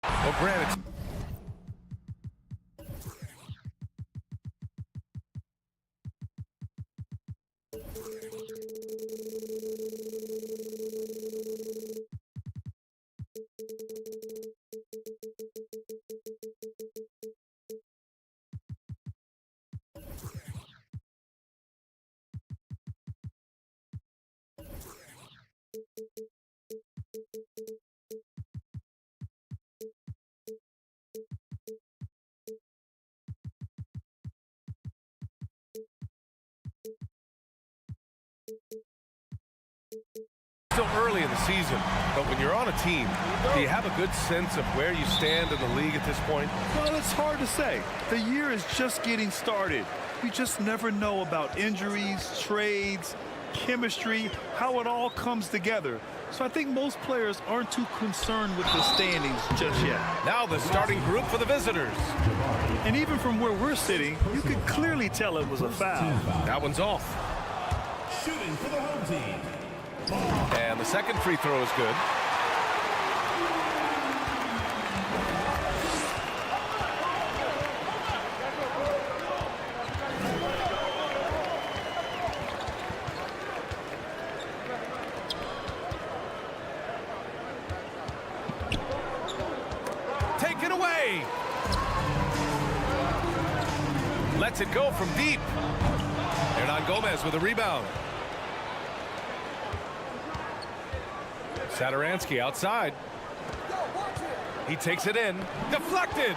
Well, granted. Still early in the season, but when you're on a team, do you have a good sense of where you stand in the league at this point? Well, it's hard to say. The year is just getting started. You just never know about injuries, trades, chemistry, how it all comes together. So I think most players aren't too concerned with the standings just yet. Now the starting group for the visitors. And even from where we're sitting, you could clearly tell it was a foul. That one's off. Shooting for the home team. And the second free throw is good. Take it away. Lets it go from deep. Hernan Gomez with a rebound. Sadaransky outside. He takes it in. Deflected.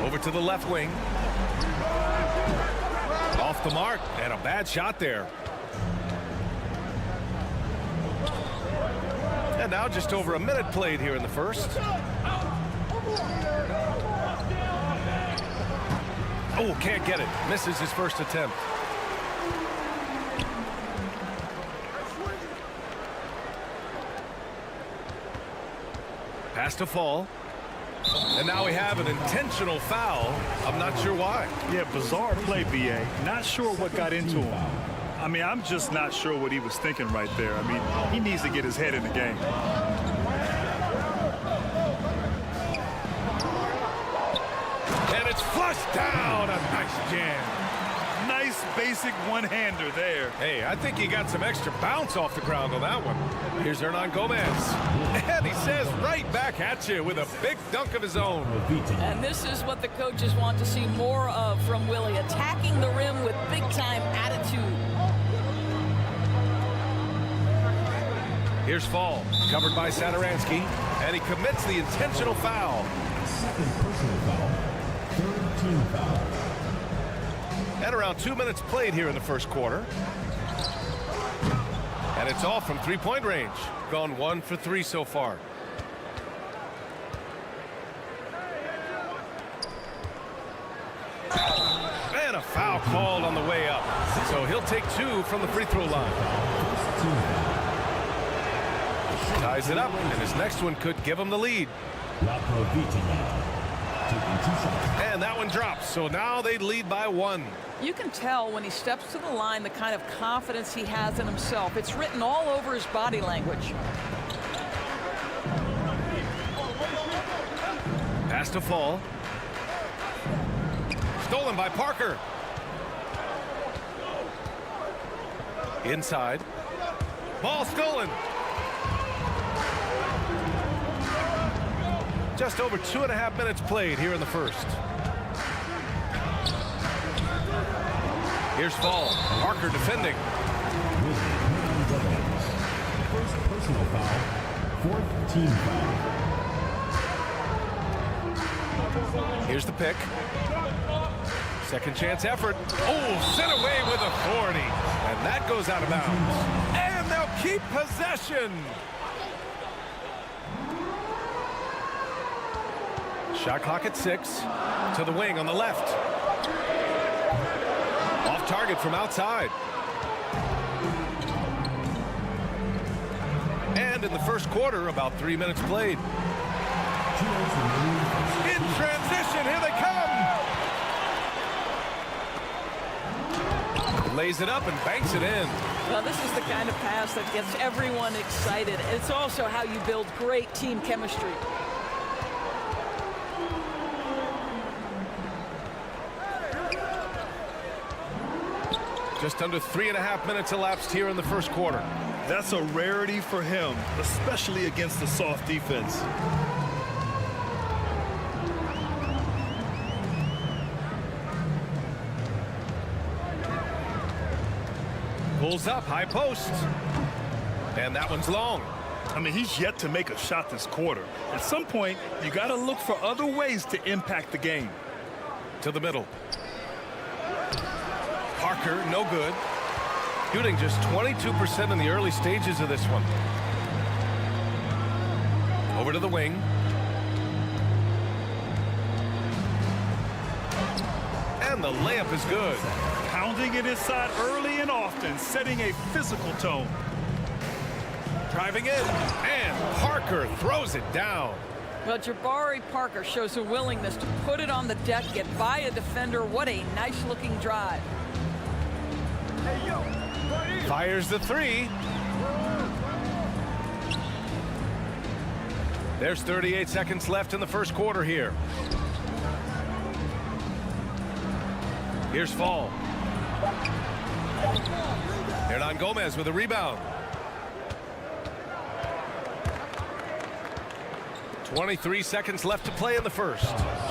Over to the left wing. Off the mark. And a bad shot there. And now just over a minute played here in the first. Oh, can't get it. Misses his first attempt. Pass to Fall. And now we have an intentional foul. I'm not sure why. Yeah, bizarre play, BA. Not sure what got into him. I mean, I'm just not sure what he was thinking right there. I mean, he needs to get his head in the game. And it's flushed down. A nice jam. Nice basic one-hander there. Hey, I think he got some extra bounce off the ground on that one. Here's Hernan Gomez. And he says right back at you with a big dunk of his own. And this is what the coaches want to see more of from Willie, attacking the rim with big-time attitude. Here's Fall, covered by Sadaransky, and he commits the intentional foul. Second personal foul. Third team foul. And around 2 minutes played here in the first quarter. And it's all from three-point range. Gone 1 for 3 so far. And a foul called on the way up. So he'll take 2 from the free throw line. Ties it up, and his next one could give him the lead. And that one drops, so now they lead by 1. You can tell when he steps to the line the kind of confidence he has in himself. It's written all over his body language. Pass to Fall. Stolen by Parker. Inside. Ball stolen. Just over 2.5 minutes played here in the first. Here's Fall. Parker defending. First personal foul, fourth team foul. Here's the pick. Second chance effort. Oh, sent away with authority. And that goes out of bounds. And they'll keep possession. Shot clock at 6. To the wing on the left. Off target from outside. And in the first quarter, about 3 minutes played. In transition, here they come. Lays it up and banks it in. Well, this is the kind of pass that gets everyone excited. It's also how you build great team chemistry. Just under 3.5 minutes elapsed here in the first quarter. That's a rarity for him, especially against a soft defense. Pulls up, high post. And that one's long. I mean, he's yet to make a shot this quarter. At some point, you got to look for other ways to impact the game. To the middle. Parker, no good. Shooting just 22% in the early stages of this one. Over to the wing. And the layup is good. Pounding it inside early and often, setting a physical tone. Driving in, and Parker throws it down. Well, Jabari Parker shows a willingness to put it on the deck, get by a defender. What a nice-looking drive. Fires the 3. There's 38 seconds left in the first quarter here. Here's Fall. Hernan Gomez with a rebound. 23 seconds left to play in the first.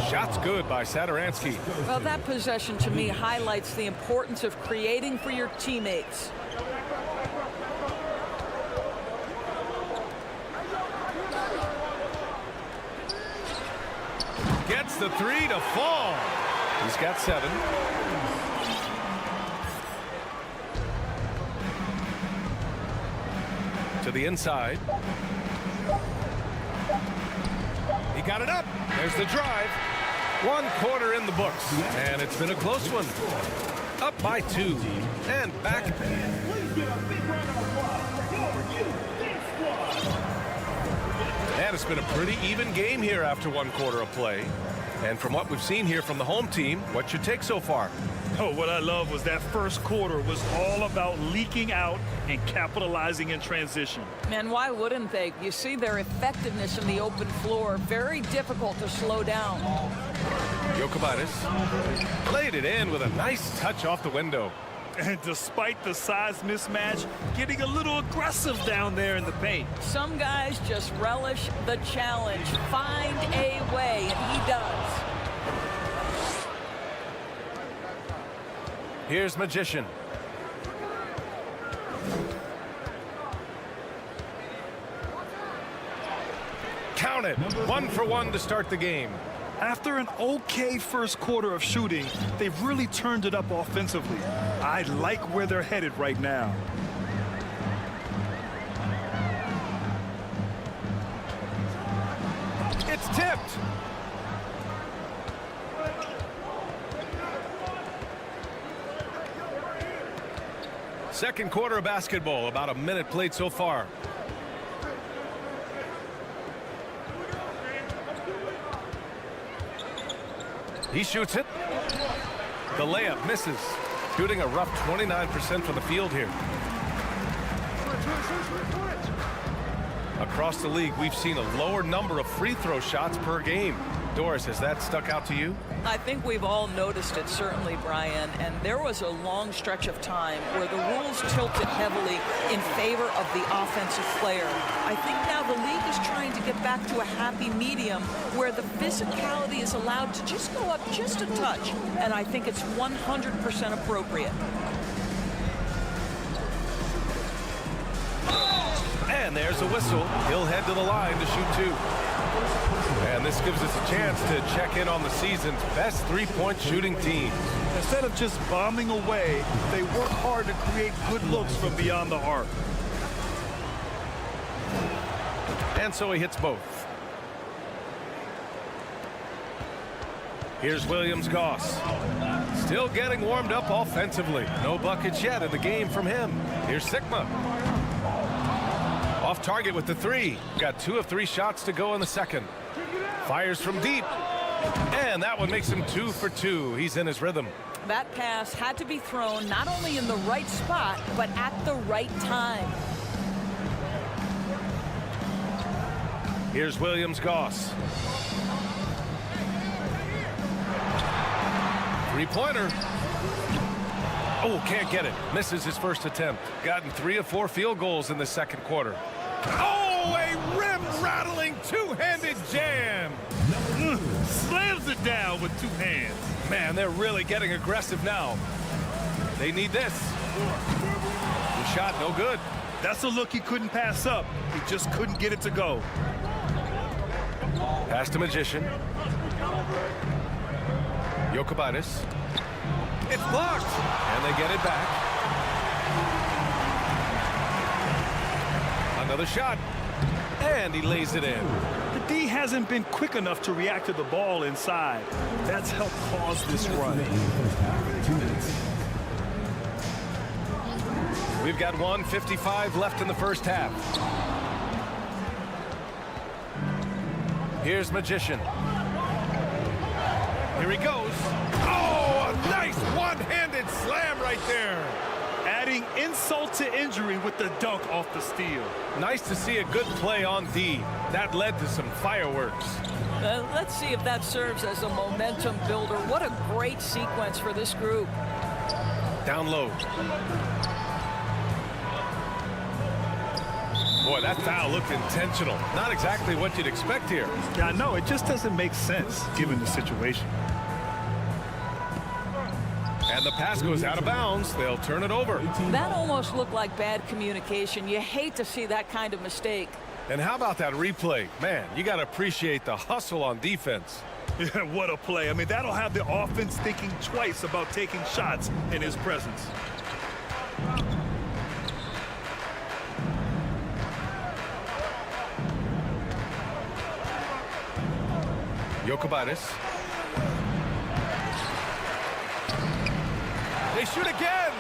Shot's good by Satoransky. Well, that possession to me highlights the importance of creating for your teammates. Gets the 3 to fall. He's got 7. To the inside. He got it up. There's the drive. 1 quarter in the books. And it's been a close one. Up by 2. And back. And it's been a pretty even game here after 1 quarter of play. And from what we've seen here from the home team, what's your take so far? Oh, what I love was that first quarter was all about leaking out and capitalizing in transition. Man, why wouldn't they? You see their effectiveness in the open floor. Very difficult to slow down. Jokubaitis played it in with a nice touch off the window. And despite the size mismatch, getting a little aggressive down there in the paint. Some guys just relish the challenge. Find a way, and he does. Here's Magician. Count it. 1 for 1 to start the game. After an okay first quarter of shooting, they've really turned it up offensively. I like where they're headed right now. It's tipped. Second quarter of basketball, about a minute played so far. He shoots it. The layup misses. Shooting a rough 29% from the field here. Across the league, we've seen a lower number of free throw shots per game. Doris, has that stuck out to you? I think we've all noticed it, certainly, Brian. And there was a long stretch of time where the rules tilted heavily in favor of the offensive player. I think now the league is trying to get back to a happy medium where the physicality is allowed to just go up just a touch. And I think it's 100% appropriate. And there's a whistle. He'll head to the line to shoot 2. And this gives us a chance to check in on the season's best three-point shooting team. Instead of just bombing away, they work hard to create good looks from beyond the arc. And so he hits both. Here's Williams-Goss. Still getting warmed up offensively. No buckets yet in the game from him. Here's Sigma. Off target with the 3. Got 2 of 3 shots to go in the second. Fires from deep. And that one makes him 2 for 2. He's in his rhythm. That pass had to be thrown not only in the right spot, but at the right time. Here's Williams-Goss. Three-pointer. Oh, can't get it. Misses his first attempt. Gotten 3 of 4 field goals in the second quarter. Oh, a rim-rattling two-handed jam. Slams it down with 2 hands. Man, they're really getting aggressive now. They need this. The shot, no good. That's a look he couldn't pass up. He just couldn't get it to go. Pass to Magician. Jokubaitis. It's blocked. And they get it back. Another shot. And he lays it in. The D hasn't been quick enough to react to the ball inside. That's helped cause this run. We've got 1:55 left in the first half. Here's Magician. Here he goes. Oh, a nice one-handed slam right there. Adding insult to injury with the dunk off the steal. Nice to see a good play on D. That led to some fireworks. Let's see if that serves as a momentum builder. What a great sequence for this group. Down low. Boy, that foul looked intentional. Not exactly what you'd expect here. Yeah, no, it just doesn't make sense given the situation. And the pass goes out of bounds. They'll turn it over. That almost looked like bad communication. You hate to see that kind of mistake. And how about that replay? Man, you got to appreciate the hustle on defense. Yeah, what a play. I mean, that'll have the offense thinking twice about taking shots in his presence. Jokubaitis. They shoot again.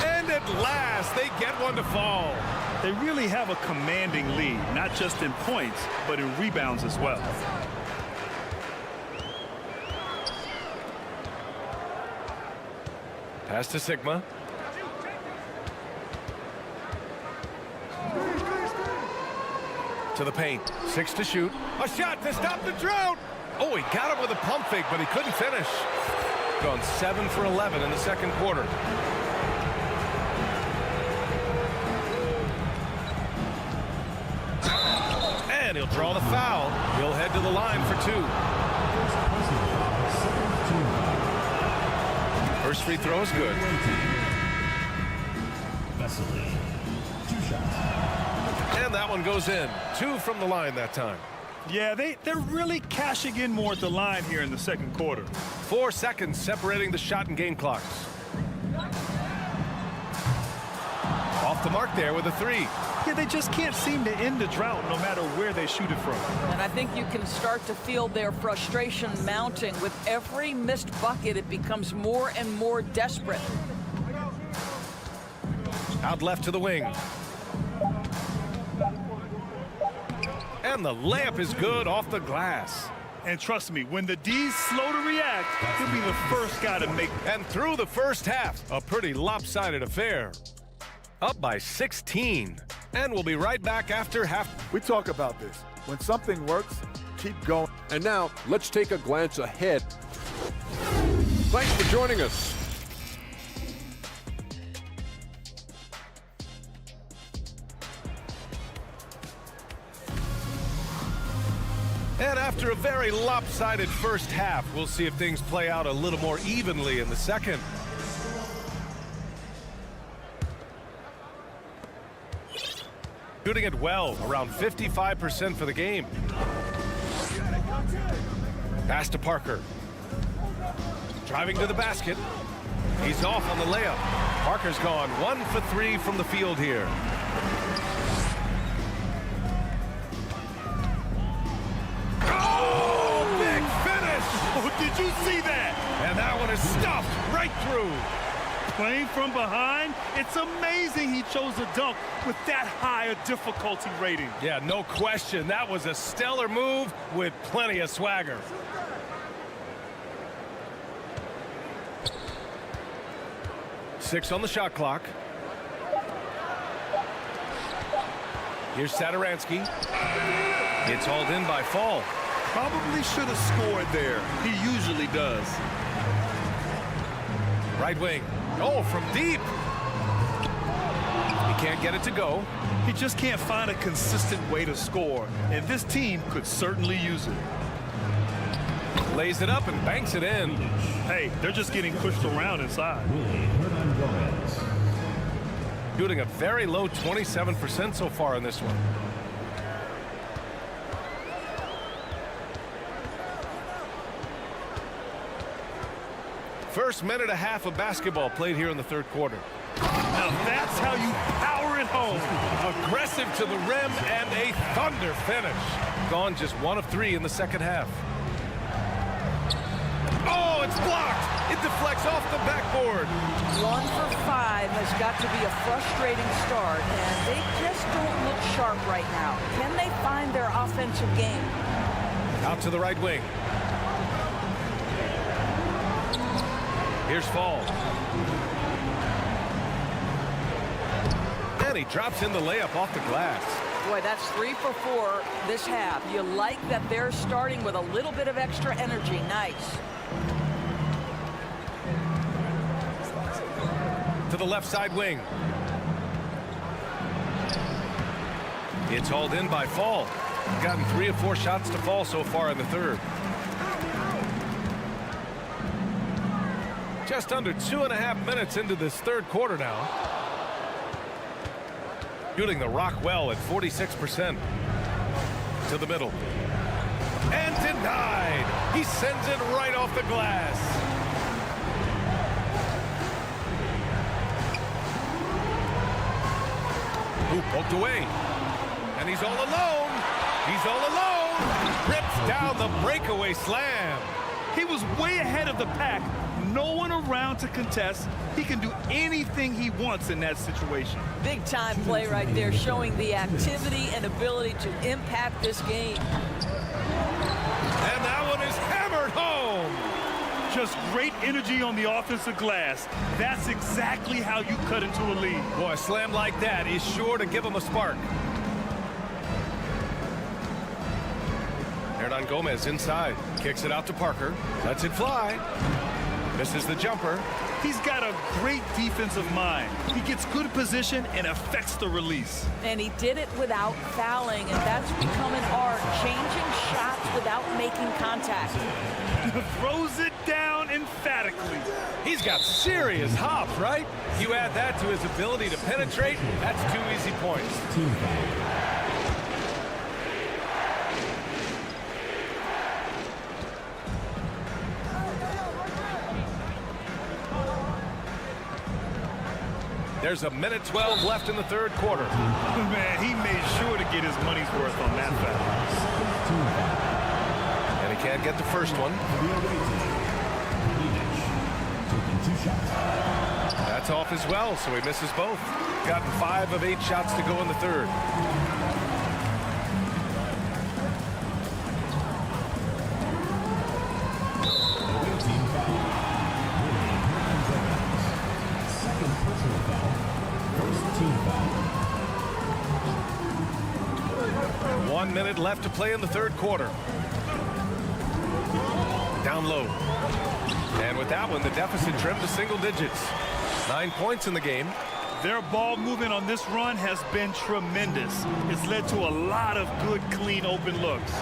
And at last, they get one to fall. They really have a commanding lead, not just in points, but in rebounds as well. Pass to Sigma. To the paint. 6 to shoot. A shot to stop the drought. Oh, he got it with a pump fake, but he couldn't finish. Gone 7 for 11 in the second quarter. And he'll draw the foul. He'll head to the line for 2. First free throw is good. And that one goes in. 2 from the line that time. Yeah, they're really cashing in more at the line here in the second quarter. 4 seconds separating the shot and game clocks. Off the mark there with a 3. Yeah, they just can't seem to end the drought no matter where they shoot it from. And I think you can start to feel their frustration mounting. With every missed bucket, it becomes more and more desperate. Out left to the wing. And the layup is good off the glass. And trust me, when the D's slow to react, he'll be the first guy to make. And through the first half, a pretty lopsided affair. Up by 16. And we'll be right back after half. We talk about this. When something works, keep going. And now, let's take a glance ahead. Thanks for joining us. And after a very lopsided first half, we'll see if things play out a little more evenly in the second. Shooting it well, around 55% for the game. Pass to Parker. Driving to the basket. He's off on the layup. Parker's gone 1 for 3 from the field here. Oh, big finish! Oh, did you see that? And that one is stuffed right through. Playing from behind, it's amazing he chose a dunk with that high a difficulty rating. Yeah, no question. That was a stellar move with plenty of swagger. Six on the shot clock. Here's Satoransky. It's hauled in by Fall. Probably should have scored there. He usually does. Right wing. Oh, from deep. He can't get it to go. He just can't find a consistent way to score, and this team could certainly use it. Lays it up and banks it in. Hey, they're just getting pushed around inside. Shooting a very low 27% so far in this one. First minute and a half of basketball played here in the third quarter. Now that's how you power it home. Aggressive to the rim and a thunder finish. Gone just 1 of 3 in the second half. Oh, it's blocked. It deflects off the backboard. 1 for 5 has got to be a frustrating start, and they just don't look sharp right now. Can they find their offensive game? Out to the right wing. Here's Fall. And he drops in the layup off the glass. Boy, that's 3 for 4 this half. You like that they're starting with a little bit of extra energy. Nice. To the left side wing. It's hauled in by Fall. Gotten 3 of 4 shots to fall so far in the third. Just under 2.5 minutes into this third quarter now. Shooting the rock well at 46%. To the middle. And denied. He sends it right off the glass. Ooh, poked away. And he's all alone. He's all alone. Rips down the breakaway slam. He was way ahead of the pack. No one around to contest. He can do anything he wants in that situation. Big time play right there, showing the activity and ability to impact this game. And that one is hammered home. Just great energy on the offensive glass. That's exactly how you cut into a lead. Boy, a slam like that is sure to give him a spark. Hernan Gomez inside. Kicks it out to Parker. Lets it fly. Misses the jumper. He's got a great defensive mind. He gets good position and affects the release. And he did it without fouling, and that's become an art, changing shots without making contact. Throws it down emphatically. He's got serious hops, right? You add that to his ability to penetrate, that's 2 easy points. There's a minute 12 left in the third quarter. Man, he made sure to get his money's worth on that foul. And he can't get the first one. That's off as well, so he misses both. Gotten 5 of 8 shots to go in the third. Minute left to play in the third quarter. down low. And with that one, the deficit trimmed to single digits. 9 points in the game. Their ball movement on this run has been tremendous. It's led to a lot of good, clean, open looks.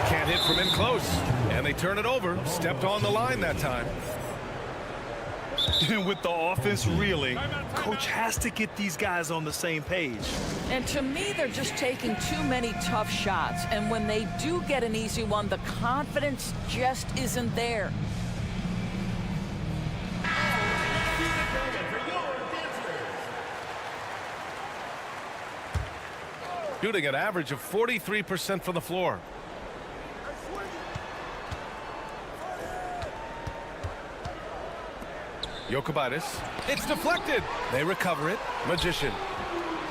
Can't hit from in close. And they turn it over. Stepped on the line that time. And with the offense reeling, coach has to get these guys on the same page. And to me, they're just taking too many tough shots. And when they do get an easy one, the confidence just isn't there. Shooting an average of 43% from the floor. Jokic. It's deflected. They recover it. Magician.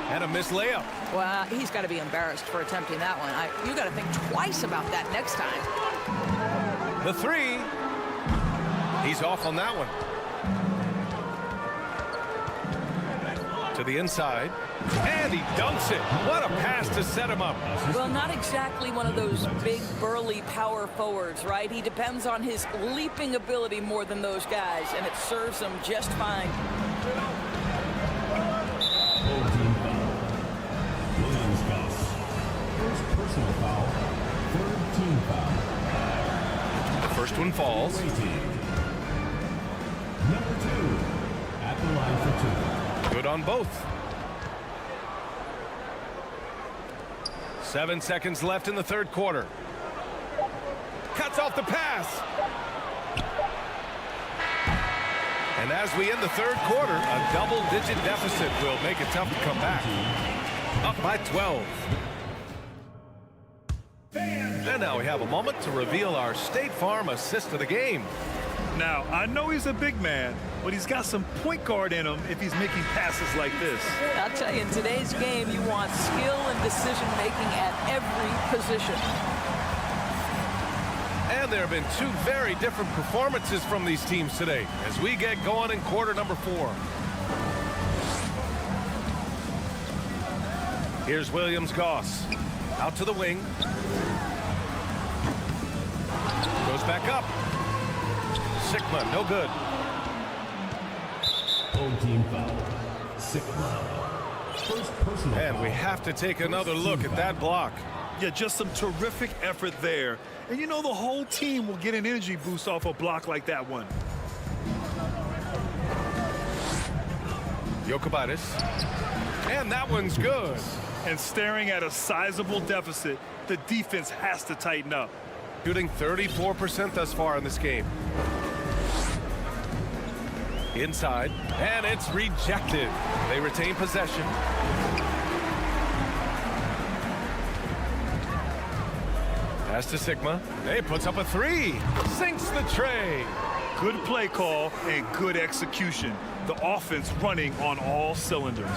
And a missed layup. Well, he's got to be embarrassed for attempting that one. You got to think twice about that next time. The three. He's off on that one. To the inside. And he dunks it. What a pass to set him up. Well, not exactly one of those big, burly power forwards, right? He depends on his leaping ability more than those guys, and it serves him just fine. Full team foul. Williams-Goss. First personal foul. Third team foul. The first one falls. Away team. Number 2 at the line for 2. Good on both. 7 seconds left in the third quarter. Cuts off the pass. And as we end the third quarter, a double-digit deficit will make it tough to come back. Up by 12. And now we have a moment to reveal our State Farm assist of the game. Now, I know he's a big man, but he's got some point guard in him if he's making passes like this. I'll tell you, in today's game, you want skill and decision-making at every position. And there have been two very different performances from these teams today as we get going in quarter number 4. Here's Williams-Goss. Out to the wing. Goes back up. Sigma, no good. Home team foul. Sigma. First personal And foul. we have to take another look at that block. Yeah, just some terrific effort there. And you know the whole team will get an energy boost off a block like that one. Jokic. And that one's good. And staring at a sizable deficit, the defense has to tighten up. Shooting 34% thus far in this game. Inside, and it's rejected. They retain possession. Pass to Sigma. He puts up a three. Sinks the tray. Good play call and good execution. The offense running on all cylinders.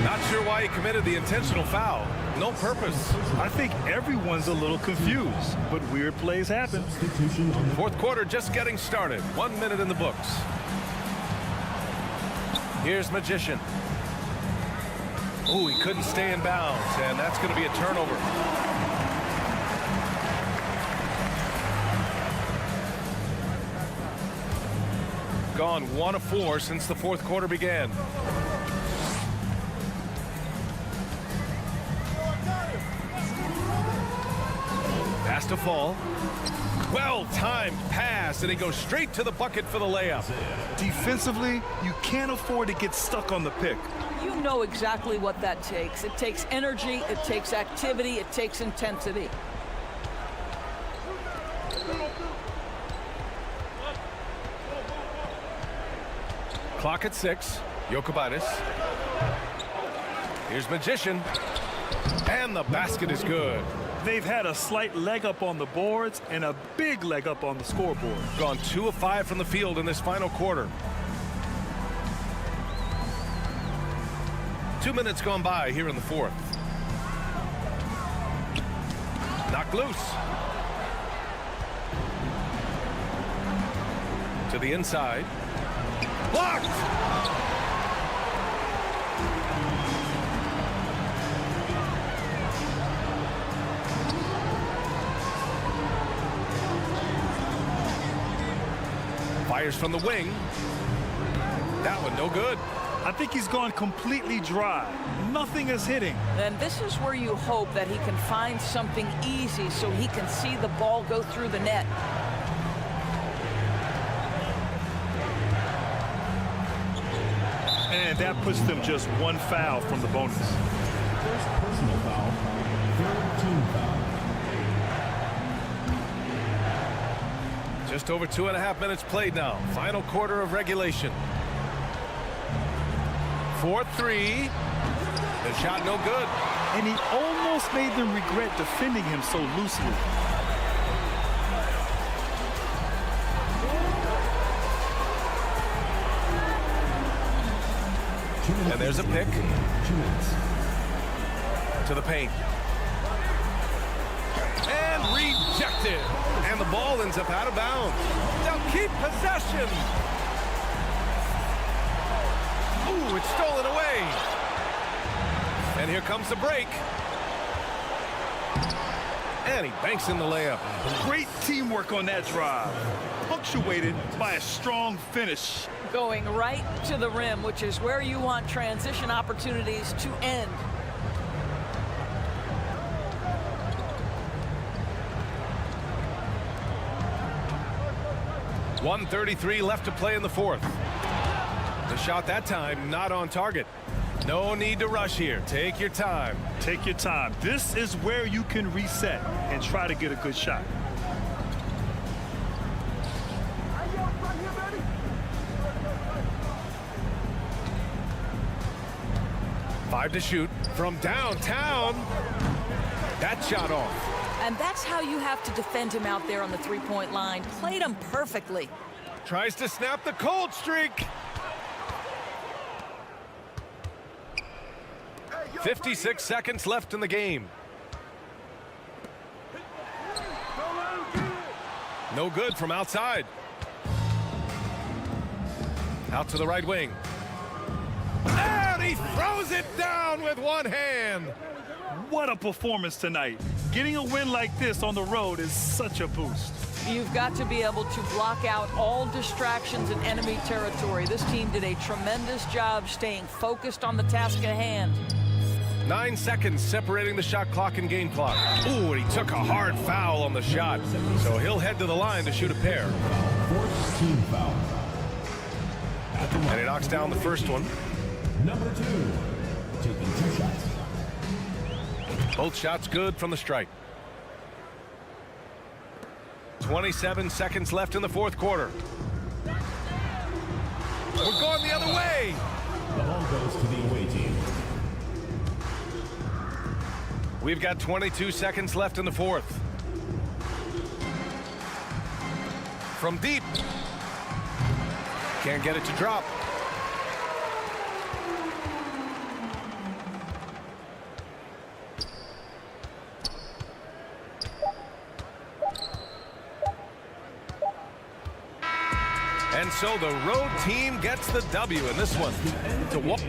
Not sure why he committed the intentional foul. No purpose. I think everyone's a little confused, but weird plays happen. Substitution on the Fourth quarter just getting started. 1 minute in the books. Here's Magician. Oh, he couldn't stay in bounds, and that's going to be a turnover. Gone 1 of 4 since the fourth quarter began. Pass to fall. Well-timed pass, and he goes straight to the bucket for the layup. Defensively, you can't afford to get stuck on the pick. You know exactly what that takes. It takes energy, it takes activity, it takes intensity. Clock at 6. Jokic. Here's Magician. And the basket is good. They've had a slight leg up on the boards and a big leg up on the scoreboard. Gone 2 of 5 from the field in this final quarter. 2 minutes gone by here in the fourth. Knocked loose. To the inside. Blocked! Fires from the wing. That one no good. I think he's gone completely dry. Nothing is hitting. And this is where you hope that he can find something easy so he can see the ball go through the net. And that puts them just one foul from the bonus. First personal foul. Third team foul. Just over 2.5 minutes played now. Final quarter of regulation. 4-3. The shot no good. And he almost made them regret defending him so loosely. And there's a pick. 2 minutes. To the paint. And rejected. And the ball ends up out of bounds. They'll keep possession. Ooh, it's stolen away. And here comes the break. And he banks in the layup. Great teamwork on that drive. Punctuated by a strong finish. Going right to the rim, which is where you want transition opportunities to end. .133 left to play in the fourth. The shot that time not on target. No need to rush here. Take your time. Take your time. This is where you can reset and try to get a good shot. Five to shoot from downtown. That shot off. And that's how you have to defend him out there on the three-point line. Played him perfectly. Tries to snap the cold streak. 56 seconds left in the game. No good from outside. Out to the right wing. And he throws it down with one hand. What a performance tonight. Getting a win like this on the road is such a boost. You've got to be able to block out all distractions in enemy territory. This team did a tremendous job staying focused on the task at hand. 9 seconds separating the shot clock and game clock. Ooh, and he took a hard foul on the shot. So he'll head to the line to shoot a pair. Fourth team foul. At the And he line. knocks down the first one. Number 2. Taking 2 shots. Both shots good from the strike. 27 seconds left in the fourth quarter. We're going the other way. The ball goes to the away team. We've got 22 seconds left in the fourth. From deep. Can't get it to drop. And so the road team gets the W in this one. To walk.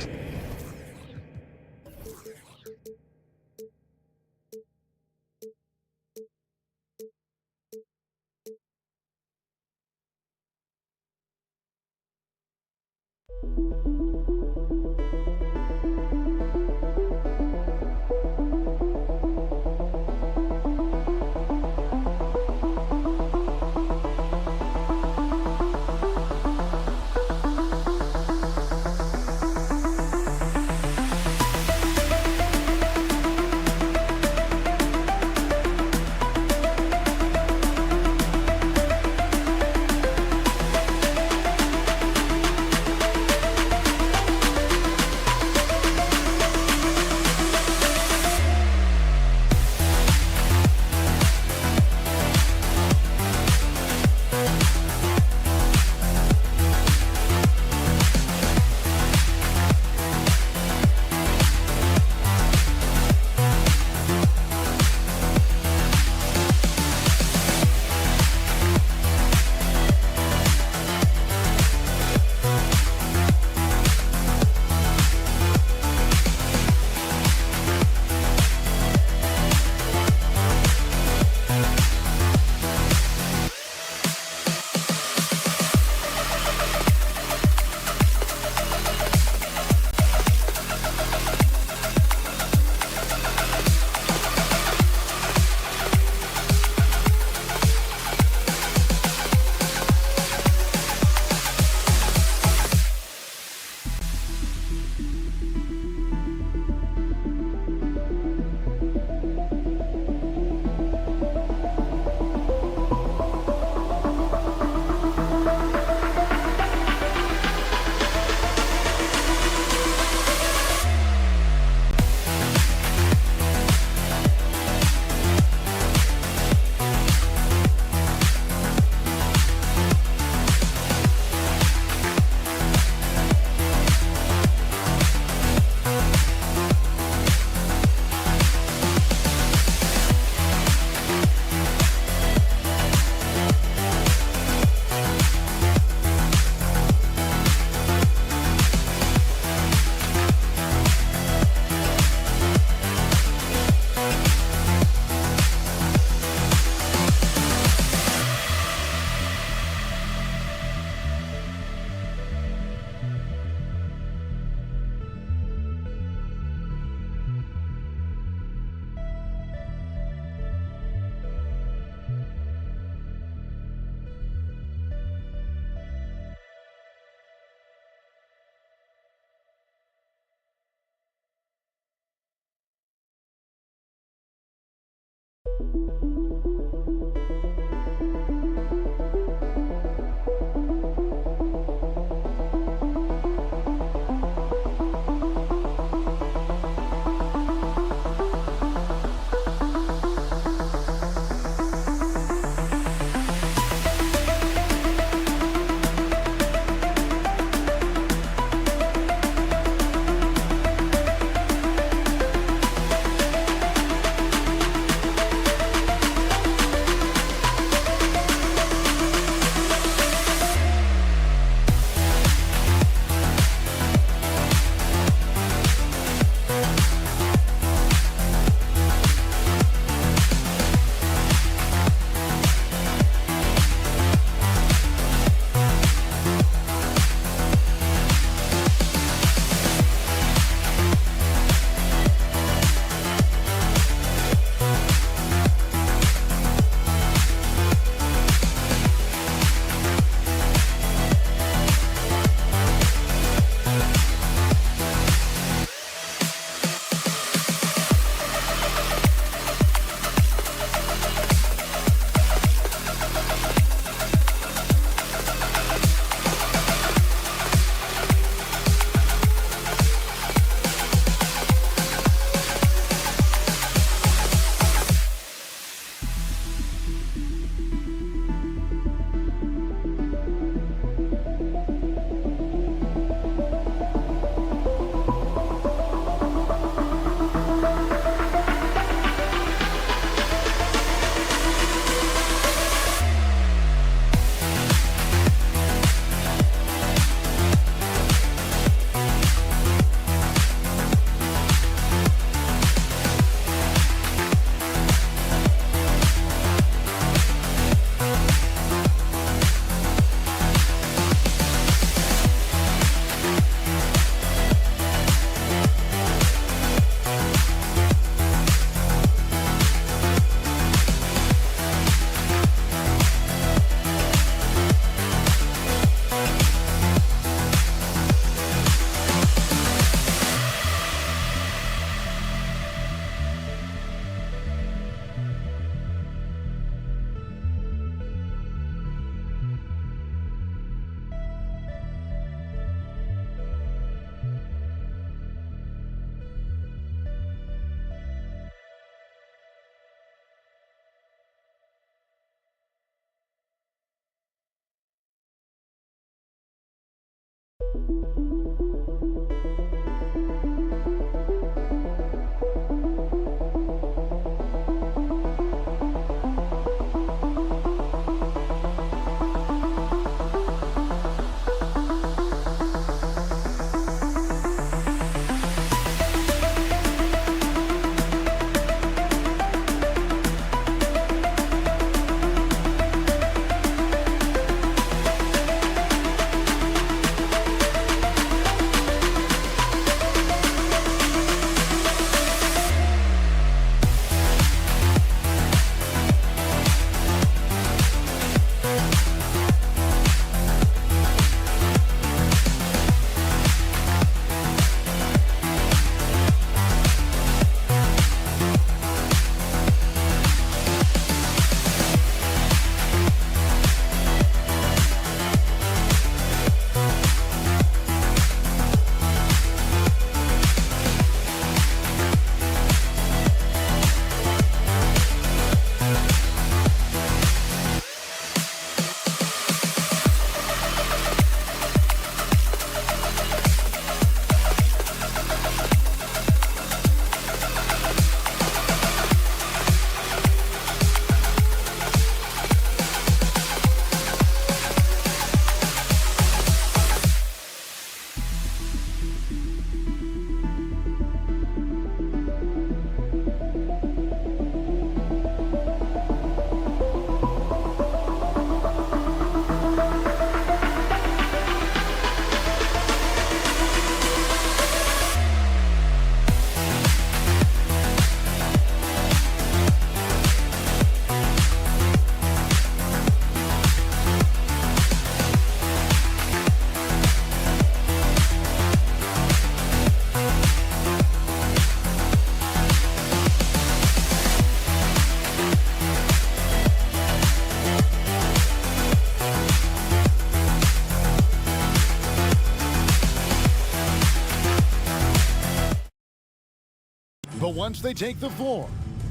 once they take the floor,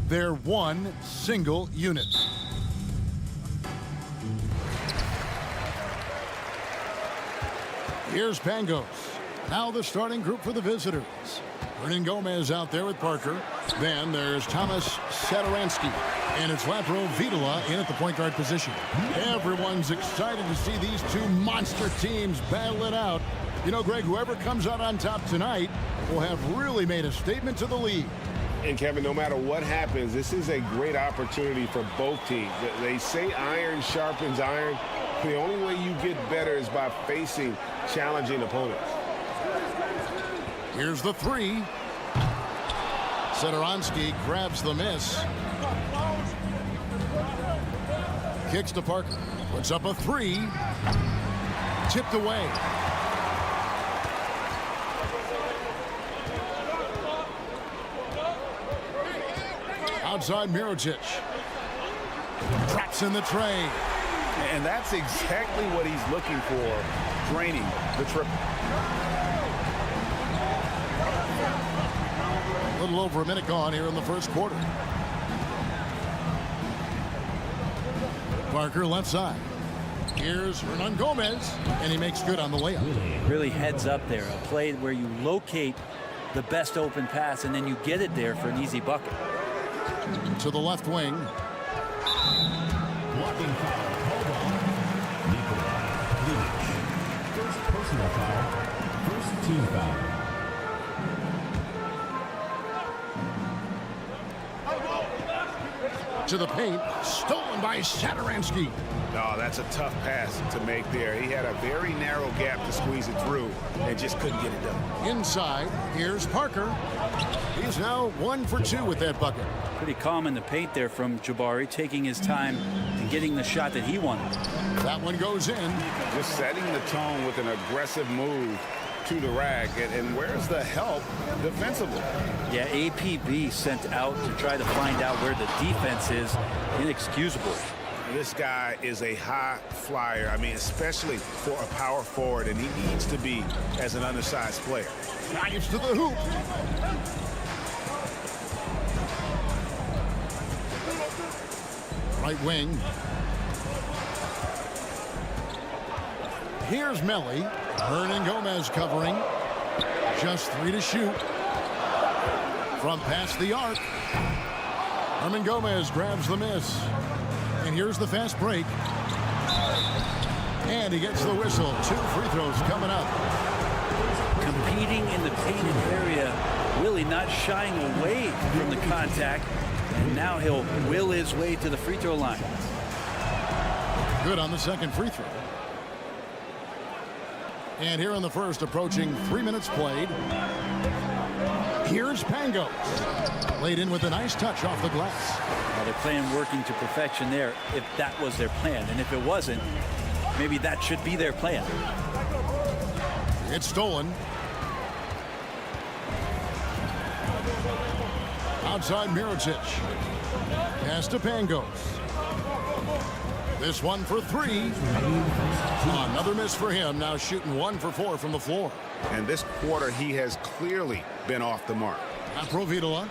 they're one single unit. Here's Pangos. Now the starting group for the visitors. Hernan Gomez out there with Parker. Then there's Thomas Satoransky. And it's Latro Vidala in at the point guard position. Everyone's excited to see these two monster teams battle it out. You know, Greg, whoever comes out on top tonight will have really made a statement to the league. And, Kevin, no matter what happens, this is a great opportunity for both teams. They say iron sharpens iron. The only way you get better is by facing challenging opponents. Here's the three. Satoransky grabs the miss. Kicks to Parker. Puts up a three. Tipped away. Outside Mirotic. Drops in the tray. And that's exactly what he's looking for, draining the triple. A little over a minute gone here in the first quarter. Parker left side. Here's Hernan Gomez, and he makes good on the layup. Really heads up there, a play where you locate the best open pass and then you get it there for an easy bucket. To the left wing. Blocking foul called on Nico. First personal foul. First team foul. To the paint. Stolen by Satoransky. Oh, that's a tough pass to make there. He had a very narrow gap to squeeze it through and just couldn't get it done. Inside, here's Parker. He's now 1 for 2 with that bucket. Pretty calm in the paint there from Jabari, taking his time and getting the shot that he wanted. That one goes in. Just setting the tone with an aggressive move to the rack. And where's the help defensively? Yeah, APB sent out to try to find out where the defense is. Inexcusable. This guy is a high flyer. I mean, especially for a power forward, and he needs to be as an undersized player. Drives to the hoop. Right wing. Here's Melly. Hernan Gomez covering. Just 3 to shoot. From past the arc. Hernan Gomez grabs the miss. And here's the fast break. And he gets the whistle. 2 free throws coming up. Competing in the painted area, really not shying away from the contact. And now he'll will his way to the free throw line. Good on the second free throw. And here in the first, approaching 3 minutes played. Here's Pangos. Laid in with a nice touch off the glass. Well, they're playing working to perfection there if that was their plan. And if it wasn't, maybe that should be their plan. It's stolen. Outside Mirotic. Pass to Pangos. This one for 3. Another miss for him. Now shooting 1 for 4 from the floor. And this quarter, he has clearly been off the mark. Vidala.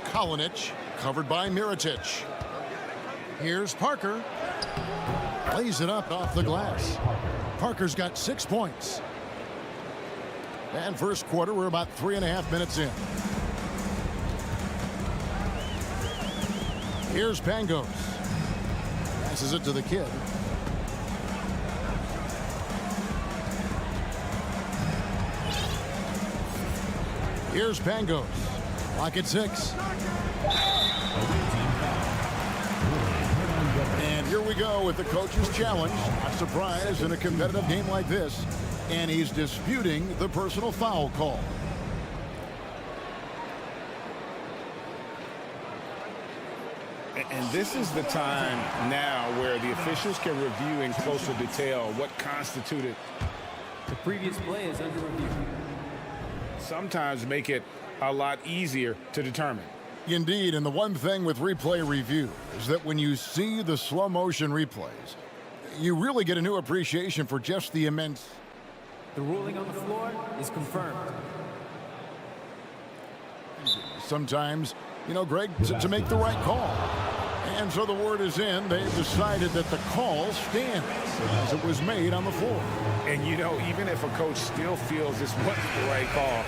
Kalinic covered by Mirotic. Here's Parker. Lays it up off the glass. Parker's got 6 points. And first quarter, we're about 3.5 minutes in. Here's Pangos. Passes it to the kid. Here's Pangos. Lock at 6. And here we go with the coach's challenge. A surprise in a competitive game like this. And he's disputing the personal foul call. And this is the time now where the officials can review in closer detail what constituted. The previous play is under review. Sometimes make it a lot easier to determine. Indeed, and the one thing with replay review is that when you see the slow motion replays, you really get a new appreciation for just the immense. The ruling on the floor is confirmed. Sometimes, you know, Greg, to make the right call. And so the word is in. They've decided that the call stands as it was made on the floor. And, you know, even if a coach still feels this wasn't the right call,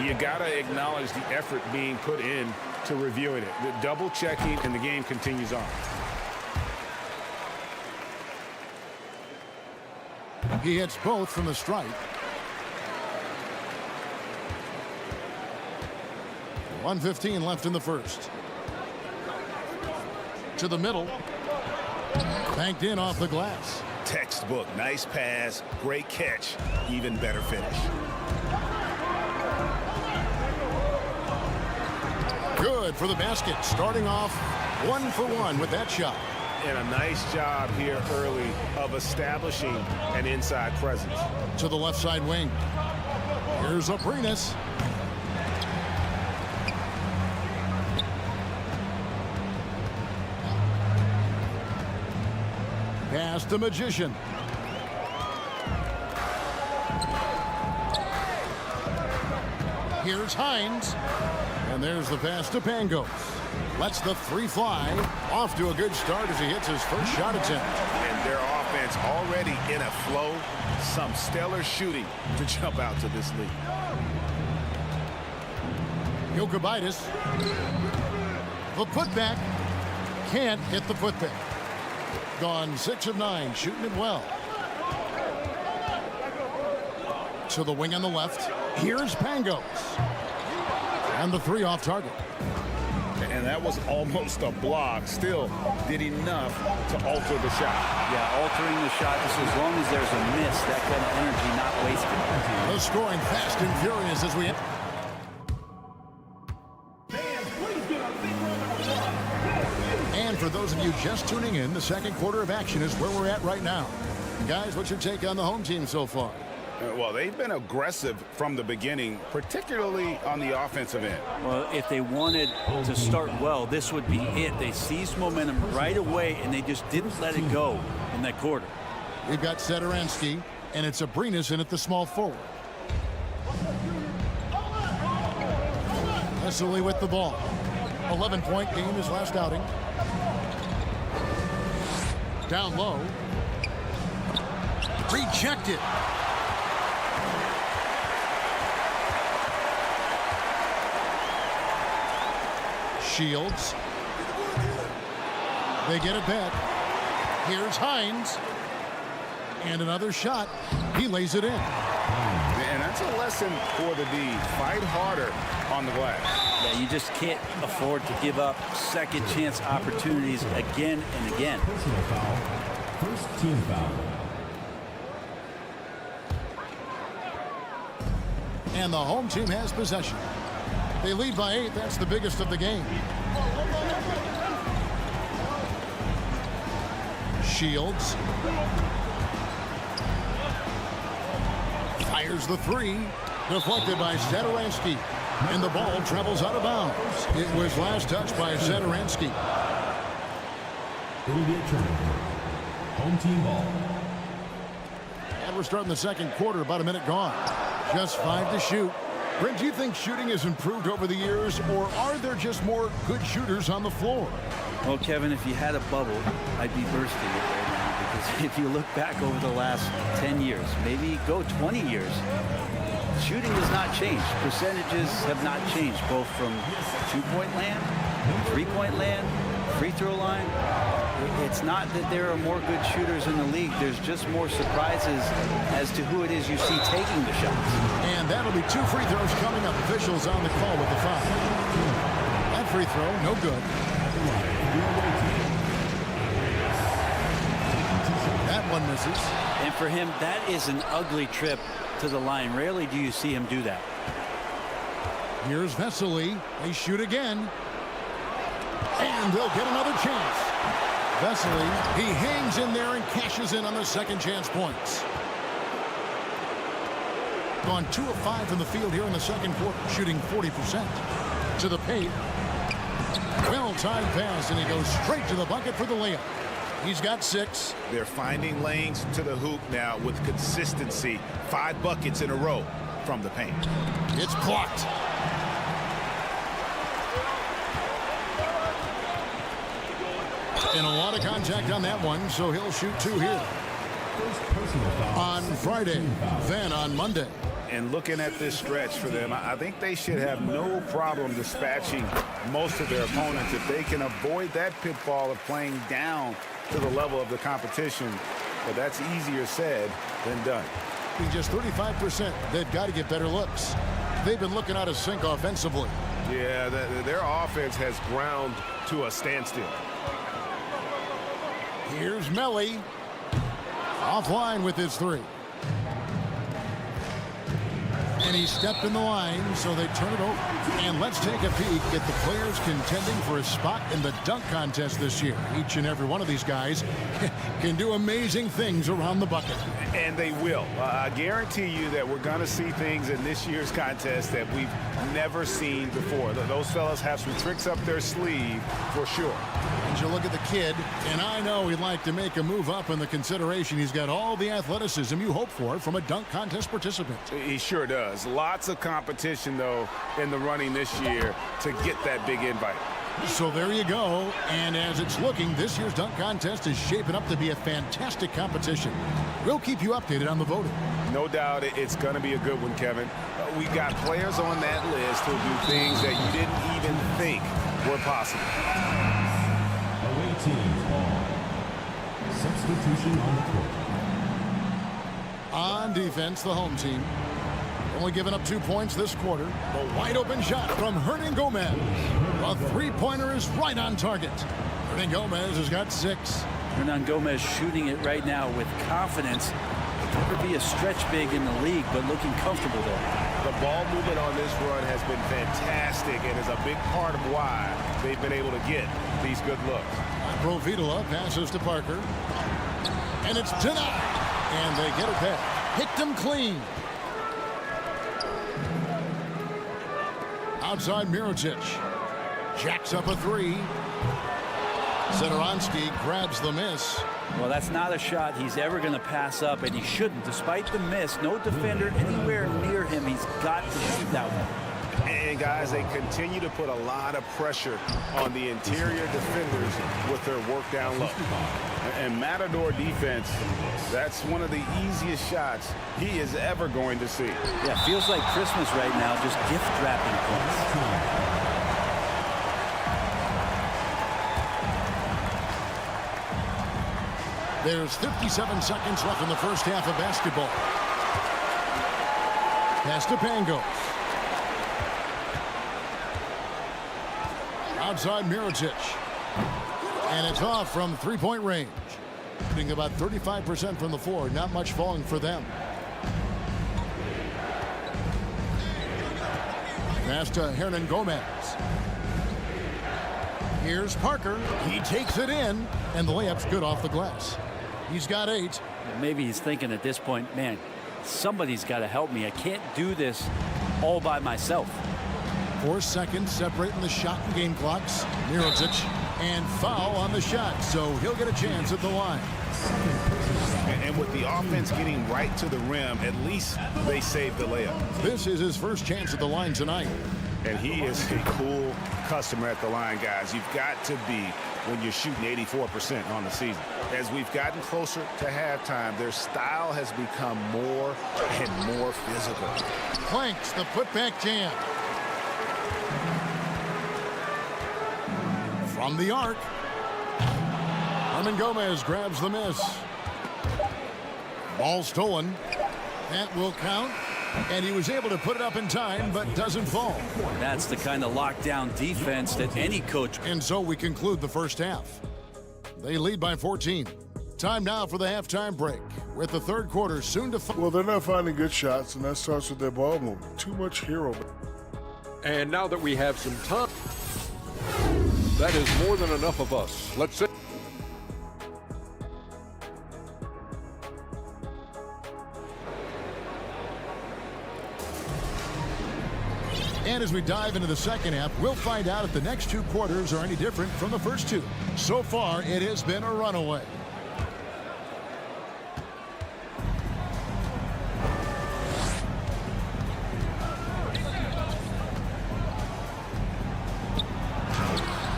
you got to acknowledge the effort being put in to reviewing it. The double checking, and the game continues on. He hits both from the stripe. 1:15 left in the first. To the middle. Banked in off the glass. Textbook. Nice pass. Great catch. Even better finish. Good for the basket. Starting off 1 for 1 with that shot. And a nice job here early of establishing an inside presence. To the left side wing. Here's Aprinas. Pass the Magician. Here's Hines. And there's the pass to Pangos. Lets the three fly. Off to a good start as he hits his first shot attempt. And their offense already in a flow. Some stellar shooting to jump out to this lead. Jokubaitis. The putback. Can't hit the putback. Gone 6 of 9, shooting it well. To the wing on the left. Here's Pangos. And the three off target. And that was almost a block. Still did enough to alter the shot. Yeah, altering the shot just as long as there's a miss, that kind of energy not wasted. The scoring fast and furious as we... And for those of you just tuning in, the second quarter of action is where we're at right now. Guys, what's your take on the home team so far? Well, they've been aggressive from the beginning, particularly on the offensive end. Well, if they wanted to start well, this would be it. They seized momentum right away, and they just didn't let it go in that quarter. We've got Satoransky, and it's Aprinas in at the small forward. Vesely with the ball. 11-point game his last outing. Down low. Rejected. Shields. They get it back. Here's Hines. And another shot. He lays it in. And that's a lesson for the D. Fight harder on the glass. Yeah, you just can't afford to give up second chance opportunities again and again. Personal foul. First team foul. And the home team has possession. They lead by 8. That's the biggest of the game. Shields. Fires the three. Deflected by Satoransky. And the ball travels out of bounds. It was last touched by Satoransky. It'll be a turnover. Home team ball. And we're starting the second quarter, about a minute gone. Just 5 to shoot. Brent, do you think shooting has improved over the years, or are there just more good shooters on the floor? Well, Kevin, if you had a bubble, I'd be bursting it right now. Because if you look back over the last 10 years, maybe go 20 years, shooting has not changed. Percentages have not changed, both from two-point land, three-point land, free throw line. It's not that there are more good shooters in the league. There's just more surprises as to who it is you see taking the shots. And that'll be 2 free throws coming up. Officials on the call with the foul. That free throw, no good. That one misses. And for him, that is an ugly trip to the line. Rarely do you see him do that. Here's Vesely. They shoot again. And they'll get another chance. Vesely, he hangs in there and cashes in on the second chance points. Gone 2 of 5 from the field here in the second quarter, shooting 40%. To the paint. Well-timed pass, and he goes straight to the bucket for the layup. He's got 6. They're finding lanes to the hoop now with consistency. 5 buckets in a row from the paint. It's blocked. And a lot of contact on that one, so he'll shoot 2 here. First personal foul. On Friday, then on Monday. And looking at this stretch for them, I think they should have no problem dispatching most of their opponents if they can avoid that pitfall of playing down to the level of the competition. But that's easier said than done. In just 35%, they've got to get better looks. They've been looking out of sync offensively. Yeah, their offense has ground to a standstill. Here's Melly. Offline with his 3. And he stepped in the line, so they turn it over. And let's take a peek at the players contending for a spot in the dunk contest this year. Each and every one of these guys can do amazing things around the bucket. And they will. I guarantee you that we're going to see things in this year's contest that we've never seen before. Those fellas have some tricks up their sleeve for sure. And you look at the kid, and I know he'd like to make a move up in the consideration. He's got all the athleticism you hope for from a dunk contest participant. He sure does. Lots of competition, though, in the running this year to get that big invite. So there you go. And as it's looking, this year's dunk contest is shaping up to be a fantastic competition. We'll keep you updated on the voting. No doubt it's going to be a good one, Kevin. We've got players on that list who'll do things that you didn't even think were possible. Away team ball. Substitution on the court. On defense, the home team. Only giving up 2 points this quarter. A wide open shot from Hernan Gomez. A 3-pointer is right on target. Hernan Gomez has got 6. Hernan Gomez shooting it right now with confidence. Never be a stretch big in the league, but looking comfortable there. The ball movement on this run has been fantastic and is a big part of why they've been able to get these good looks. Provitola passes to Parker. And it's denied. And they get it back. Picked him clean. Outside Mirotic. Jacks up a 3. Satoransky grabs the miss. Well, that's not a shot he's ever going to pass up, and he shouldn't. Despite the miss, no defender anywhere near him. He's got to shoot that one. And, guys, they continue to put a lot of pressure on the interior defenders with their work down low. And Matador defense, that's one of the easiest shots he is ever going to see. Yeah, feels like Christmas right now, just gift wrapping points. There's 57 seconds left in the first half of basketball. Pass to Pangos. Outside Mirotic. And it's off from 3-point range. Shooting about 35% from the floor. Not much falling for them. Pass to Hernan Gomez. Here's Parker. He takes it in. And the layup's good off the glass. He's got 8. Maybe he's thinking at this point, man, somebody's got to help me. I can't do this all by myself. 4 seconds separating the shot and game clocks. Mirotic and foul on the shot, so he'll get a chance at the line. And with the offense getting right to the rim, at least they saved the layup. This is his first chance at the line tonight. And he is a cool customer at the line, guys. You've got to be when you're shooting 84% on the season. As we've gotten closer to halftime, their style has become more and more physical. Planks the putback jam. From the arc. Hernan Gomez grabs the miss. Ball stolen. That will count. And he was able to put it up in time, but doesn't fall. That's the kind of lockdown defense that any coach. And so we conclude the first half. They lead by 14. Time now for the halftime break, with the third quarter soon to follow. Well, they're not finding good shots, and that starts with their ball movement. Too much hero. And now that we have some time, that is more than enough of us. Let's say. And as we dive into the second half, we'll find out if the next 2 quarters are any different from the first 2. So far, it has been a runaway.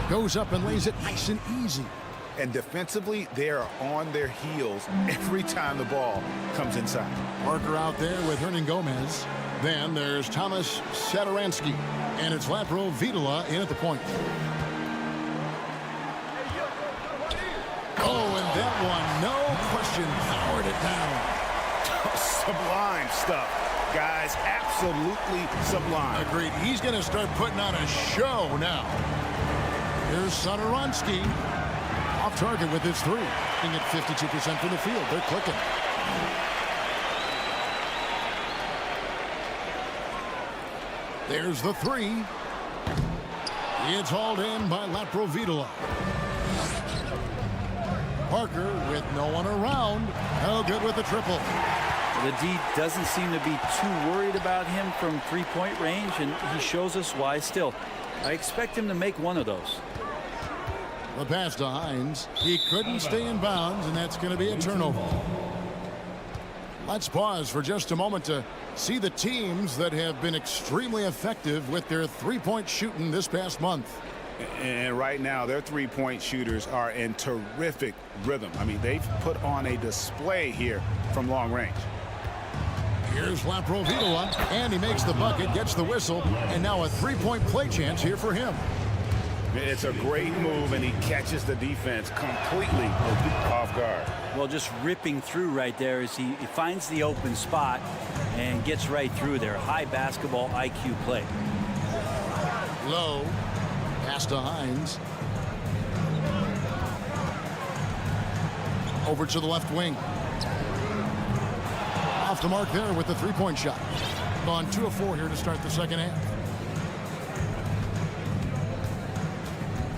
Goes up and lays it nice and easy. And defensively, they are on their heels every time the ball comes inside. Parker out there with Hernan Gomez. Then there's Thomas Satoransky. And it's Lapro Vidala in at the point. Oh, and that one, no question, powered it down. Sublime stuff, guys. Absolutely sublime. Agreed. He's going to start putting on a show now. Here's Satoransky. Off target with his three. Being at 52% from the field. They're clicking. There's the three. It's hauled in by Lapro Vidala. Parker with no one around. No good with the triple. The D doesn't seem to be too worried about him from three-point range, and he shows us why still. I expect him to make one of those. The pass to Hines. He couldn't stay in bounds, and that's going to be a turnover. Let's pause for just a moment to see the teams that have been extremely effective with their three-point shooting this past month. And right now, their three-point shooters are in terrific rhythm. I mean, they've put on a display here from long range. Here's Lapro Vidala, and he makes the bucket, gets the whistle, and now a three-point play chance here for him. It's a great move, and he catches the defense completely off guard. Well, just ripping through right there as he finds the open spot and gets right through there. High basketball IQ play. Low. Pass to Hines. Over to the left wing. Off the mark there with the three-point shot. Gone 2 of 4 here to start the second half.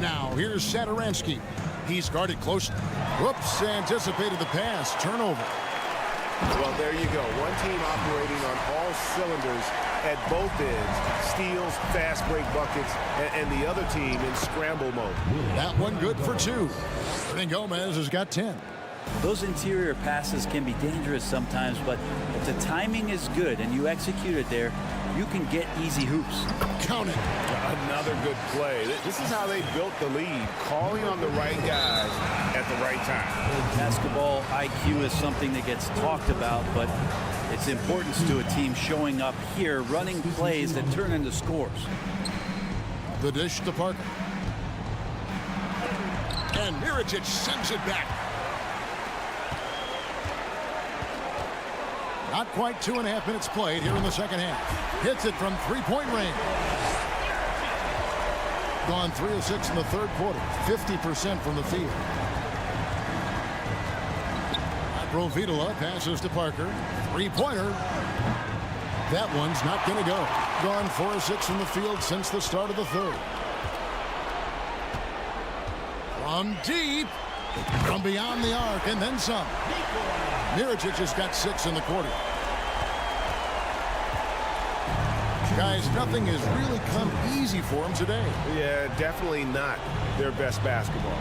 Now here's Satoransky. He's guarded closely. Whoops, anticipated the pass. Turnover. Well, there you go. One team operating on all cylinders at both ends. Steals, fast break buckets, and the other team in scramble mode. That one good for 2. Hernan Gomez has got 10. Those interior passes can be dangerous sometimes, but if the timing is good and you execute it there, you can get easy hoops. Count it. Another good play. This is how they built the lead, calling on the right guys at the right time. Basketball IQ is something that gets talked about, but its importance to a team showing up here, running plays that turn into scores. The dish to Parker. And Mirotic sends it back. Not quite 2.5 minutes played here in the second half. Hits it from three-point range. Gone 3 of 6 in the third quarter. 50% from the field. Lapro Vidala passes to Parker. Three-pointer. That one's not going to go. Gone 4 of 6 from the field since the start of the third. From deep. From beyond the arc and then some. Mirotic has got 6 in the quarter. Guys, nothing has really come easy for him today. Yeah, definitely not their best basketball.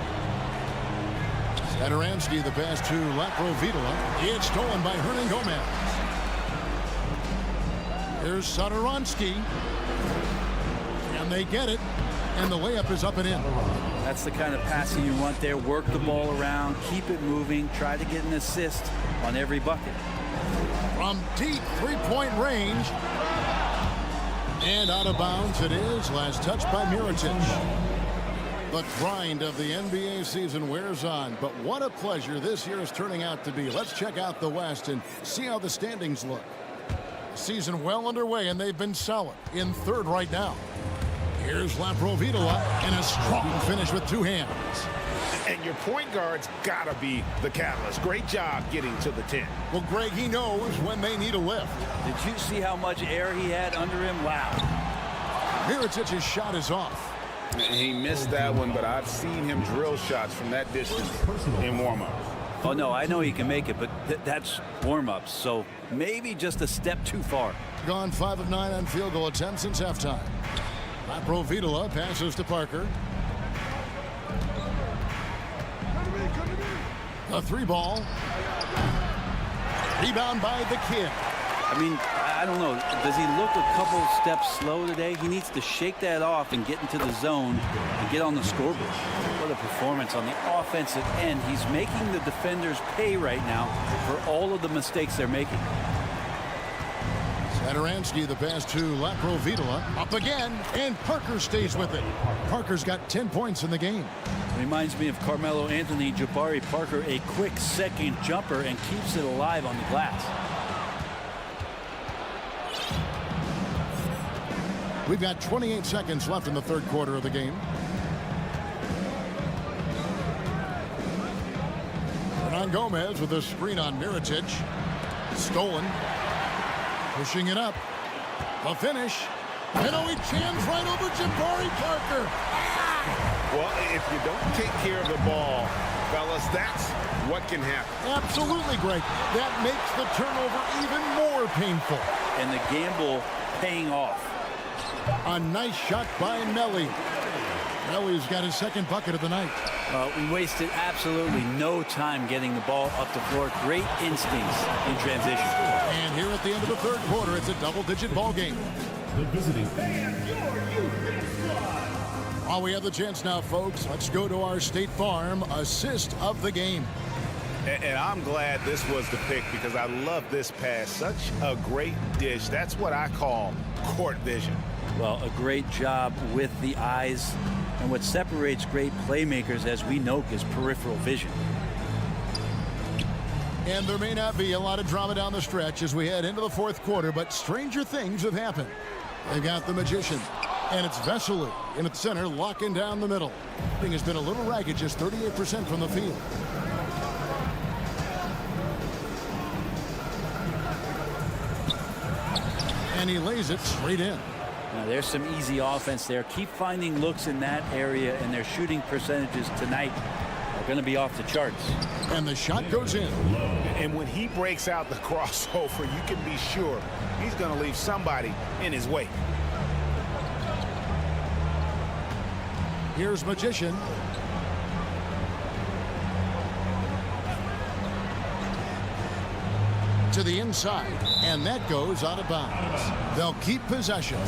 Satoransky, the pass to Lapro Vidala. It's stolen by Hernan Gomez. Here's Satoransky. And they get it. And the layup is up and in. That's the kind of passing you want there. Work the ball around, keep it moving, try to get an assist on every bucket. From deep three-point range. And out of bounds it is. Last touch by Mirotic. The grind of the NBA season wears on, but what a pleasure this year is turning out to be. Let's check out the West and see how the standings look. Season well underway, and they've been solid in third right now. Here's Lapro Vidala, and a strong finish with 2 hands. And your point guard's got to be the catalyst. Great job getting to the 10. Well, Greg, he knows when they need a lift. Did you see how much air he had under him? Wow. Mirotic's shot is off. He missed that one, but I've seen him drill shots from that distance in warm-ups. Oh, no, I know he can make it, but that's warm-ups, so maybe just a step too far. Gone 5 of 9 on field goal attempts since halftime. Lapro Vidala passes to Parker. A 3 ball. Rebound by the kid. I mean, I don't know. Does he look a couple steps slow today? He needs to shake that off and get into the zone and get on the scoreboard. What a performance on the offensive end. He's making the defenders pay right now for all of the mistakes they're making. Saturansky, the pass to Laprovitola. Up again, and Parker stays with it. Parker's got 10 points in the game. Reminds me of Carmelo Anthony, Jabari Parker, a quick second jumper and keeps it alive on the glass. We've got 28 seconds left in the third quarter of the game. Hernan Gomez with a screen on Mirotic. Stolen. Pushing it up. The finish. And he jams right over Jabari Parker. Well, if you don't take care of the ball, fellas, that's what can happen. Absolutely, Greg. That makes the turnover even more painful. And the gamble paying off. A nice shot by Melly. Melly's got his second bucket of the night. We wasted absolutely no time getting the ball up the floor. Great instincts in transition. And here at the end of the third quarter, it's a double-digit ball game. The visiting fans, While we have the chance now, folks, let's go to our State Farm assist of the game. And I'm glad this was the pick because I love this pass. Such a great dish. That's what I call court vision. Well, a great job with the eyes. And what separates great playmakers, as we know, is peripheral vision. And there may not be a lot of drama down the stretch as we head into the fourth quarter, but stranger things have happened. They've got the magician, and it's Vesely in at the center, locking down the middle. Thing has been a little ragged, just 38% from the field. And he lays it straight in. Now, there's some easy offense there. Keep finding looks in that area, and their shooting percentages tonight are going to be off the charts. And the shot goes in. And when he breaks out the crossover, you can be sure he's going to leave somebody in his wake. Here's Magician. To the inside, and that goes out of bounds. They'll keep possession.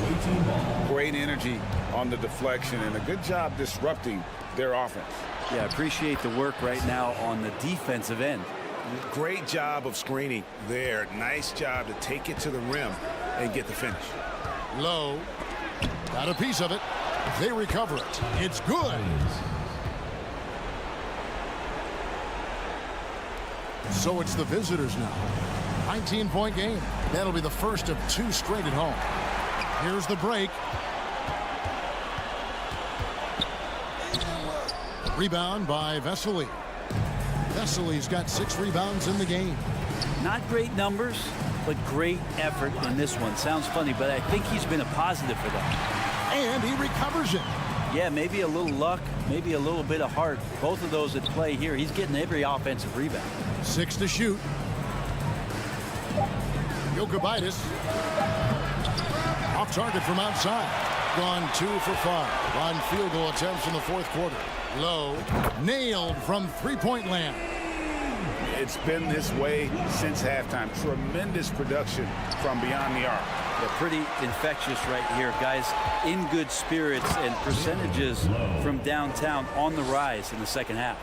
Great energy on the deflection and a good job disrupting their offense. Yeah, appreciate the work right now on the defensive end. Great job of screening there. Nice job to take it to the rim and get the finish. Low. Got a piece of it. They recover it. It's good. So it's the visitors now. 19-point game. That'll be the first of two straight at home. Here's the break. Rebound by Vesely. Vesely's got 6 rebounds in the game. Not great numbers, but great effort in this one. Sounds funny, but I think he's been a positive for them. And he recovers it. Yeah, maybe a little luck, maybe a little bit of heart. Both of those at play here. He's getting every offensive rebound. 6 to shoot. Jokubaitis. Off target from outside. Gone 2 for 5 on field goal attempts in the fourth quarter. Low. Nailed from three-point land. It's been this way since halftime. Tremendous production from beyond the arc. Yeah, pretty infectious right here, guys. In good spirits and percentages from downtown on the rise in the second half.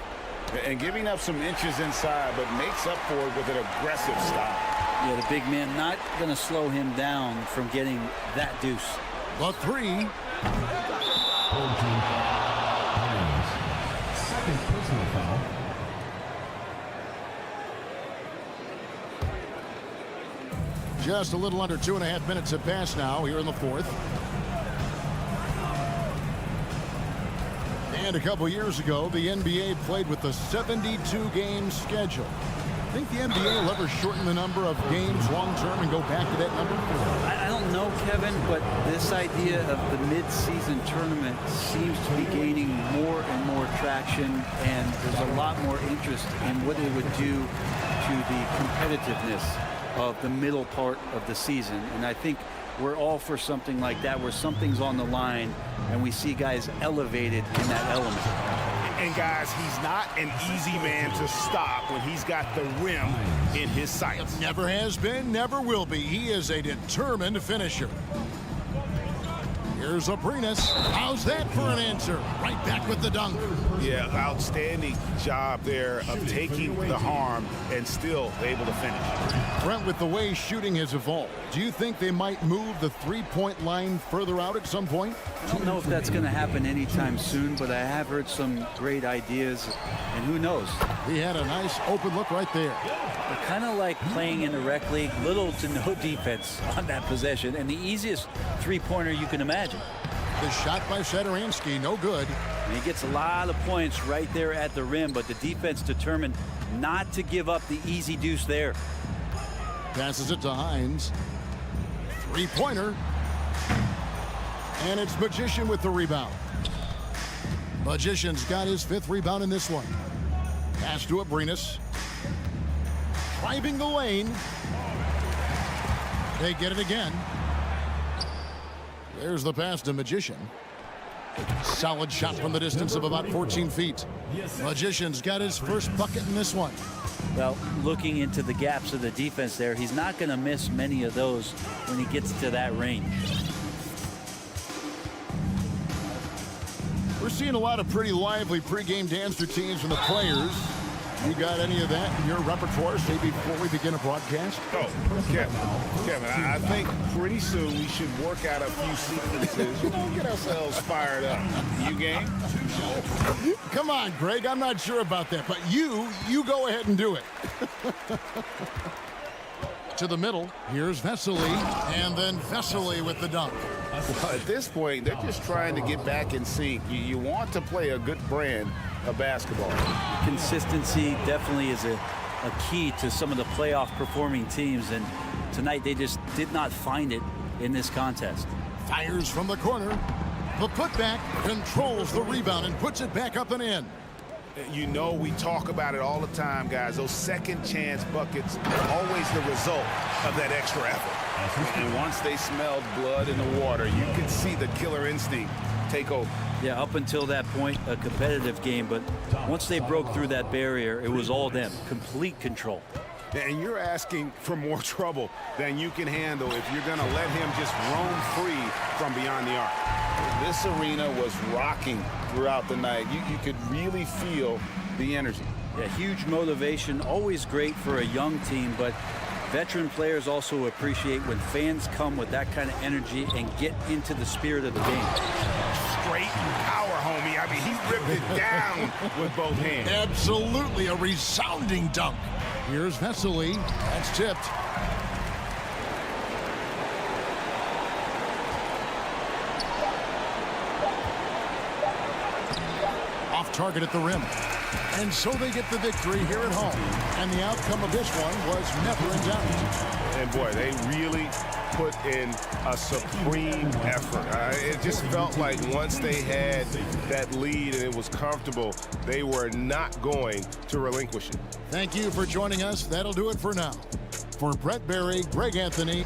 And giving up some inches inside, but makes up for it with an aggressive style. Yeah, the big man not going to slow him down from getting that deuce. The 3. Second personal foul. Just a little under 2.5 minutes have passed now here in the fourth. And a couple years ago, the NBA played with a 72-game schedule. I think the NBA will ever shorten the number of games long-term and go back to that number? I don't know, Kevin, but this idea of the mid-season tournament seems to be gaining more and more traction, and there's a lot more interest in what it would do to the competitiveness of the middle part of the season. And I think we're all for something like that, where something's on the line and we see guys elevated in that element. And guys, he's not an easy man to stop when he's got the rim in his sights. Never has been, never will be. He is a determined finisher. Here's Abrinas. How's that for an answer? Right back with the dunk. Yeah, outstanding job there of taking the harm and still able to finish. Brent, with the way shooting has evolved, do you think they might move the three-point line further out at some point? I don't know if that's going to happen anytime soon, but I have heard some great ideas, and who knows? He had a nice open look right there. They're kind of like playing in the rec league, little to no defense on that possession, and the easiest three-pointer you can imagine. The shot by Satoransky, no good. And he gets a lot of points right there at the rim, but the defense determined not to give up the easy deuce there. Passes it to Hines. Three-pointer. And it's Magician with the rebound. Magician's got his 5th rebound in this one. Pass to Abrinas. Driving the lane. They get it again. There's the pass to Magician. Solid shot from the distance of about 14 feet. Magician's got his first bucket in this one. Well, looking into the gaps of the defense there, he's not going to miss many of those when he gets to that range. We're seeing a lot of pretty lively pregame dance routines from the players. You got any of that in your repertoire, say, before we begin a broadcast? Oh, Kevin, I think pretty soon we should work out a few sequences, get ourselves fired up. You game? Come on, Greg, I'm not sure about that, but you go ahead and do it. To the middle, here's Vesely, and then Vesely with the dunk. Well, at this point, they're just trying to get back in sync. You want to play a good brand of basketball. Consistency definitely is a key to some of the playoff performing teams, and tonight they just did not find it in this contest. Fires from the corner. The putback, controls the rebound and puts it back up and in. You know, we talk about it all the time, guys. Those second chance buckets are always the result of that extra effort. And once they smelled blood in the water, you could see the killer instinct take over. Yeah, up until that point, a competitive game, but once they broke through that barrier, it was all them. Complete control. And you're asking for more trouble than you can handle if you're going to let him just roam free from beyond the arc. This arena was rocking throughout the night. You could really feel the energy. Yeah, huge motivation, always great for a young team, but veteran players also appreciate when fans come with that kind of energy and get into the spirit of the game. Straight power, homie. I mean, he ripped it down with both hands. Absolutely a resounding dunk. Here's Vesely. That's tipped. Off target at the rim. And so they get the victory here at home. And the outcome of this one was never in doubt. And boy, they really put in a supreme effort. It just felt like once they had that lead and it was comfortable, they were not going to relinquish it. Thank you for joining us. That'll do it for now. For Brett Berry, Greg Anthony.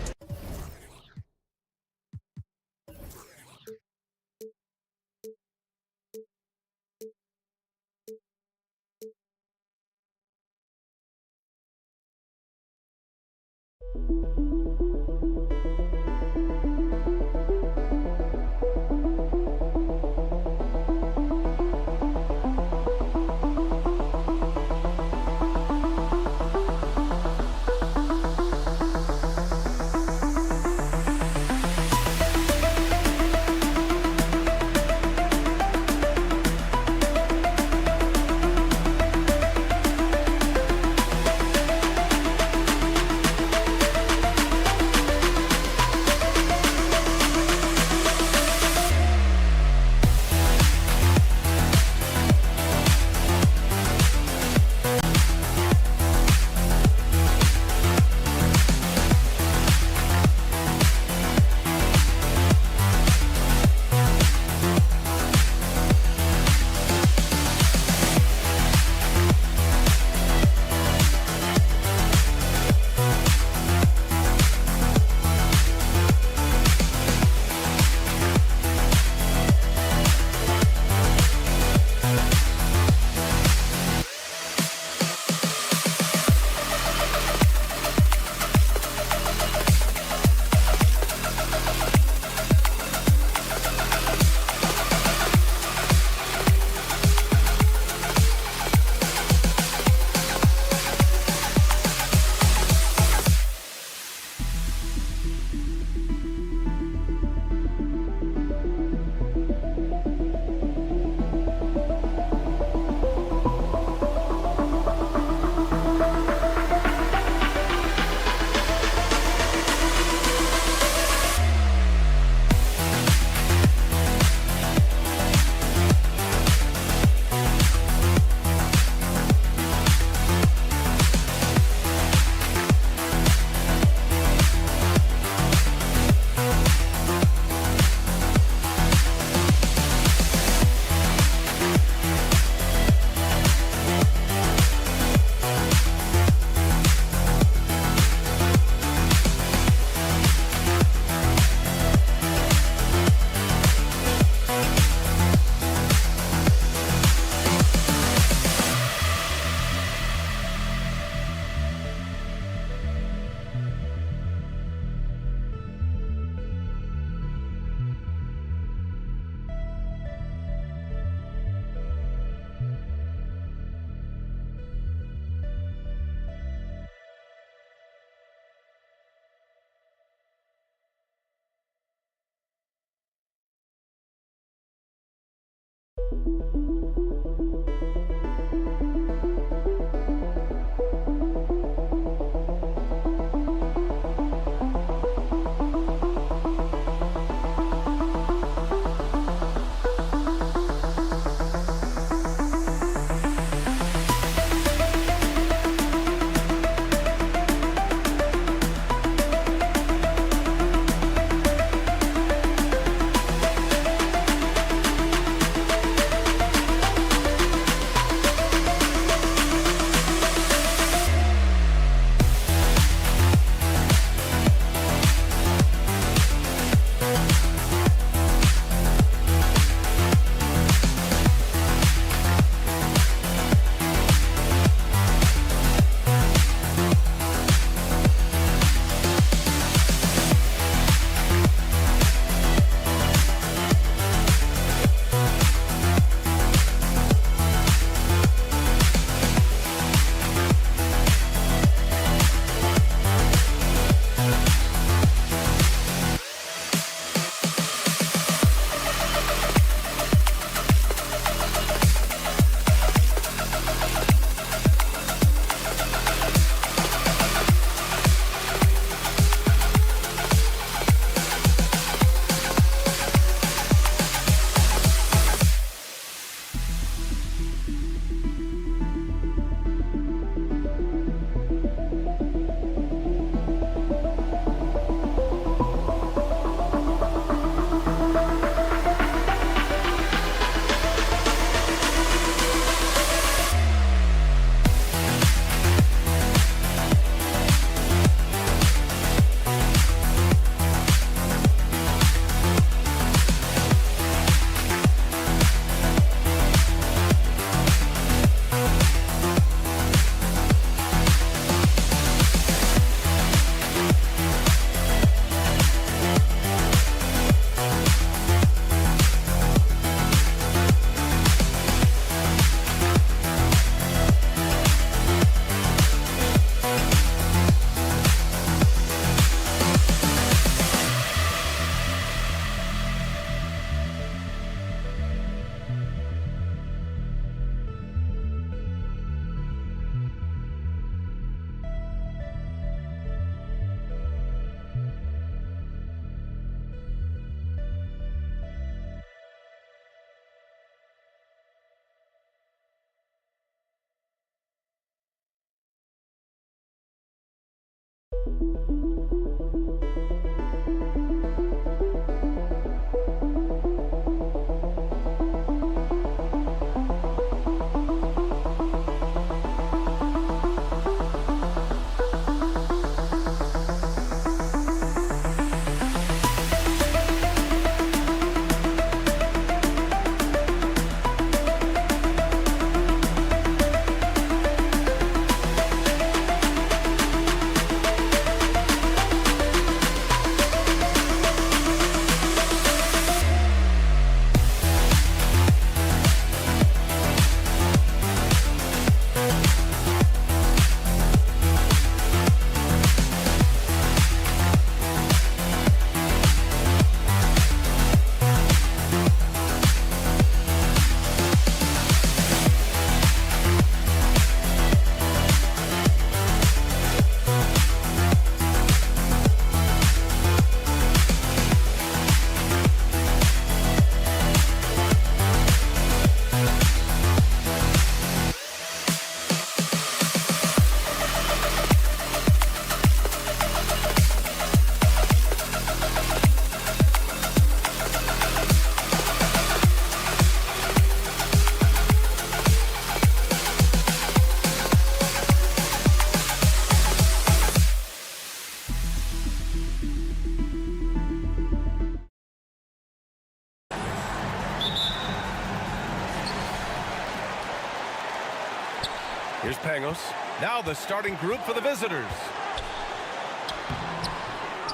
Here's Pangos. Now the starting group for the visitors.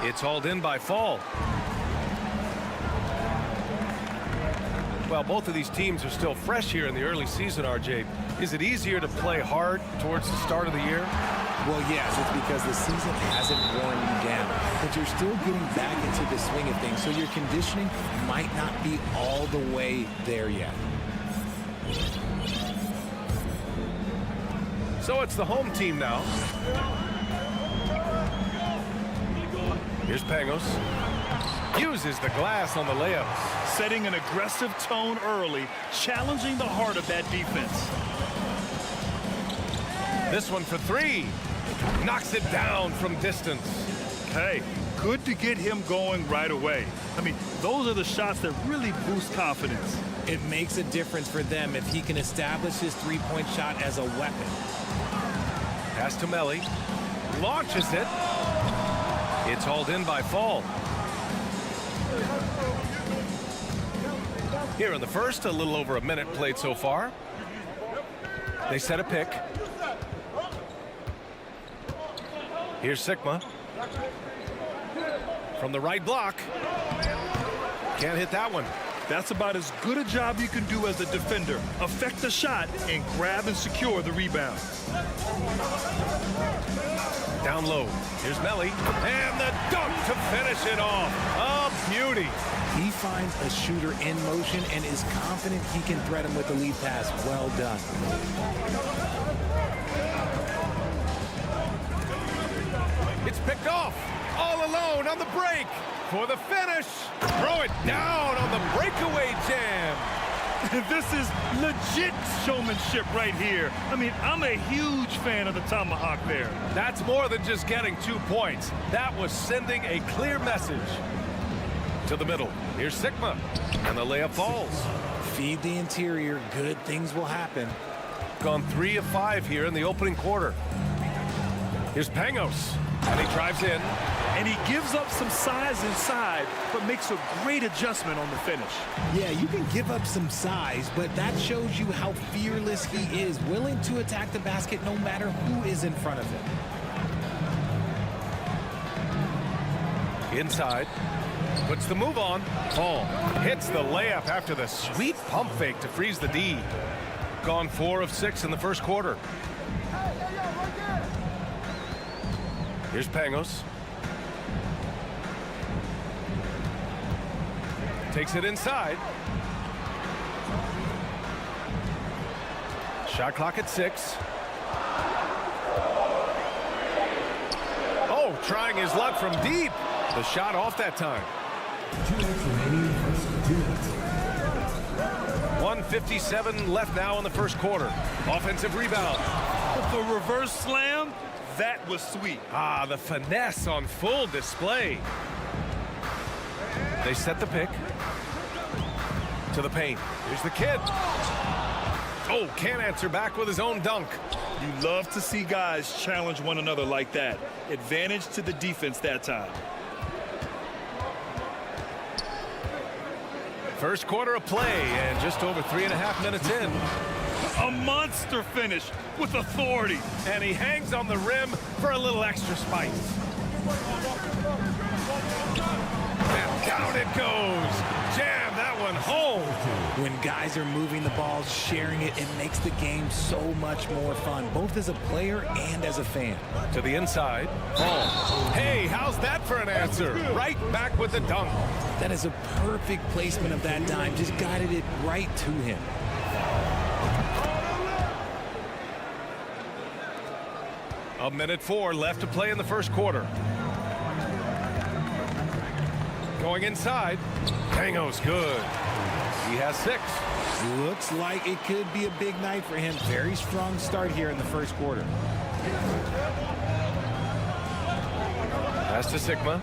It's hauled in by Fall. Well, both of these teams are still fresh here in the early season, RJ. Is it easier to play hard towards the start of the year? Well, yes, it's because the season hasn't worn you down, but you're still getting back into the swing of things, so your conditioning might not be all the way there yet. So it's the home team now. Here's Pangos. Uses the glass on the layup. Setting an aggressive tone early, challenging the heart of that defense. This one for three. Knocks it down from distance. Hey, good to get him going right away. I mean, those are the shots that really boost confidence. It makes a difference for them if he can establish his three-point shot as a weapon. Pass to Melly. Launches it. It's hauled in by Fall. Here in the first, a little over a minute played so far. They set a pick. Here's Cimke. From the right block. Can't hit that one. That's about as good a job you can do as a defender. Affect the shot and grab and secure the rebound. Down low. Here's Melly. And the dunk to finish it off. A beauty. He finds a shooter in motion and is confident he can thread him with the lead pass. Well done. It's picked off. All alone on the break. For the finish. Throw it down on the breakaway jam. This is legit showmanship right here. I mean, I'm a huge fan of the tomahawk there. That's more than just getting 2 points. That was sending a clear message. To the middle. Here's Cimke. And the layup falls. Feed the interior. Good things will happen. Gone 3 of 5 here in the opening quarter. Here's Pangos. And he drives in. And he gives up some size inside, but makes a great adjustment on the finish. Yeah, you can give up some size, but that shows you how fearless he is, willing to attack the basket no matter who is in front of him. Inside. Puts the move on. Fall. Hits the layup after the sweet pump fake to freeze the D. Gone 4 of 6 in the first quarter. Here's Pangos. Takes it inside. Shot clock at 6. Oh, trying his luck from deep. The shot off that time. 2 minutes remaining, first 2 minutes. 1:57 left now in the first quarter. Offensive rebound. The reverse slam, That was sweet. Ah, the finesse on full display. They set the pick. To the paint. Here's the kid. Oh, can't answer back with his own dunk. You love to see guys challenge one another like that. Advantage to the defense that time. First quarter of play, and just over 3.5 minutes in. A monster finish with authority. And he hangs on the rim for a little extra spice. And down it goes. Jam that one home. When guys are moving the ball, sharing it, it makes the game so much more fun, both as a player and as a fan. To the inside. Oh. Hey, how's that for an answer? Right back with the dunk. That is a perfect placement of that dime. Just guided it right to him. A minute 4 left to play in the first quarter. Going inside. Tango's good. He has 6. Looks like it could be a big night for him. Very strong start here in the first quarter. Pass to Sigma.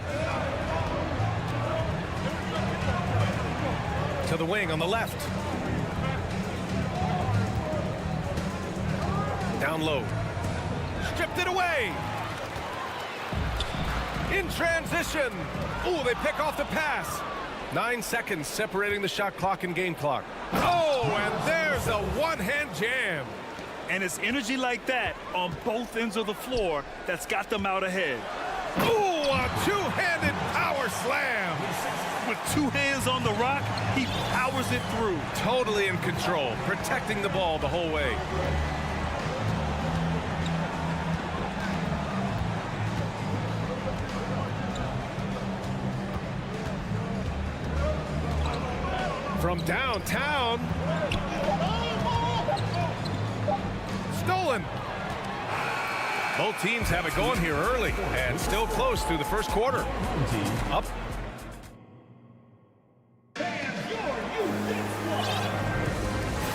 To the wing on the left. Down low. Stripped it away. In transition. Ooh, they pick off the pass. 9 seconds separating the shot clock and game clock. Oh, and there's a one-hand jam. And it's energy like that on both ends of the floor that's got them out ahead. Ooh, a two-handed power slam. With 2 hands on the rock, he powers it through. Totally in control, protecting the ball the whole way. From downtown. Stolen. Both teams have it going here early and still close through the first quarter. Up.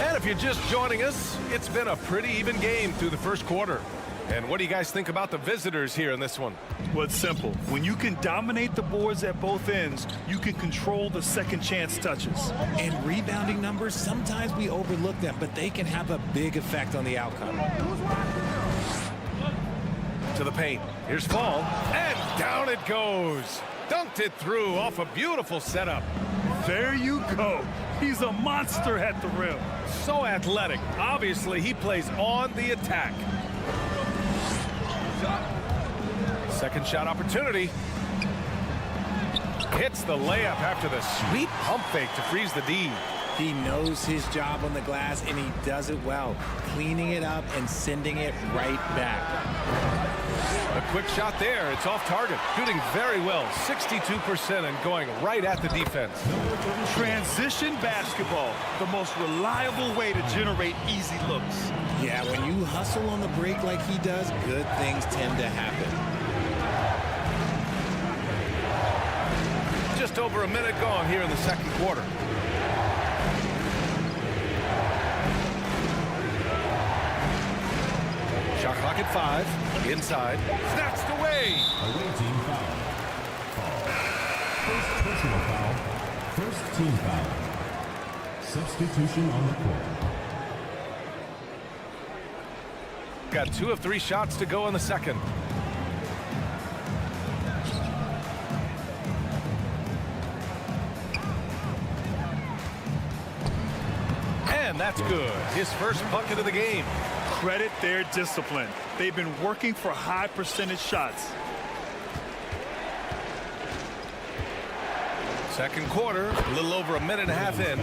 And if you're just joining us, it's been a pretty even game through the first quarter. And what do you guys think about the visitors here in this one? Well, it's simple. When you can dominate the boards at both ends, you can control the second chance touches. And rebounding numbers, sometimes we overlook them, but they can have a big effect on the outcome. To the paint. Here's Fall. And down it goes. Dunked it through off a beautiful setup. There you go. He's a monster at the rim. So athletic. Obviously, he plays on the attack. Second shot opportunity. Hits the layup after the sweet pump fake to freeze the D. He knows his job on the glass, and he does it well, cleaning it up and sending it right back. A quick shot there. It's off target. Shooting very well. 62% and going right at the defense. Transition basketball, the most reliable way to generate easy looks. Yeah, when you hustle on the break like he does, good things tend to happen. Just over a minute gone here in the second quarter. Shot clock at 5. Inside. Snatched away. Away team foul. First personal foul. First team foul. Substitution on the court. Got 2 of 3 shots to go in the second. And that's good. His first bucket of the game. Credit their discipline. They've been working for high percentage shots. Second quarter, a little over a minute and a half in.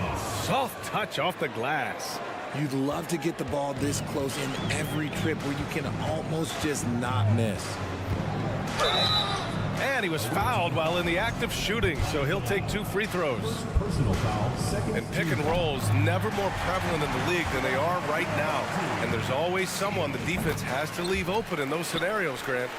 Soft touch off the glass. You'd love to get the ball this close in every trip where you can almost just not miss. And he was fouled while in the act of shooting, so he'll take 2 free throws. Personal foul. Second. And pick and rolls never more prevalent in the league than they are right now. And there's always someone the defense has to leave open in those scenarios, Grant.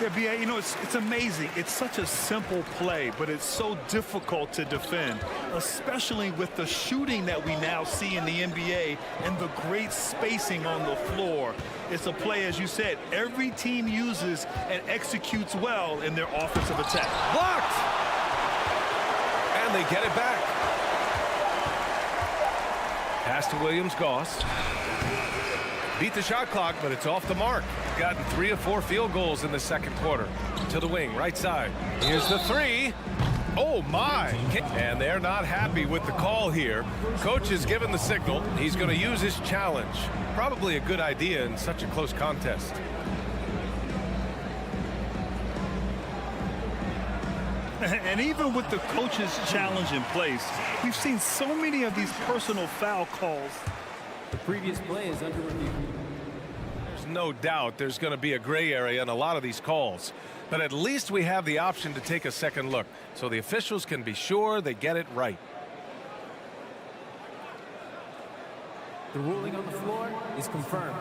Yeah, B.A., you know, it's amazing. It's such a simple play, but it's so difficult to defend, especially with the shooting that we now see in the NBA and the great spacing on the floor. It's a play, as you said, every team uses and executes well in their offensive attack. Blocked! And they get it back. Pass to Williams-Goss. Beat the shot clock, but it's off the mark. Gotten 3 of 4 field goals in the second quarter. To the wing, right side. Here's the three. Oh, my. And they're not happy with the call here. Coach has given the signal. He's going to use his challenge. Probably a good idea in such a close contest. And even with the coach's challenge in place, we've seen so many of these personal foul calls. The previous play is under review. There's no doubt there's going to be a gray area in a lot of these calls. But at least we have the option to take a second look, so the officials can be sure they get it right. The ruling on the floor is confirmed.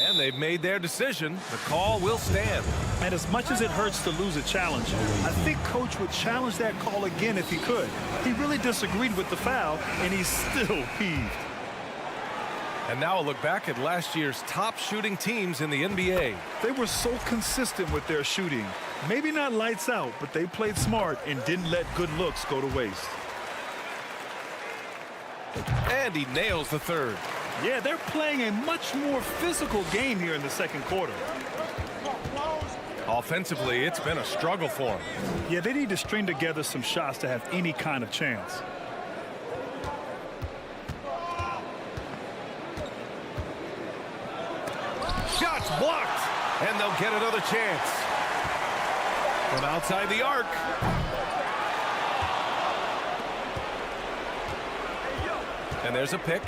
And they've made their decision. The call will stand. And as much as it hurts to lose a challenge, I think Coach would challenge that call again if he could. He really disagreed with the foul, and he's still peeved. And now a look back at last year's top shooting teams in the NBA. They were so consistent with their shooting. Maybe not lights out, but they played smart and didn't let good looks go to waste. And he nails the third. Yeah, they're playing a much more physical game here in the second quarter. Offensively, it's been a struggle for them. Yeah, they need to string together some shots to have any kind of chance. Shots blocked, and they'll get another chance. From outside the arc. And there's a pick.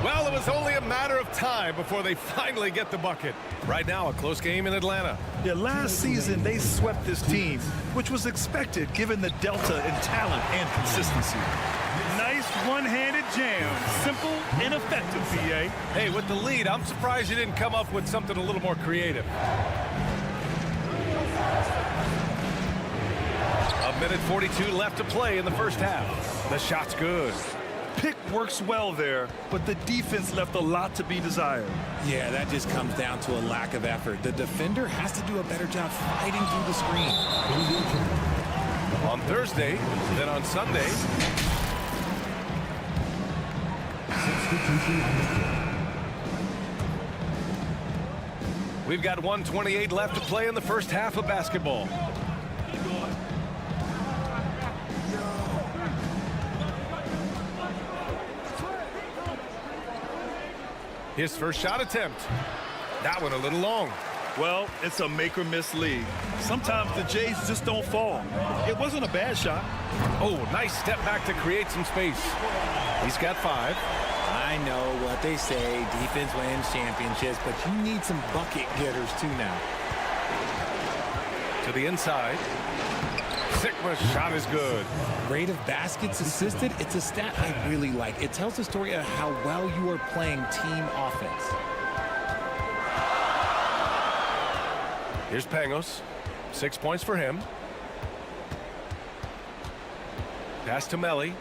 Well, it was only a matter of time before they finally get the bucket. Right now, a close game in Atlanta. Yeah, last season they swept this team, which was expected given the delta in talent and consistency. Nice one-handed jam. Simple and effective, B.A. Hey, with the lead, I'm surprised you didn't come up with something a little more creative. A minute 42 left to play in the first half. The shot's good. Pick works well there, but the defense left a lot to be desired. Yeah, that just comes down to a lack of effort. The defender has to do a better job fighting through the screen. On Thursday, then on Sunday. We've got 1:28 left to play in the first half of basketball. His first shot attempt. That one a little long. Well, it's a make-or-miss league. Sometimes the Jays just don't fall. It wasn't a bad shot. Oh, nice step back to create some space. He's got 5. I know what they say, defense wins championships, but you need some bucket getters too now. To the inside. Sigma's shot is good. Rate of baskets assisted, it's a stat I really like. It tells the story of how well you are playing team offense. Here's Pangos. 6 points for him. Pass to Melly.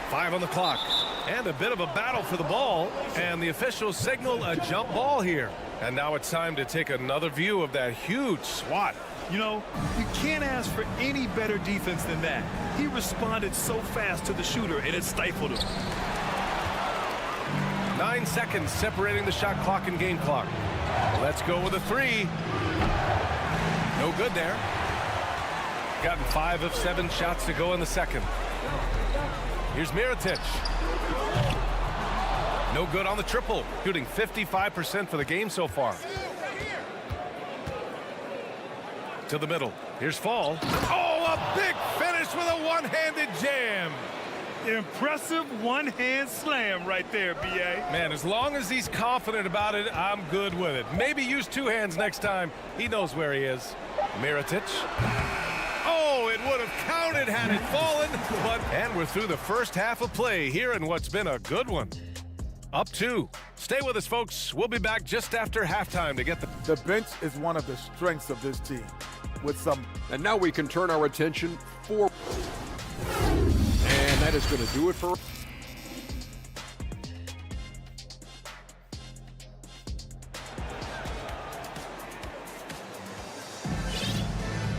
5 on the clock. And a bit of a battle for the ball. And the officials signal a jump ball here. And now it's time to take another view of that huge swat. You know, you can't ask for any better defense than that. He responded so fast to the shooter, and it stifled him. 9 seconds separating the shot clock and game clock. Let's go with a 3. No good there. Gotten 5 of 7 shots to go in the second. Here's Mirotic. No good on the triple. Shooting 55% for the game so far. To the middle. Here's Fall. Oh, a big finish with a one-handed jam. Impressive one-hand slam right there, B.A. Man, as long as he's confident about it, I'm good with it. Maybe use 2 hands next time. He knows where he is. Mirotic. Oh, it would have counted. it had it fallen, and we're through the first half of play here in what's been a good one. Up 2. Stay with us, folks. We'll be back just after halftime to get The bench is one of the strengths of this team. And now we can turn our attention forward. And that is going to do it for...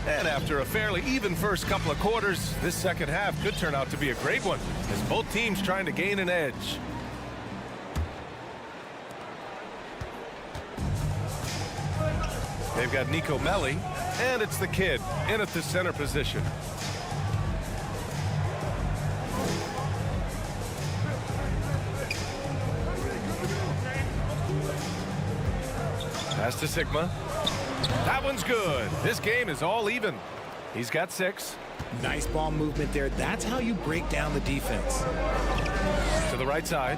And after a fairly even first couple of quarters, this second half could turn out to be a great one, as both teams trying to gain an edge. They've got Nico Melli, and it's the kid in at the center position. Pass to Sigma. That one's good. This game is all even. He's got 6. Nice ball movement there. That's how you break down the defense. To the right side.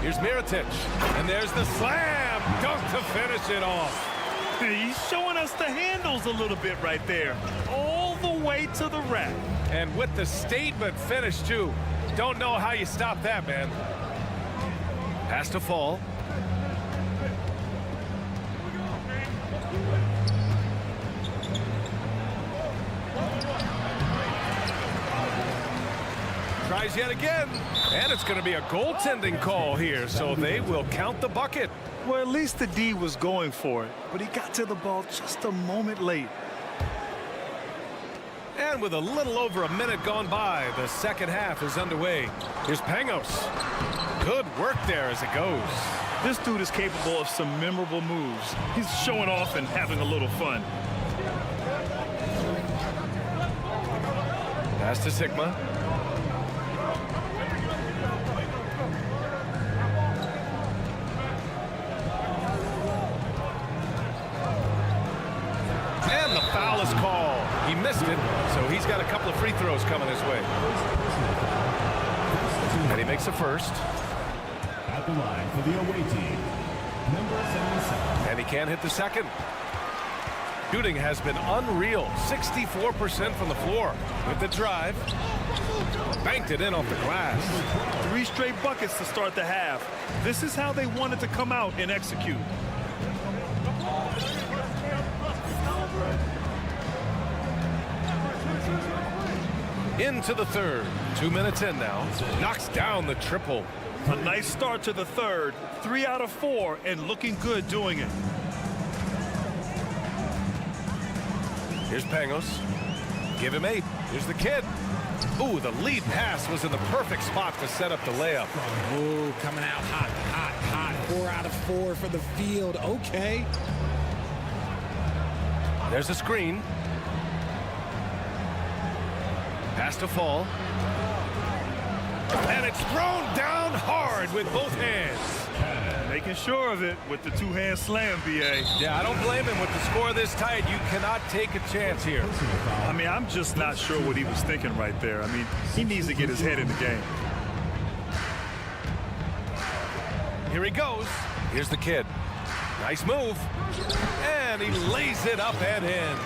Here's Mirotic, and there's the slam dunk to finish it off. He's showing us the handles a little bit right there, all the way to the rack. And with the statement finish, too. Don't know how you stop that, man. Has to fall. Tries yet again, and it's going to be a goaltending call here, so they will count the bucket. Well, at least the D was going for it, but he got to the ball just a moment late. And with a little over a minute gone by, the second half is underway. Here's Pangos. Good work there as it goes. This dude is capable of some memorable moves. He's showing off and having a little fun. Pass to Sigma. And the foul is called. He missed it, so he's got a couple of free throws coming his way. And he makes the first. At the line for the away team, number 77. And he can't hit the second. Shooting has been unreal. 64% from the floor. With the drive. Banked it in off the glass. 3 straight buckets to start the half. This is how they wanted to come out and execute. Into the third. 2 minutes in now. Knocks down the triple. A nice start to the third. 3 out of 4 and looking good doing it. Here's Pangos. Give him 8. Here's the kid. Ooh, the lead pass was in the perfect spot to set up the layup. Ooh, coming out hot, hot, hot. 4 out of 4 for the field. Okay. There's a screen. Pass to fall. And it's thrown down hard with both hands. Making sure of it with the 2-hand slam, B.A. Yeah, I don't blame him. With the score this tight, you cannot take a chance here. I mean, I'm just not sure what he was thinking right there. I mean, he needs to get his head in the game. Here he goes. Here's the kid. Nice move. And he lays it up and in.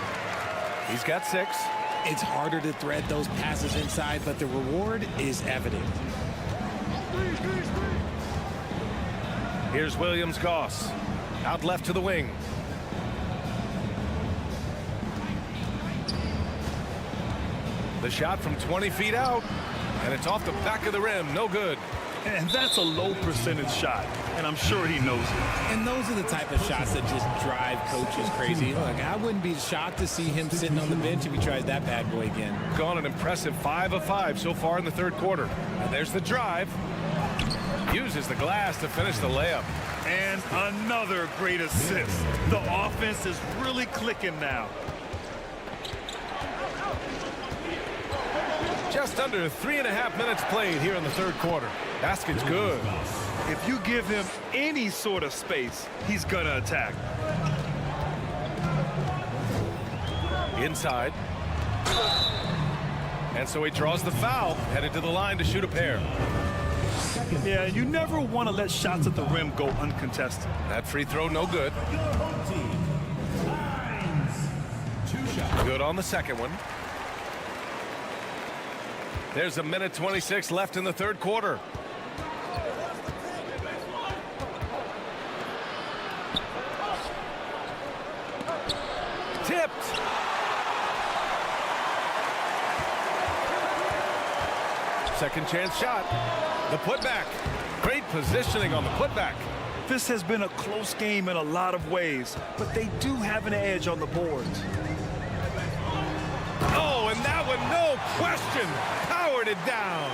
He's got 6. It's harder to thread those passes inside, but the reward is evident. Here's Williams-Goss. Out left to the wing. The shot from 20 feet out, and it's off the back of the rim. No good. And that's a low percentage shot, and I'm sure he knows it. And those are the type of shots that just drive coaches crazy. Look, I wouldn't be shocked to see him sitting on the bench if he tries that bad boy again. Gone an impressive 5 of 5 so far in the third quarter. And there's the drive. Uses the glass to finish the layup. And another great assist. The offense is really clicking now. Just under 3.5 minutes played here in the third quarter. Basket's good. If you give him any sort of space, he's gonna attack. Inside. And so he draws the foul, headed to the line to shoot a pair. second. Yeah, you never want to let shots at the rim go uncontested. That free throw, no good. Your home team lines 2 shots. Good on the second one. There's a minute 26 left in the third quarter. Tipped. Second chance shot. The putback. Great positioning on the putback. This has been a close game in a lot of ways, but they do have an edge on the boards. Oh, and that one, no question, powered it down.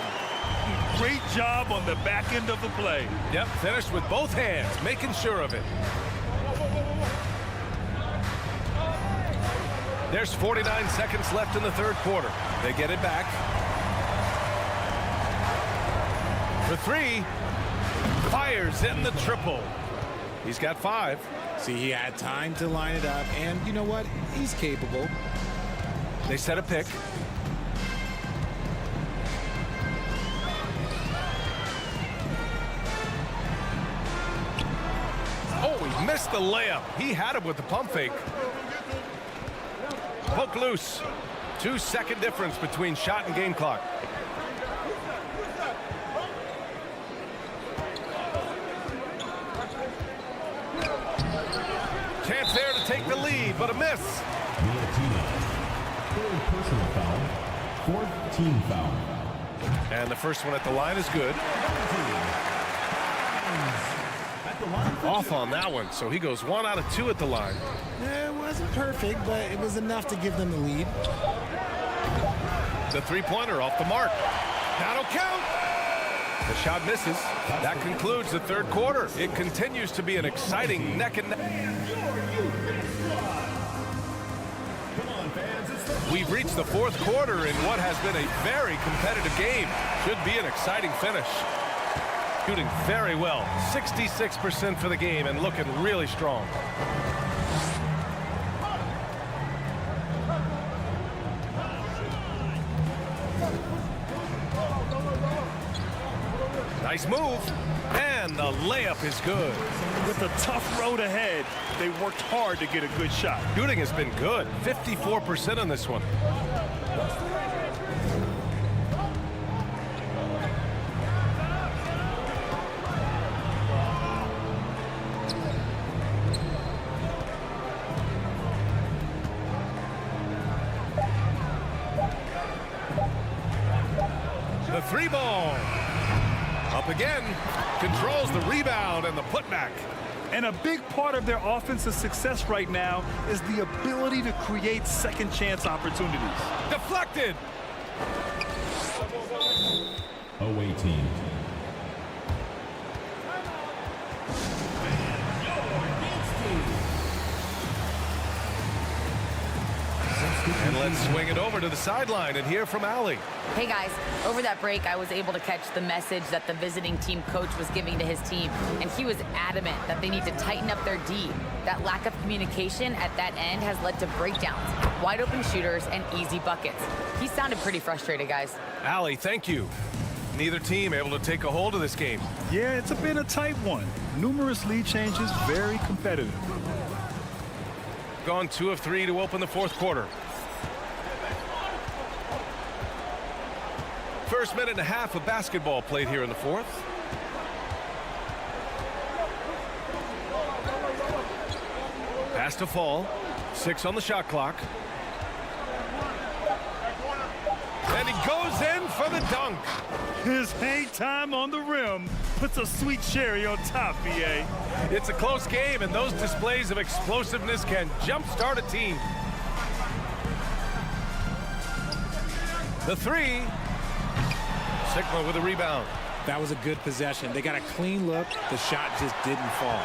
Great job on the back end of the play. Yep, finished with both hands, making sure of it. There's 49 seconds left in the third quarter. They get it back. For three, fires in the triple. He's got 5. See, he had time to line it up, and you know what? He's capable. They set a pick. Oh, he missed the layup. He had him with the pump fake. Poke loose. 2-second difference between shot and game clock. Chance there to take the lead, but a miss. Third personal foul. 4th team foul. And the first one at the line is good. Off on that one, so he goes 1 out of 2 at the line. It wasn't perfect, but it was enough to give them the lead. The three-pointer off the mark. That'll count. The shot misses. That concludes the third quarter. It continues to be an exciting neck and neck. We've reached the fourth quarter in what has been a very competitive game. Should be an exciting finish. Shooting very well. 66% for the game and looking really strong. Nice move. And the layup is good. With a tough road ahead, they worked hard to get a good shot. Shooting has been good. 54% on this one. The three ball. Up again. Controls the rebound and the putback. And a big part of their offensive success right now is the ability to create second chance opportunities. Deflected. Away team. And let's swing it over to the sideline and hear from Allie. Hey guys, over that break I was able to catch the message that the visiting team coach was giving to his team, and he was adamant that they need to tighten up their D. That lack of communication at that end has led to breakdowns, wide open shooters, and easy buckets. He sounded pretty frustrated, guys. Allie, thank you. Neither team able to take a hold of this game. Yeah, it's been a tight one. Numerous lead changes, very competitive. Gone 2 of 3 to open the fourth quarter. First minute and a half of basketball played here in the fourth. Pass to Fall. 6 on the shot clock. And he goes in for the dunk. His hang time on the rim puts a sweet cherry on top, BA. It's a close game, and those displays of explosiveness can jumpstart a team. The three. Sigma with a rebound. That was a good possession. They got a clean look. The shot just didn't fall.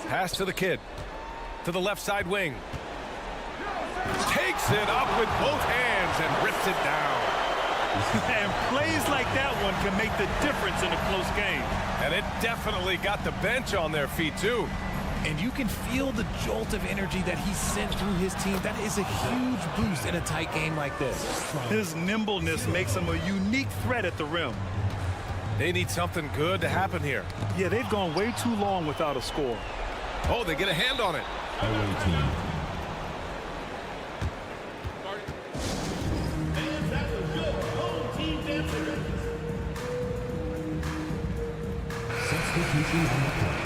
Pass to the kid. To the left side wing. Takes it up with both hands and rips it down. And plays like that one can make the difference in a close game. And it definitely got the bench on their feet, too. And you can feel the jolt of energy that he sent through his team. That is a huge boost in a tight game like this. His nimbleness makes him a unique threat at the rim. They need something good to happen here. Yeah, they've gone way too long without a score. Oh, they get a hand on it. Away team. Substitutions on the court.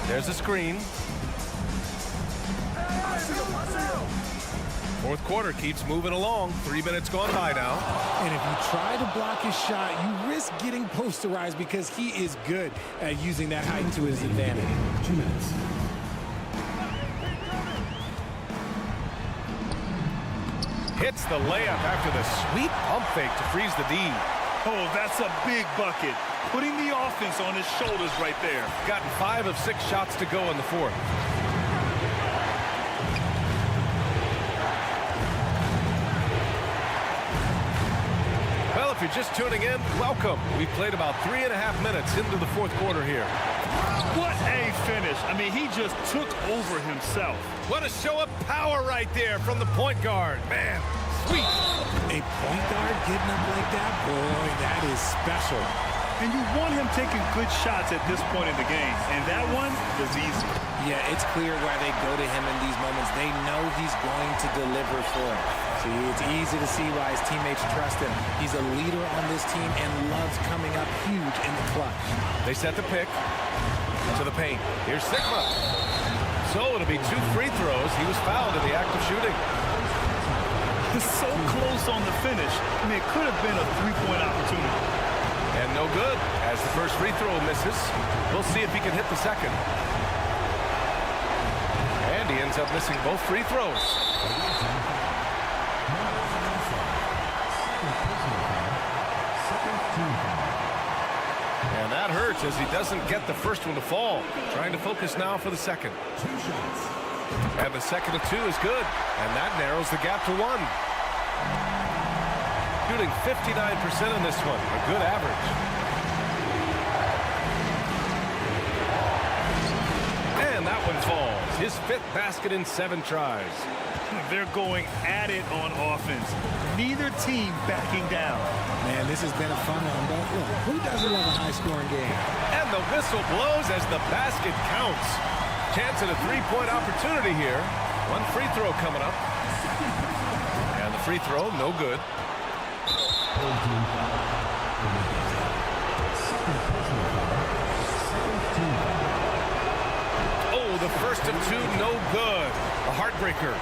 There's a screen. Fourth quarter keeps moving along. 3 minutes gone by now. And if you try to block his shot, you risk getting posterized because he is good at using that height to his advantage. 2 minutes. Hits the layup after the sweet pump fake to freeze the D. Oh, that's a big bucket. Putting the offense on his shoulders right there. Gotten 5 of 6 shots to go in the fourth. Well, if you're just tuning in, welcome. We've played about 3.5 minutes into the fourth quarter here. What a finish. I mean, he just took over himself. What a show of power right there from the point guard. Man, sweet. A point guard getting up like that, boy, that is special. And you want him taking good shots at this point in the game. And that one was easy. Yeah, it's clear why they go to him in these moments. They know he's going to deliver for them. See, it's easy to see why his teammates trust him. He's a leader on this team and loves coming up huge in the clutch. They set the pick to the paint. Here's Sigma. So it'll be 2 free throws. He was fouled in the act of shooting. He's so close on the finish. I mean, it could have been a 3-point opportunity. And no good as the first free throw misses. We'll see if he can hit the second. And he ends up missing both free throws. And that hurts as he doesn't get the first one to fall. Trying to focus now for the second. And the second of 2 is good. And that narrows the gap to 1. Shooting 59% in this one. A good average. And that one falls. His 5th basket in 7 tries. They're going at it on offense. Neither team backing down. Man, this has been a fun one, but look, who doesn't love a high-scoring game? And the whistle blows as the basket counts. Chance at a 3-point opportunity here. 1 free throw coming up. And the free throw, no good. Oh, the first of 2, no good. A heartbreaker.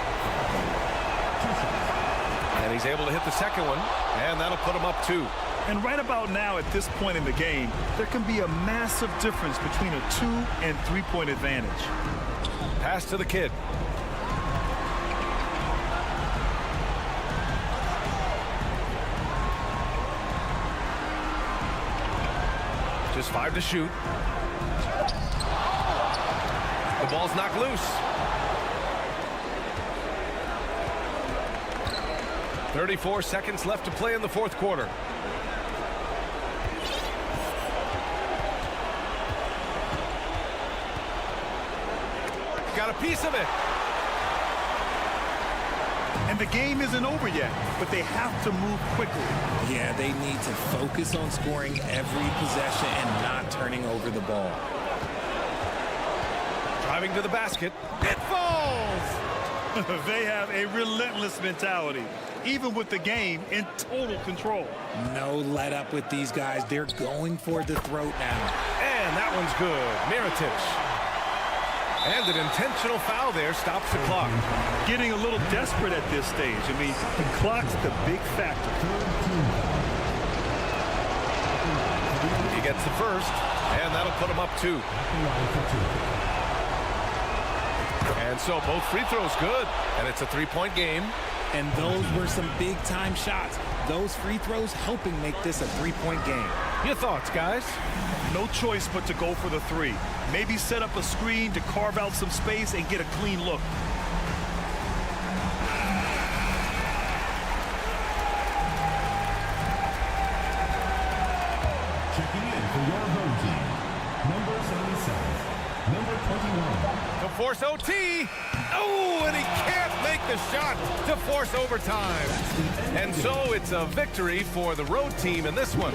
And he's able to hit the second one, and that'll put him up 2. And right about now, at this point in the game, there can be a massive difference between a 2- and 3-point advantage. Pass to the kid. Just 5 to shoot. The ball's knocked loose. 34 seconds left to play in the fourth quarter. Got a piece of it. And the game isn't over yet, but they have to move quickly. Yeah, they need to focus on scoring every possession and not turning over the ball. Driving to the basket. It falls! They have a relentless mentality, even with the game in total control. No let up with these guys. They're going for the throat now. And that one's good. Mirotic. And an intentional foul there stops the clock. Getting a little desperate at this stage. I mean, the clock's the big factor. He gets the first, and that'll put him up 2. And so both free throws good, and it's a 3-point game. And those were some big-time shots. Those free throws helping make this a 3-point game. Your thoughts, guys? No choice but to go for the 3. Maybe set up a screen to carve out some space and get a clean look. number 21. To force OT. Oh, and he can't make the shot to force overtime. And so it's a victory for the road team in this one.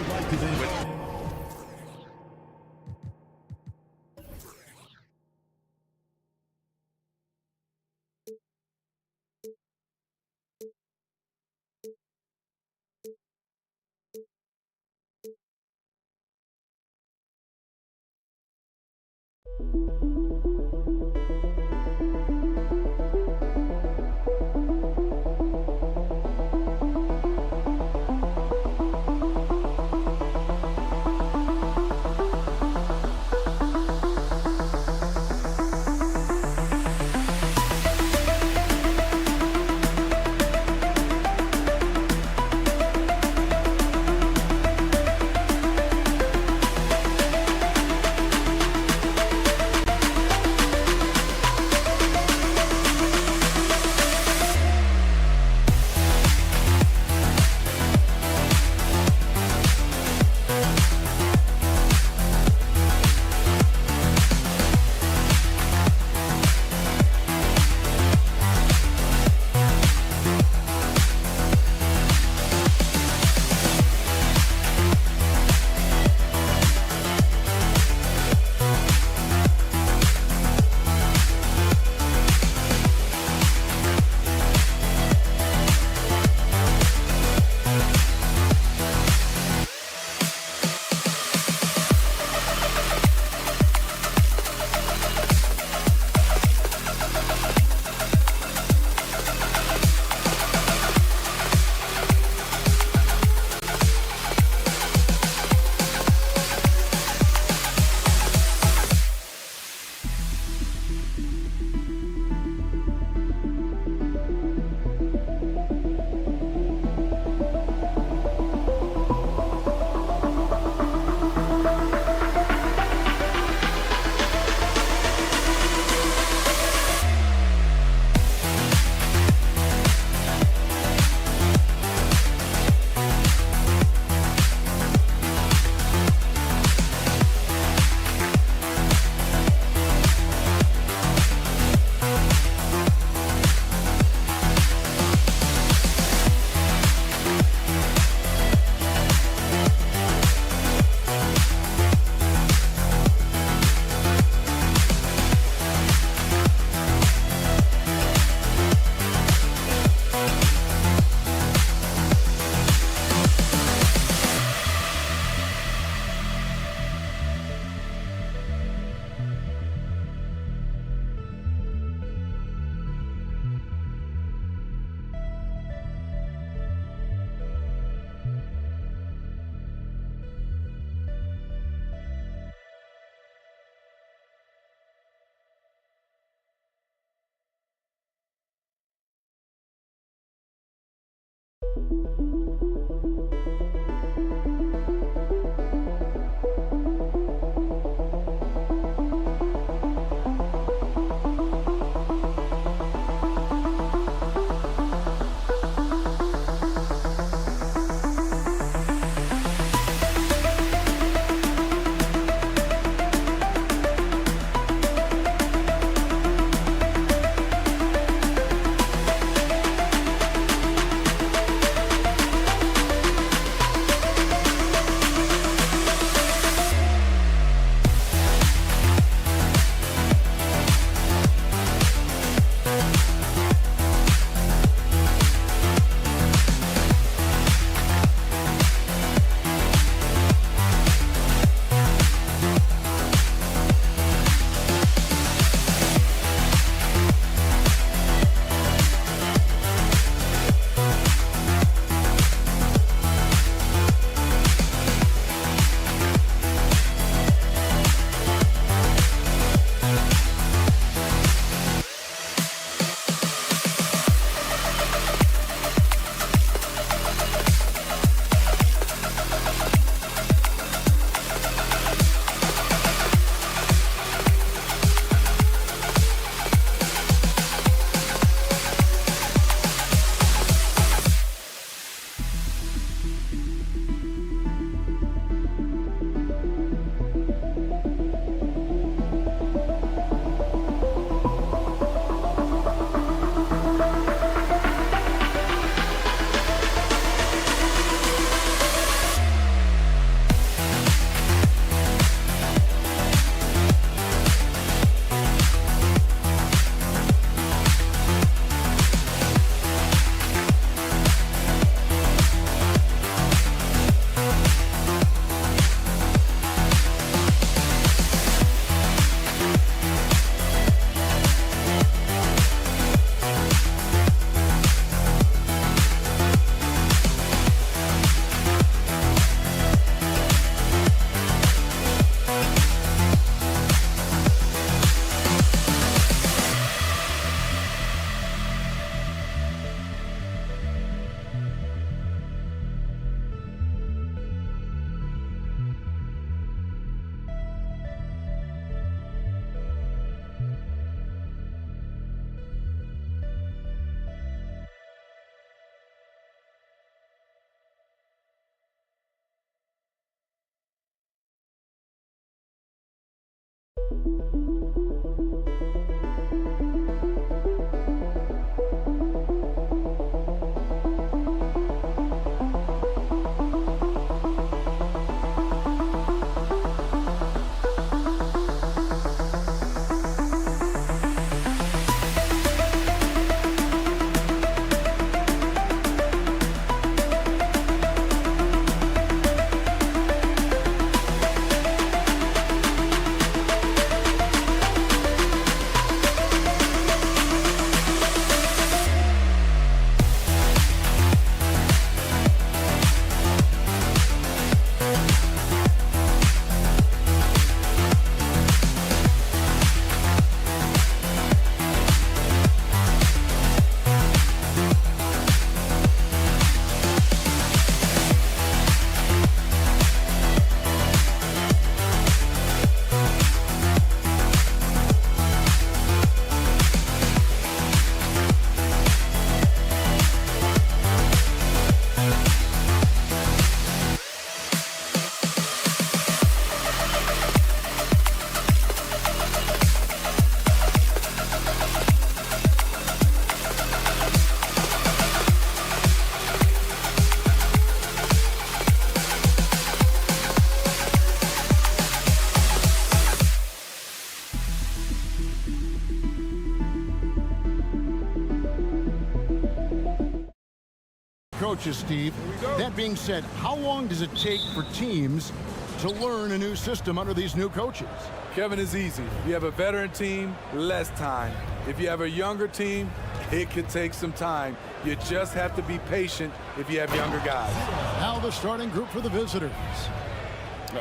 Coaches, Steve. That being said, how long does it take for teams to learn a new system under these new coaches? Kevin, is easy. If you have a veteran team, less time. If you have a younger team, it could take some time. You just have to be patient if you have younger guys. Now the starting group for the visitors.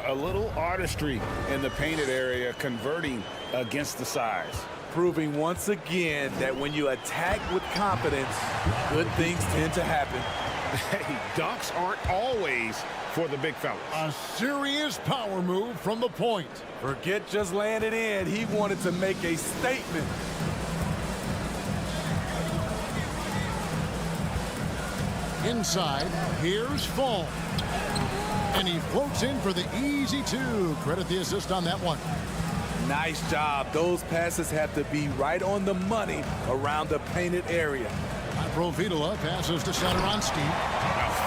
A little artistry in the painted area, converting against the size. Proving once again that when you attack with confidence, good things tend to happen. Hey, dunks aren't always for the big fellas. A serious power move from the point. Forget just laying it in. He wanted to make a statement. Inside, here's Fall. And he floats in for the easy two. Credit the assist on that one. Nice job. Those passes have to be right on the money around the painted area. Provitola passes to Satoransky.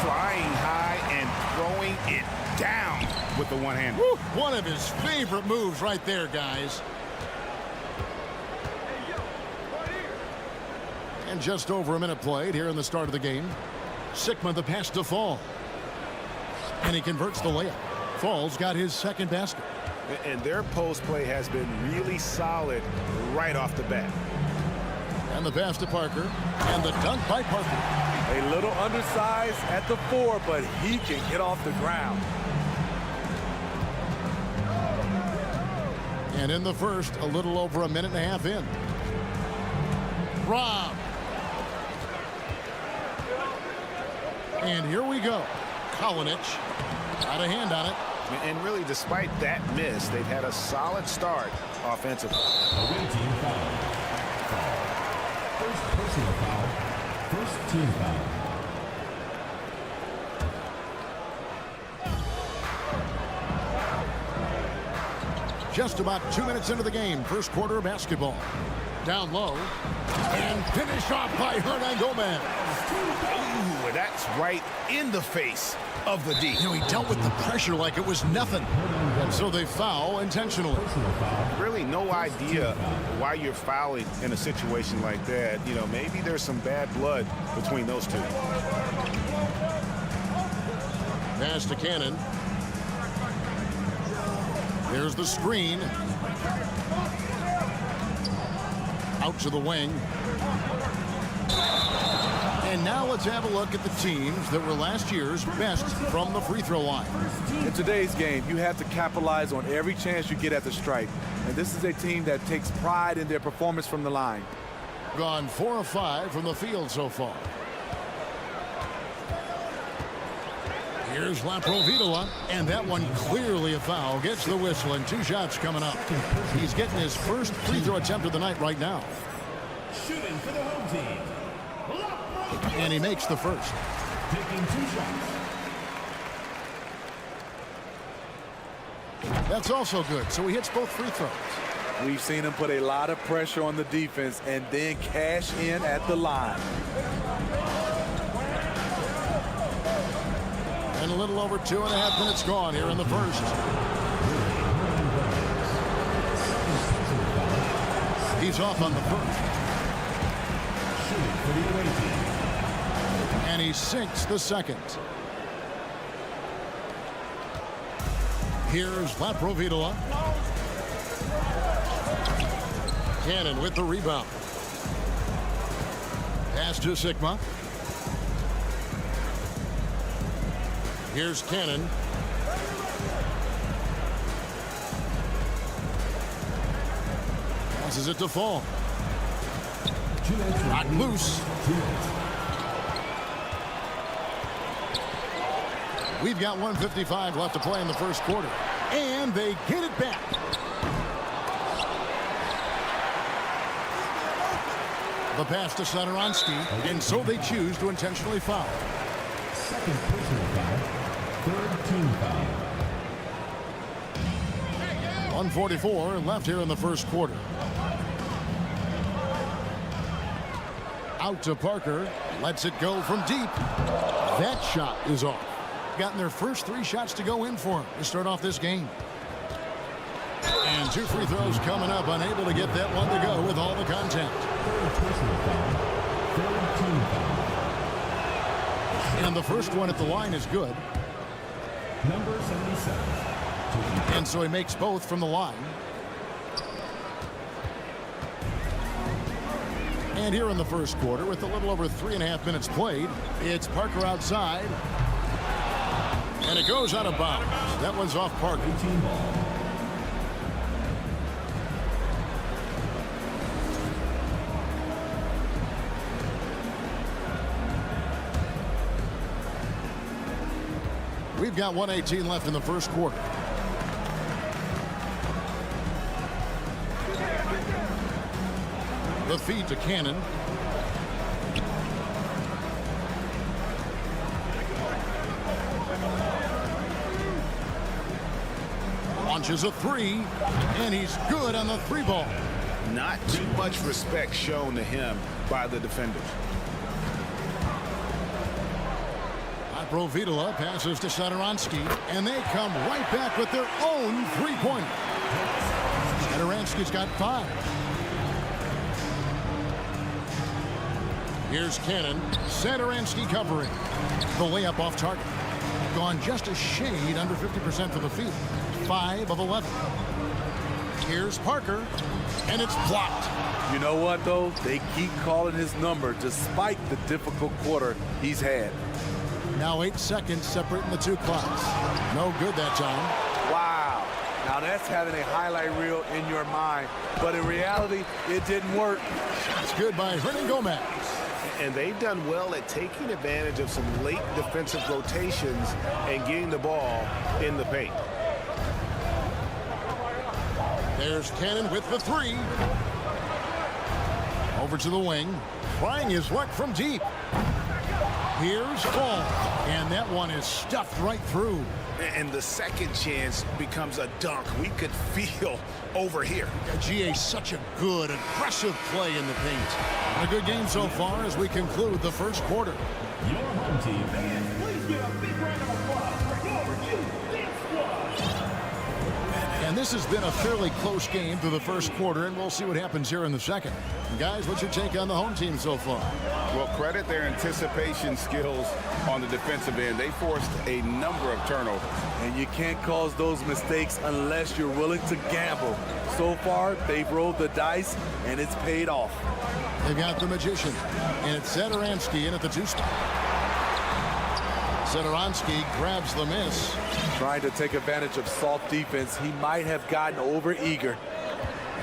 Flying high and throwing it down with the one hand. One of his favorite moves right there, guys. And just over a minute played here in the start of the game. Sikma the pass to Fall. And he converts the layup. Fall's got his second basket. And their post play has been really solid right off the bat. And the pass to Parker. And the dunk by Parker. A little undersized at the 4, but he can get off the ground. And in the first, a little over a minute and a half in. Rob. And here we go. Kalinic got a hand on it. And really, despite that miss, they've had a solid start offensively. Away team foul. First personal foul. First team foul. Just about 2 minutes into the game. First quarter of basketball. Down low. And finish off by Hernan Gomez. Ooh, that's right in the face of the D. You know, he dealt with the pressure like it was nothing. And so they foul intentionally. Really no idea why you're fouling in a situation like that. You know, maybe there's some bad blood between those two. Pass to Cannon. There's the screen. Out to the wing. And now let's have a look at the teams that were last year's best from the free throw line. In today's game, you have to capitalize on every chance you get at the stripe. And this is a team that takes pride in their performance from the line. Gone 4 of 5 from the field so far. Here's Laprovitola, and that one clearly a foul. Gets the whistle, and 2 shots coming up. He's getting his first free throw attempt of the night right now. Shooting for the home team. And he makes the first. Taking 2 shots. That's also good, so he hits both free throws. We've seen him put a lot of pressure on the defense and then cash in at the line. And a little over 2.5 minutes gone here in the first. He's off on the first. And he sinks the second. Here's Laprovitola. Cannon with the rebound. Pass to Sigma. Here's Cannon. Passes it to Fall. Knocked loose. We've got 1:55 left to play in the first quarter. And they get it back. The pass to Sadoronsky, and so they choose to intentionally foul. Second personal foul. Third team foul. 1:44 left here in the first quarter. Out to Parker. Lets it go from deep. That shot is off. Gotten their first 3 shots to go in for him to start off this game. And 2 free throws coming up. Unable to get that one to go with all the contact. Third personal foul. Third team foul. And the first one at the line is good. Number 77. And so he makes both from the line. And here in the first quarter, with a little over 3.5 minutes played, it's Parker outside. And it goes out of bounds. That one's off Parker. 18 ball. We've got 1:18 left in the first quarter. The feed to Cannon. Launches a 3, and he's good on the 3 ball. Not too much respect shown to him by the defenders. Laprovitola passes to Sadoronsky, and they come right back with their own 3-pointer. Sadoronsky's got 5. Here's Cannon. Sadoronsky covering. The layup off target. Gone just a shade under 50% for the field. 5 of 11. Here's Parker, and it's blocked. You know what, though? They keep calling his number despite the difficult quarter he's had. Now 8 seconds separating the 2 clocks. No good that time. Wow. Now that's having a highlight reel in your mind. But in reality, it didn't work. It's good by Hernan Gomez. And they've done well at taking advantage of some late defensive rotations and getting the ball in the paint. There's Cannon with the 3. Over to the wing. Trying his luck from deep. Here's Fall. And that one is stuffed right through. And the second chance becomes a dunk. We could feel over here. GA, such a good, aggressive play in the paint. A good game so far as we conclude the first quarter. Your home team fans, please give a big round of applause for your Dance Squad. And this has been a fairly close game through the first quarter, and we'll see what happens here in the second. Guys, what's your take on the home team so far? Well, credit their anticipation skills on the defensive end. They forced a number of turnovers. And you can't cause those mistakes unless you're willing to gamble. So far, they've rolled the dice, and it's paid off. They've got the magician, and it's Sadoronsky in at the 2 spot. Sadoronsky grabs the miss. Trying to take advantage of soft defense, he might have gotten over eager.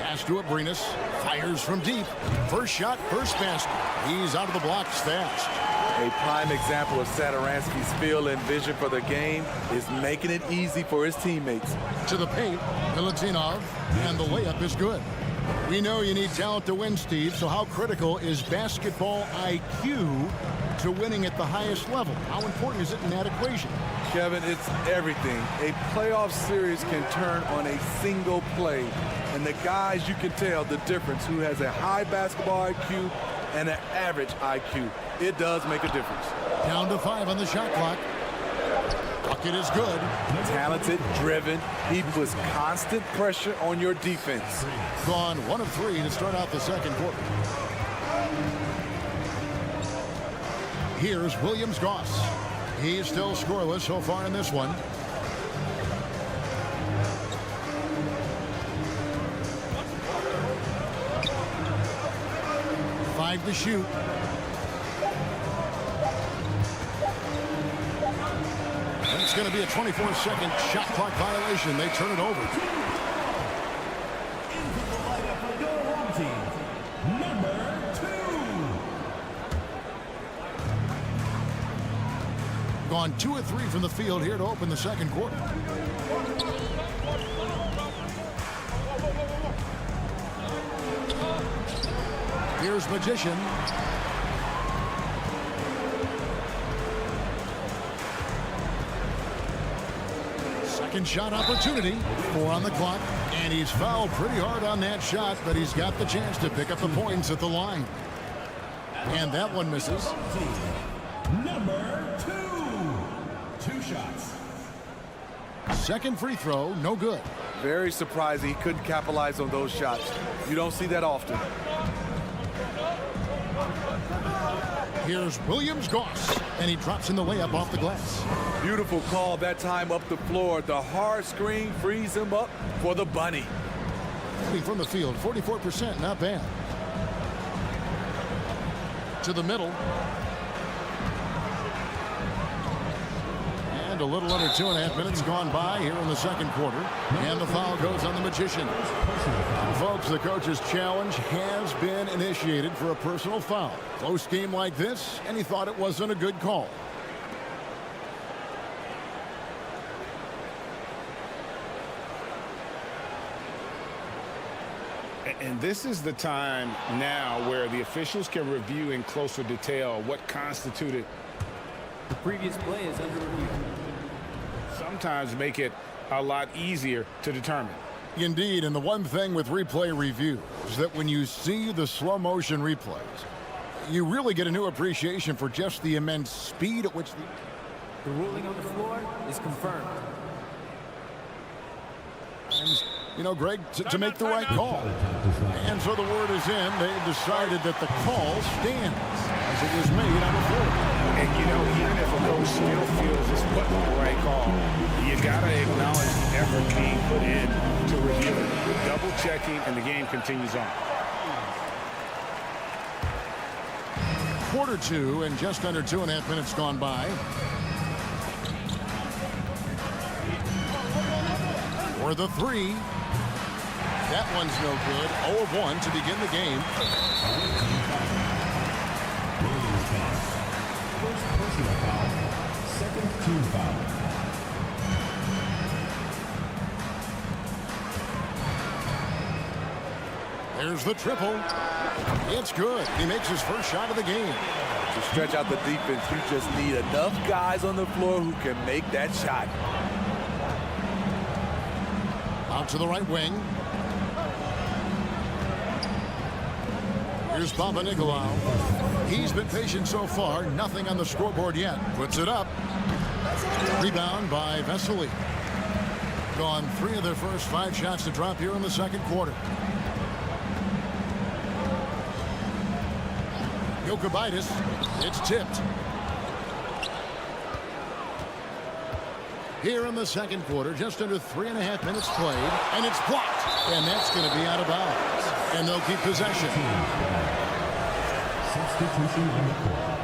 Pass to Abrinas. Fires from deep. First shot, first basket. He's out of the blocks fast. A prime example of Sadoronsky's feel and vision for the game is making it easy for his teammates. To the paint, Milutinov, and the layup is good. We know you need talent to win, Steve, so how critical is basketball IQ to winning at the highest level? How important is it in that equation? Kevin, it's everything. A playoff series can turn on a single play. And the guys, you can tell the difference who has a high basketball IQ and an average IQ. It does make a difference. Down to 5 on the shot clock. Bucket is good. Talented, driven. He puts constant pressure on your defense. Gone 1 of 3 to start out the second quarter. Here's Williams-Goss. He's still scoreless so far in this one. Five to shoot. It's going to be a 24-second shot clock violation. They turn it over. Into the lineup for your home team, number 2. Gone 2 of 3 from the field here to open the second quarter. Here's Magician. Second shot opportunity. 4 on the clock. And he's fouled pretty hard on that shot, but he's got the chance to pick up the points at the line. And that one misses. Number 2. 2 shots. Second free throw, no good. Very surprising he couldn't capitalize on those shots. You don't see that often. Here's Williams-Goss, and he drops in the layup off the glass. Beautiful call that time up the floor. The hard screen frees him up for the bunny. From the field, 44%, not bad. To the middle. And a little under 2.5 minutes gone by here in the second quarter. And the foul goes on the Magician. Folks, the coach's challenge has been initiated for a personal foul. Close game like this, and he thought it wasn't a good call. And this is the time now where the officials can review in closer detail what constituted. The previous play is under review. Sometimes make it a lot easier to determine. Indeed, and the one thing with replay review is that when you see the slow motion replays, you really get a new appreciation for just the immense speed at which the ruling on the floor is confirmed. You know, Greg, to make the right call. And so the word is in. They've decided that the call stands as it was made on the floor. And, you know, even if a coach still feels it's putting the right call, you got to acknowledge the effort being put in to review it. Double checking, and the game continues on. Quarter 2 and just under 2.5 minutes gone by. For the 3. That one's no good. 0 of 1 to begin the game. First personal foul, second team foul. There's the triple. It's good. He makes his first shot of the game. To stretch out the defense, you just need enough guys on the floor who can make that shot. Out to the right wing. Here's Papanikolaou. He's been patient so far. Nothing on the scoreboard yet. Puts it up. Rebound by Vesely. Gone 3 of their first 5 shots to drop here in the second quarter. Jokubaitis. It's tipped. Here in the second quarter, just under 3.5 minutes played, and it's blocked. And that's going to be out of bounds. And they'll keep possession. Substitution on the court.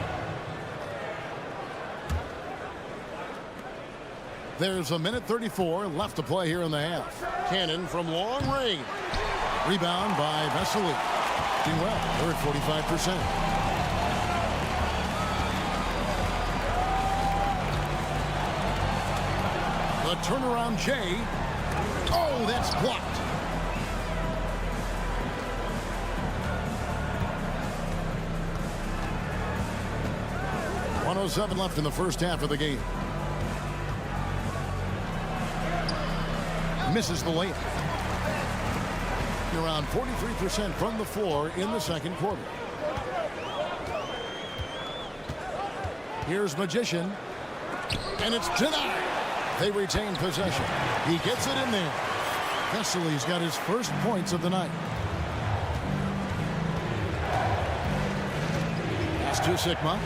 There's 1:34 left to play here in the half. Cannon from long range. Rebound by Vesely. Doing well. They're at 45%. The turnaround Jay. Oh, that's blocked. .107 left in the first half of the game. Misses the layup. around 43% from the floor in the second quarter. Here's Magician, and it's denied. They retain possession. He gets it in there. Vesely's got his first points of the night. Pass to Sigma.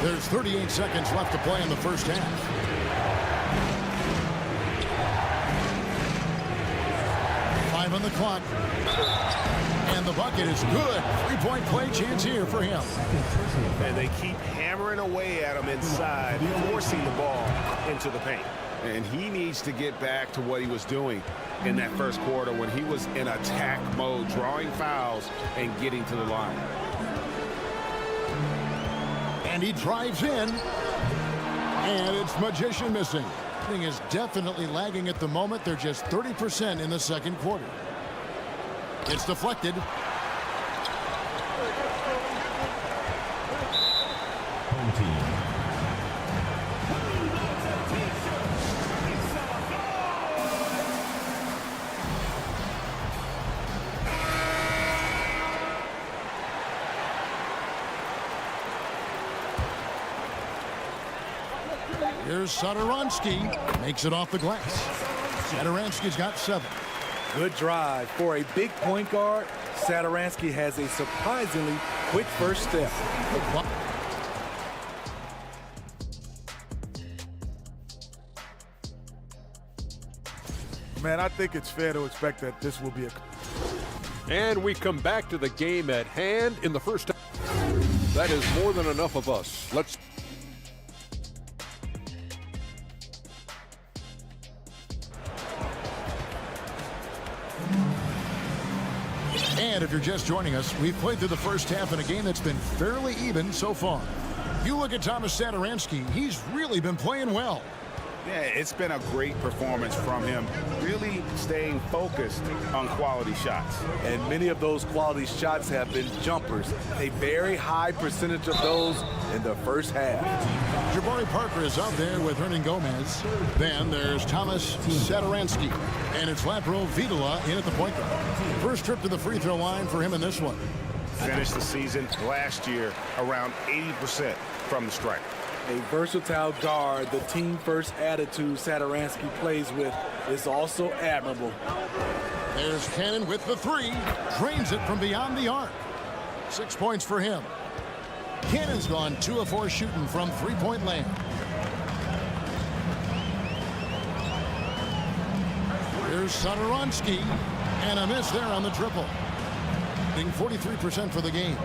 There's 38 seconds left to play in the first half. Five on the clock. And the bucket is good. Three-point play chance here for him. And they keep hammering away at him inside, forcing the ball into the paint. And he needs to get back to what he was doing in that first quarter when he was in attack mode, drawing fouls and getting to the line. And he drives in. And it's Magician missing. Thing is definitely lagging at the moment. They're just 30% in the second quarter. It's deflected. Home team. Here's Sadaransky. Makes it off the glass. Sadaransky's got 7. Good drive. For a big point guard, Sadaransky has a surprisingly quick first step. Man, I think it's fair to expect that this will be a... And we come back to the game at hand in the first half. That is more than enough of us. Let's... And if you're just joining us, we've played through the first half in a game that's been fairly even so far. You look at Thomas Sadaransky, he's really been playing well. Yeah, it's been a great performance from him, really staying focused on quality shots. And many of those quality shots have been jumpers. A very high percentage of those in the first half. Jabari Parker is out there with Hernan Gomez. Then there's Thomas Sadaransky. And it's Lapro Vitola in at the point guard. First trip to the free throw line for him in this one. Finished the season last year around 80% from the stripe. A versatile guard, the team-first attitude Sadaransky plays with is also admirable. There's Cannon with the 3. Drains it from beyond the arc. 6 points for him. Cannon's gone 2 of 4 shooting from three-point land. Here's Sadaransky. And a miss there on the triple. Being 43% for the game.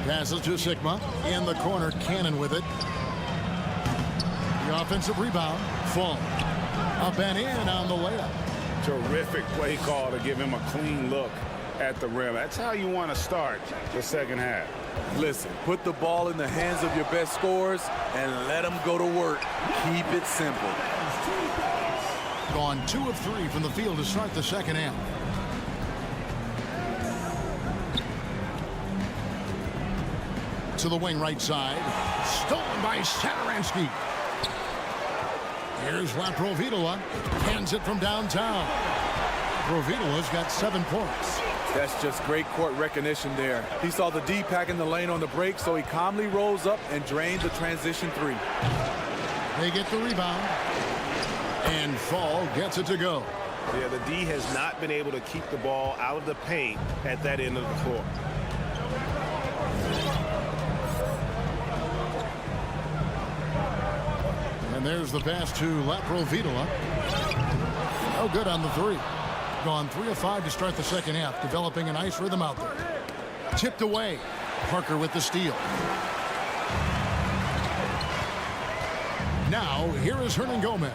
Passes to Sigma. In the corner, Cannon with it. The offensive rebound. Fall. Up and in on the layup. Terrific play call to give him a clean look at the rim. That's how you want to start the second half. Listen, put the ball in the hands of your best scorers and let them go to work. Keep it simple. Gone 2 of 3 from the field to start the second half. To the wing right side. Stolen by Sadaransky. Here's Laprovitola. Hands it from downtown. Provitola's got 7 points. That's just great court recognition there. He saw the D pack in the lane on the break, so he calmly rolls up and drained the transition 3. They get the rebound. And Fall gets it to go. Yeah, the D has not been able to keep the ball out of the paint at that end of the floor. And there's the pass to Laprovitola. No good on the 3. Gone 3 of 5 to start the second half, developing a nice rhythm out there. Tipped away. Parker with the steal. Now, here is Hernan Gomez.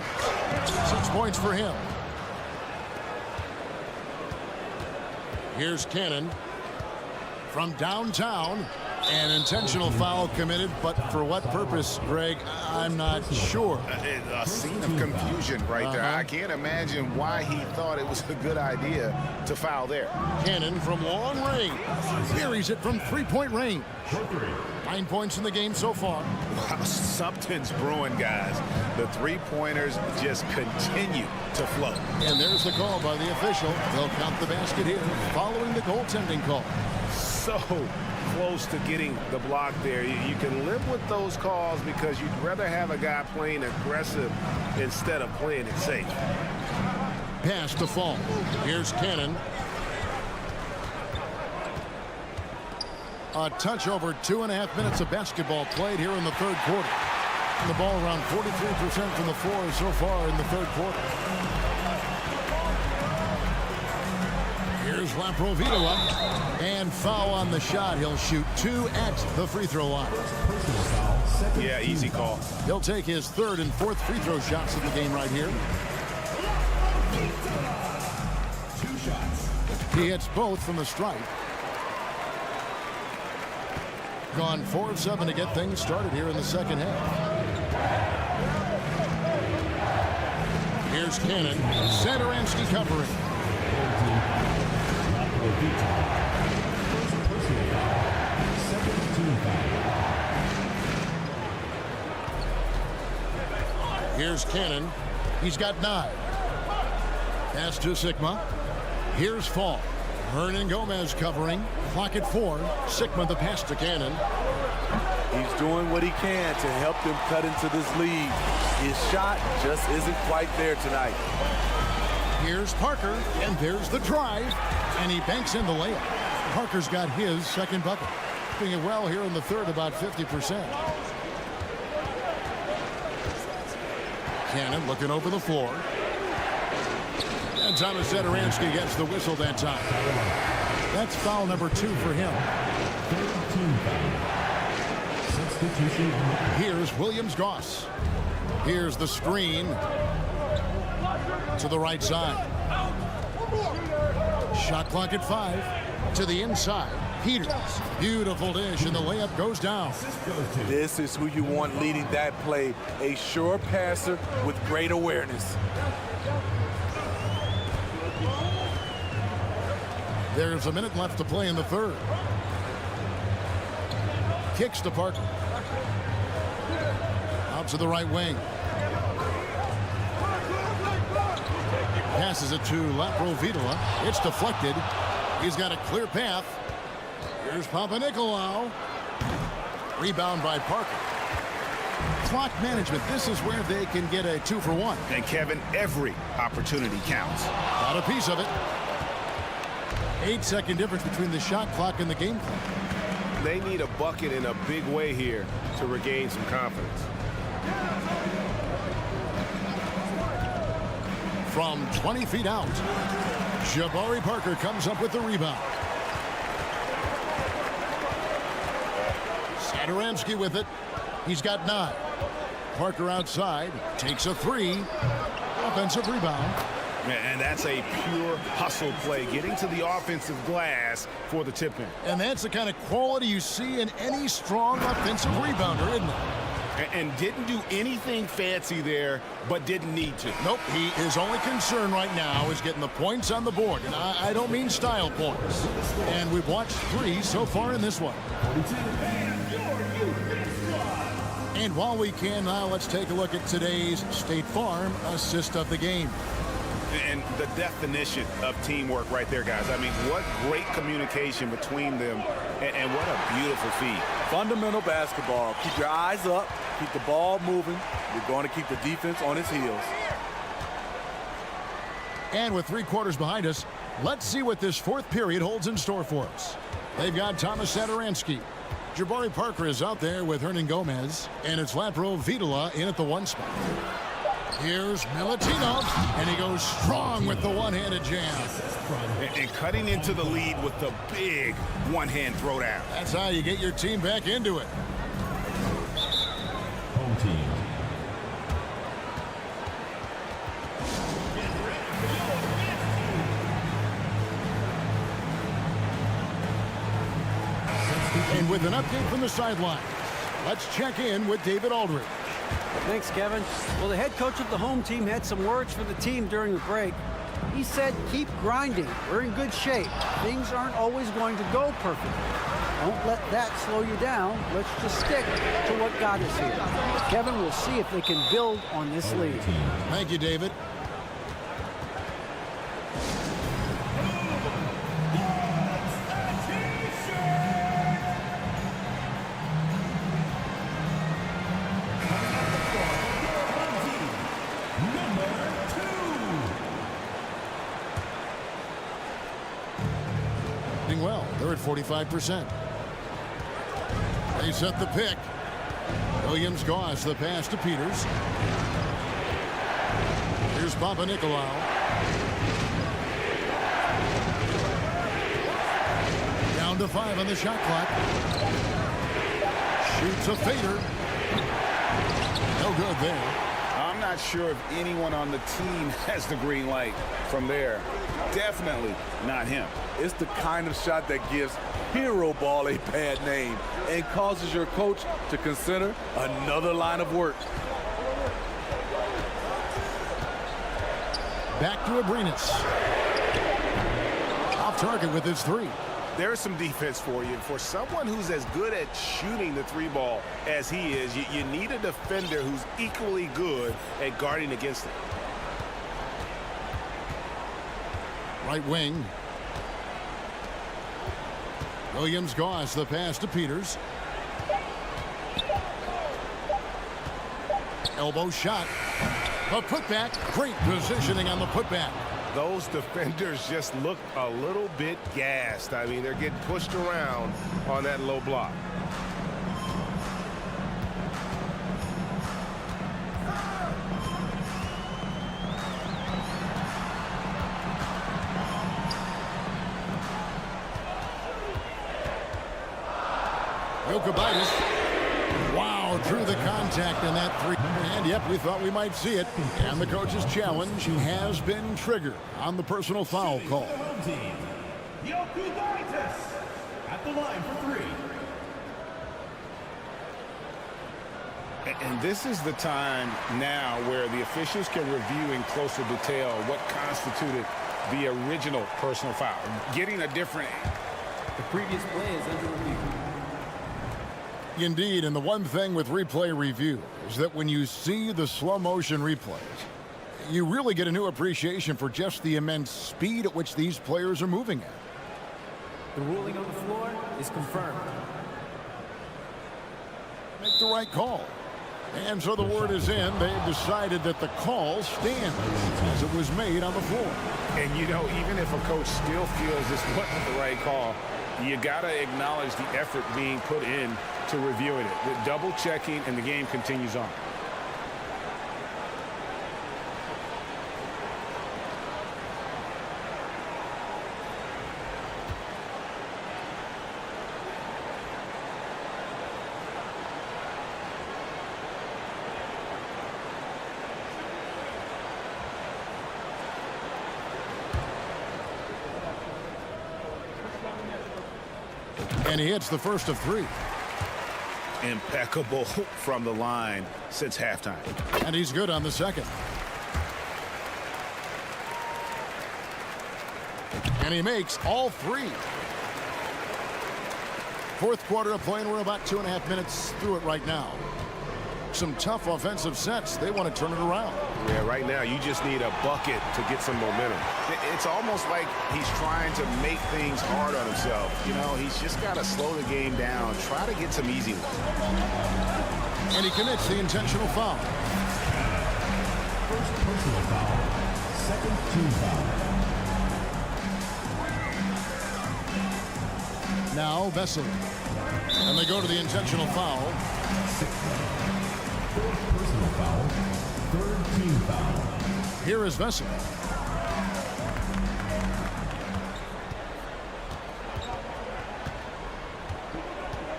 6 points for him. Here's Cannon from downtown. An intentional foul committed, but for what purpose, Greg, I'm not sure. A scene of confusion right there. I can't imagine why he thought it was a good idea to foul there. Cannon from long range. Buries it from three-point range. 9 points in the game so far. Wow, something's brewing, guys. The three-pointers just continue to flow. And there's the call by the official. They'll count the basket here following the goaltending call. So close to getting the block there. You can live with those calls because you'd rather have a guy playing aggressive instead of playing it safe. Pass to Fall. Here's Cannon. A touch over 2.5 minutes of basketball played here in the third quarter. The ball around 43% from the floor so far in the third quarter. Here's Laprovitola. And foul on the shot. He'll shoot 2 at the free throw line. Yeah, easy call. He'll take his third and fourth free throw shots of the game right here. 2 shots. He hits both from the stripe. Gone 4 of 7 to get things started here in the second half. Here's Cannon. Satoransky covering. Here's Cannon. He's got 9. Pass to Sikma. Here's Fall. Hernan Gomez covering. Clock at 4. Sikma the pass to Cannon. He's doing what he can to help them cut into this lead. His shot just isn't quite there tonight. Here's Parker, and there's the drive, and he banks in the layup. Parker's got his second bucket. Doing it well here in the third, about 50%. Cannon looking over the floor. And Thomas Satoransky gets the whistle that time. That's foul number 2 for him. Here's Williams-Goss. Here's the screen to the right side. Shot clock at 5. To the inside. Peters. Beautiful dish, and the layup goes down. This is who you want leading that play. A sure passer with great awareness. There's a minute left to play in the third. Kicks to Parker. Out to the right wing. Passes it to Laprovitola. It's deflected. He's got a clear path. Here's Papanikolaou. Rebound by Parker. Clock management. This is where they can get a 2 for 1. And Kevin, every opportunity counts. Got a piece of it. 8-second difference between the shot clock and the game clock. They need a bucket in a big way here to regain some confidence. From 20 feet out, Jabari Parker comes up with the rebound. Satoransky with it. He's got 9. Parker outside, takes a 3. Offensive rebound. And that's a pure hustle play, getting to the offensive glass for the tip-in. And that's the kind of quality you see in any strong offensive rebounder, isn't it? And didn't do anything fancy there, but didn't need to. Nope, his only concern right now is getting the points on the board. And I don't mean style points. And we've watched 3 so far in this one. And while we can now, let's take a look at today's State Farm assist of the game. And the definition of teamwork right there, guys. I mean, what great communication between them, and what a beautiful feed. Fundamental basketball. Keep your eyes up. Keep the ball moving. You're going to keep the defense on its heels. And with 3 quarters behind us, let's see what this fourth period holds in store for us. They've got Thomas Satoransky. Jabari Parker is out there with Hernan Gomez, and it's Laprovitola in at the 1 spot. Here's Milutinov, and he goes strong with the one-handed jam. And cutting into the lead with the big one-hand throwdown. That's how you get your team back into it. Home team. And with an update from the sideline, let's check in with David Aldridge. Thanks, Kevin. Well, the head coach of the home team had some words for the team during the break. He said, keep grinding. We're in good shape. Things aren't always going to go perfectly. Don't let that slow you down. Let's just stick to what got us here. Kevin will see if they can build on this lead. Thank you, David. Well, they're at 45%. They set the pick. Williams Goss the pass to Peters. Here's Papa Nicolau. Down to 5 on the shot clock. Shoots a fader. No good there. I'm not sure if anyone on the team has the green light from there. Definitely not him. It's the kind of shot that gives hero ball a bad name and causes your coach to consider another line of work. Back to Abrinas. Off target with his 3. There's some defense for you. For someone who's as good at shooting the 3 ball as he is, you need a defender who's equally good at guarding against it. Right wing. Williams Goss the pass to Peters. Elbow shot. A putback. Great positioning on the putback. Those defenders just look a little bit gassed. I mean, they're getting pushed around on that low block. Jokic. Wow, drew the contact in that 3. And yep, we thought we might see it. And the coach's challenge has been triggered on the personal foul call. Jokic at the line for 3. And this is the time now where the officials can review in closer detail what constituted the original personal foul. Getting a different... The previous play is under review. Indeed, and the one thing with replay review is that when you see the slow motion replays, you really get a new appreciation for just the immense speed at which these players are moving at. The ruling on the floor is confirmed. Make the right call. And so the word is in. They've decided that the call stands as it was made on the floor. And, you know, even if a coach still feels this wasn't the right call, you got to acknowledge the effort being put in to reviewing it. The double checking, and the game continues on. And he hits the first of 3. Impeccable from the line since halftime. And he's good on the second. And he makes all 3. Fourth quarter of play, and we're about 2.5 minutes through it right now. Some tough offensive sets. They want to turn it around. Yeah, right now you just need a bucket to get some momentum. It's almost like he's trying to make things hard on himself. You know, he's just got to slow the game down, try to get some easy ones. And he commits the intentional foul. First personal foul, second team foul. Now Vesely. And they go to the intentional foul. Fourth personal foul, third team foul. Here is Vesely.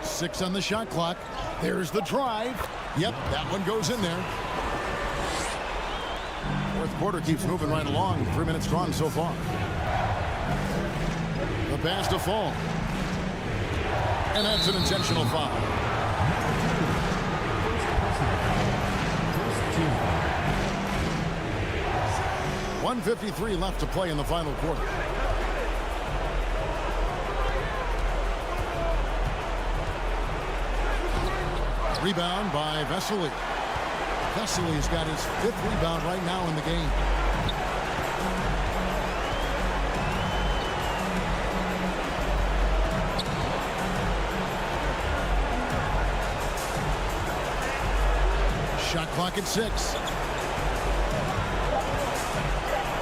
Six on the shot clock. There's the drive. Yep, that one goes in there. Fourth quarter keeps moving right along. 3 minutes gone so far. The pass to Fall. And that's an intentional foul. 1:53 left to play in the final quarter. Rebound by Vesely. Vesely's got his 5th rebound right now in the game. Shot clock at 6.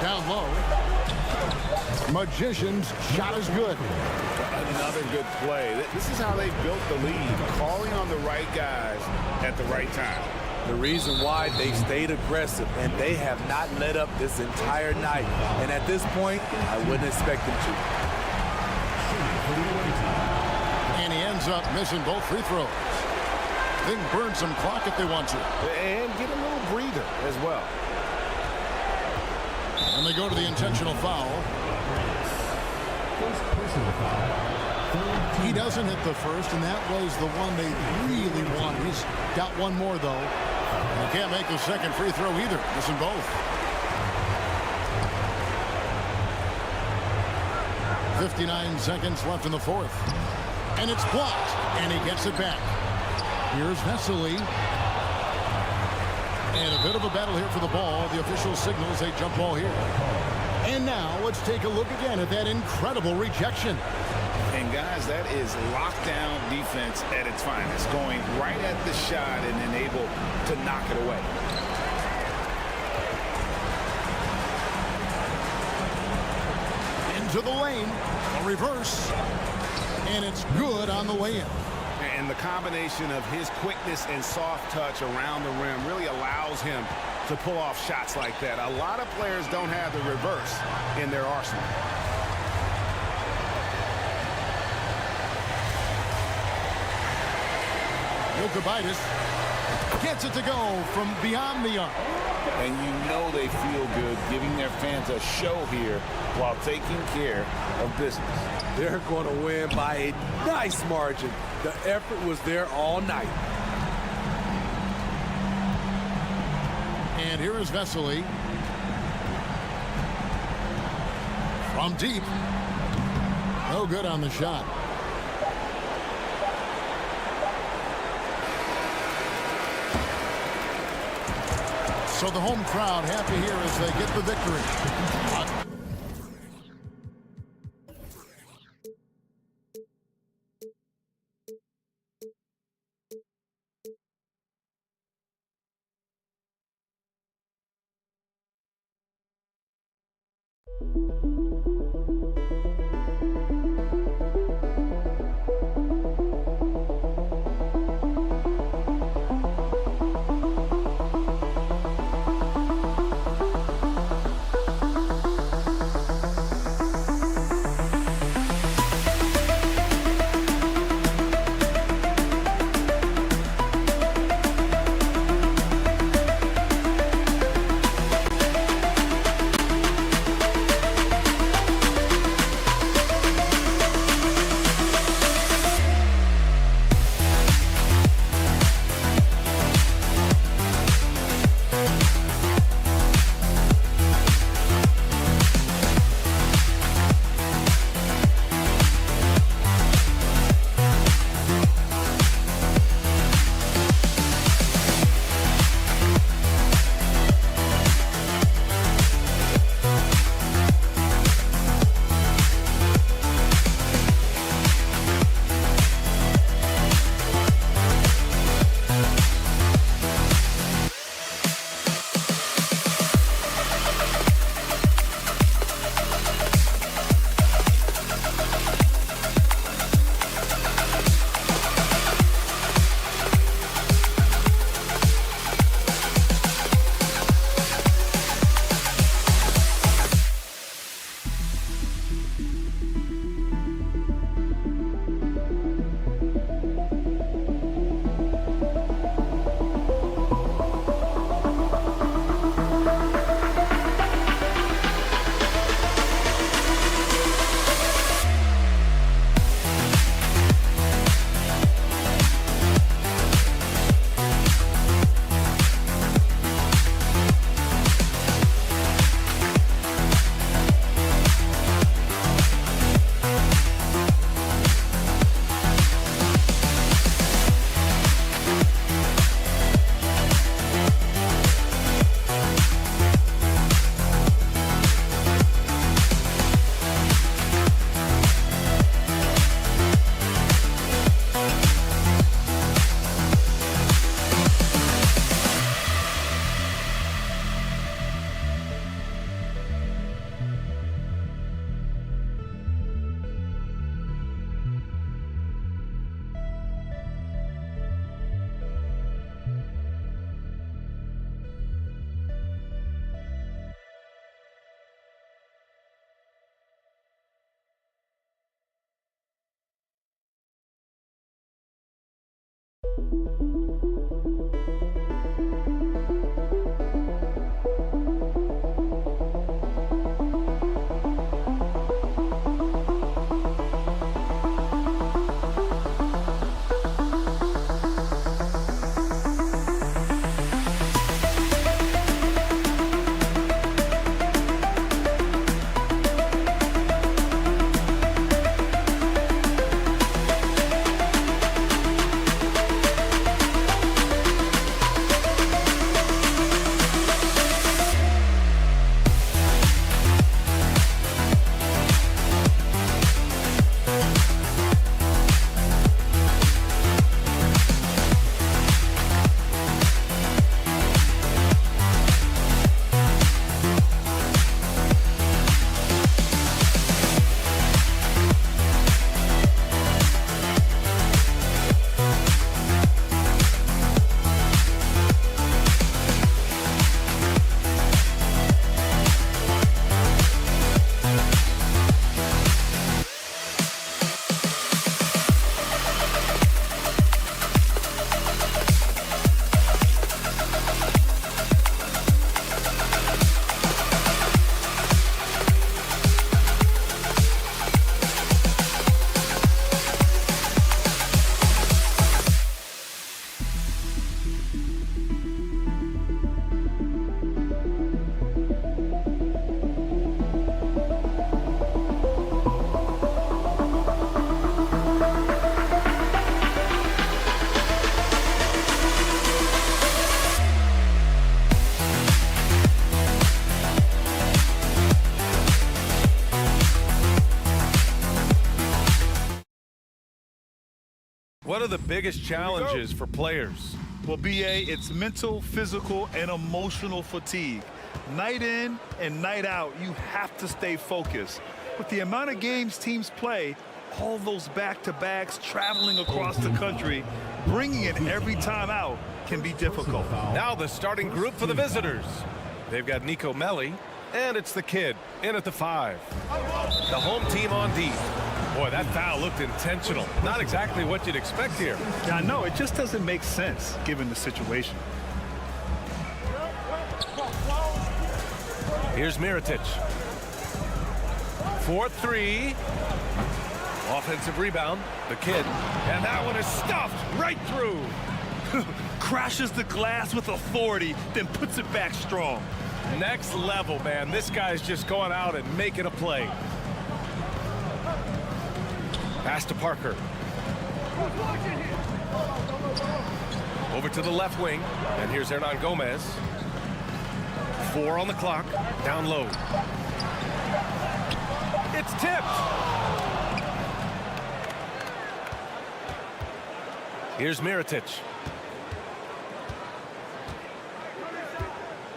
Down low. Magician's shot is good. Another good play. This is how they built the lead, calling on the right guys at the right time. The reason why they stayed aggressive, and they have not let up this entire night. And at this point, I wouldn't expect them to. And he ends up missing both free throws. They can burn some clock if they want to. And get a little breather as well. And they go to the intentional foul. First personal foul. He doesn't hit the first, and that was the one they really wanted. He's got one more, though. And he can't make the second free throw either. Missing both. 59 seconds left in the 4th. And it's blocked, and he gets it back. Here's Vesely. And a bit of a battle here for the ball. The official signals a jump ball here. And now let's take a look again at that incredible rejection. And guys, that is lockdown defense at its finest. Going right at the shot and then able to knock it away. Into the lane. A reverse. And it's good on the way in. And the combination of his quickness and soft touch around the rim really allows him to pull off shots like that. A lot of players don't have the reverse in their arsenal. Nuco gets it to go from beyond the arc. And you know they feel good giving their fans a show here while taking care of business. They're going to win by a nice margin. The effort was there all night. And here is Vesely. From deep. No good on the shot. So the home crowd happy here as they get the victory. What are the biggest challenges for players? Well, BA, it's mental, physical, and emotional fatigue. Night in and night out, you have to stay focused. With the amount of games teams play, all those back-to-backs, traveling across the country, bringing it every time out can be difficult. Now the starting group for the visitors. They've got Nico Melli, and it's the kid in at the 5. The home team on D. Boy, that foul looked intentional. Not exactly what you'd expect here. Yeah, I know. It just doesn't make sense given the situation. Here's Mirotic. 4-3. Offensive rebound. The kid. And that one is stuffed right through. Crashes the glass with authority, then puts it back strong. Next level, man. This guy's just going out and making a play. Pass to Parker. Over to the left wing. And here's Hernan Gomez. 4 on the clock. Down low. It's tipped. Here's Mirotic.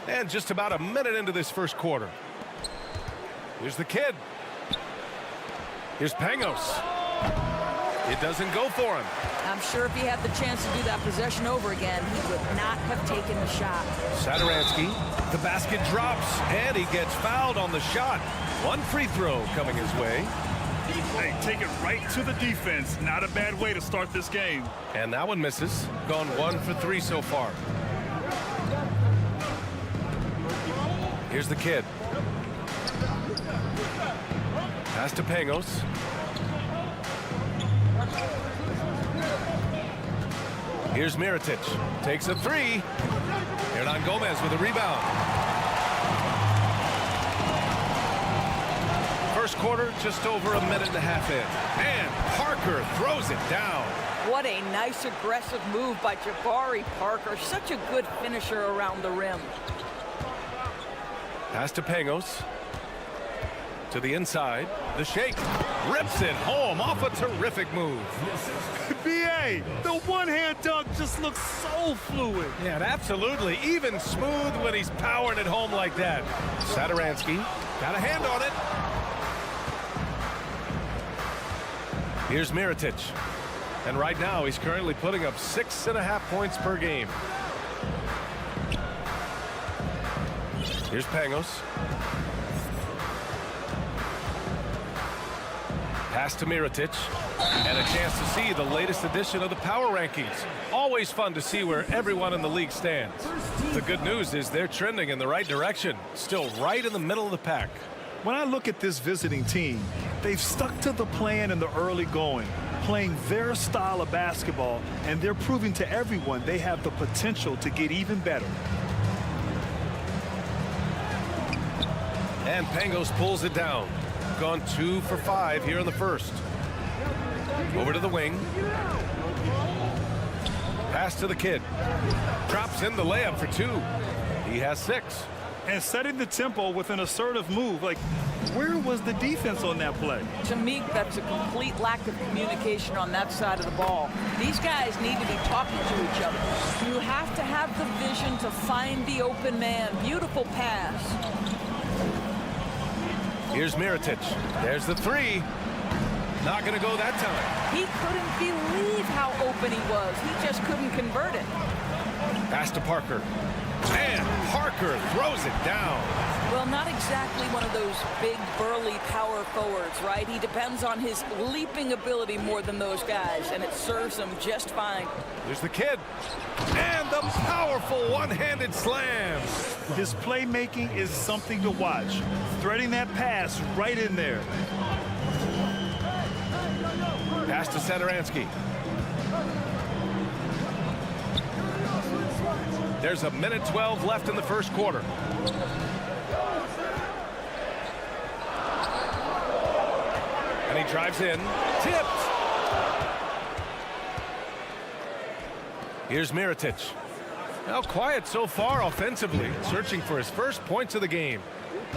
And just about a minute into this first quarter. Here's the kid. Here's Pangos. It doesn't go for him. I'm sure if he had the chance to do that possession over again, he would not have taken the shot. Sadaransky, the basket drops, and he gets fouled on the shot. One free throw coming his way. Hey, take it right to the defense. Not a bad way to start this game. And that one misses. Gone 1 for 3 so far. Here's the kid. Pass to Pangos. Here's Mirotic. Takes a 3. Hernan Gomez with a rebound. First quarter, just over a minute and a half in. And Parker throws it down. What a nice aggressive move by Jabari Parker. Such a good finisher around the rim. Pass to Pangos. To the inside. The shake. Rips it home off a terrific move. BA, the one-hand dunk just looks so fluid. Yeah, and absolutely. Even smooth when he's powering it home like that. Sadaransky got a hand on it. Here's Mirotic. And right now, he's currently putting up 6.5 points per game. Here's Pangos. Pass to Mirotic. And a chance to see the latest edition of the power rankings. Always fun to see where everyone in the league stands. The good news is they're trending in the right direction. Still right in the middle of the pack. When I look at this visiting team, they've stuck to the plan in the early going, playing their style of basketball, and they're proving to everyone they have the potential to get even better. And Pangos pulls it down. Gone 2 for 5 here in the first. Over to the wing. Pass to the kid. Drops in the layup for 2. He has 6. And setting the tempo with an assertive move. Like, where was the defense on that play? To me, that's a complete lack of communication on that side of the ball. These guys need to be talking to each other. You have to have the vision to find the open man. Beautiful pass. Here's Mirotic. There's the 3. Not going to go that time. He couldn't believe how open he was. He just couldn't convert it. Pass to Parker. And Parker throws it down. Well, not exactly one of those big, burly power forwards, right? He depends on his leaping ability more than those guys, and it serves him just fine. There's the kid. And the powerful one-handed slam. His playmaking is something to watch. Threading that pass right in there. Pass to Satoransky. There's 1:12 left in the first quarter. And he drives in. Tipped. Here's Mirotic. Now quiet so far offensively, searching for his first points of the game.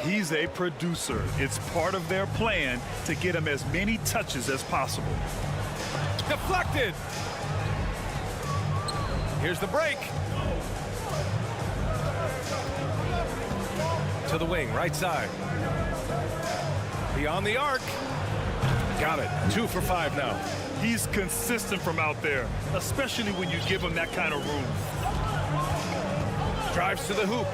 He's a producer. It's part of their plan to get him as many touches as possible. Deflected. Here's the break. To the wing, right side. Beyond the arc. Got it. 2 for 5 now. He's consistent from out there, especially when you give him that kind of room. Drives to the hoop.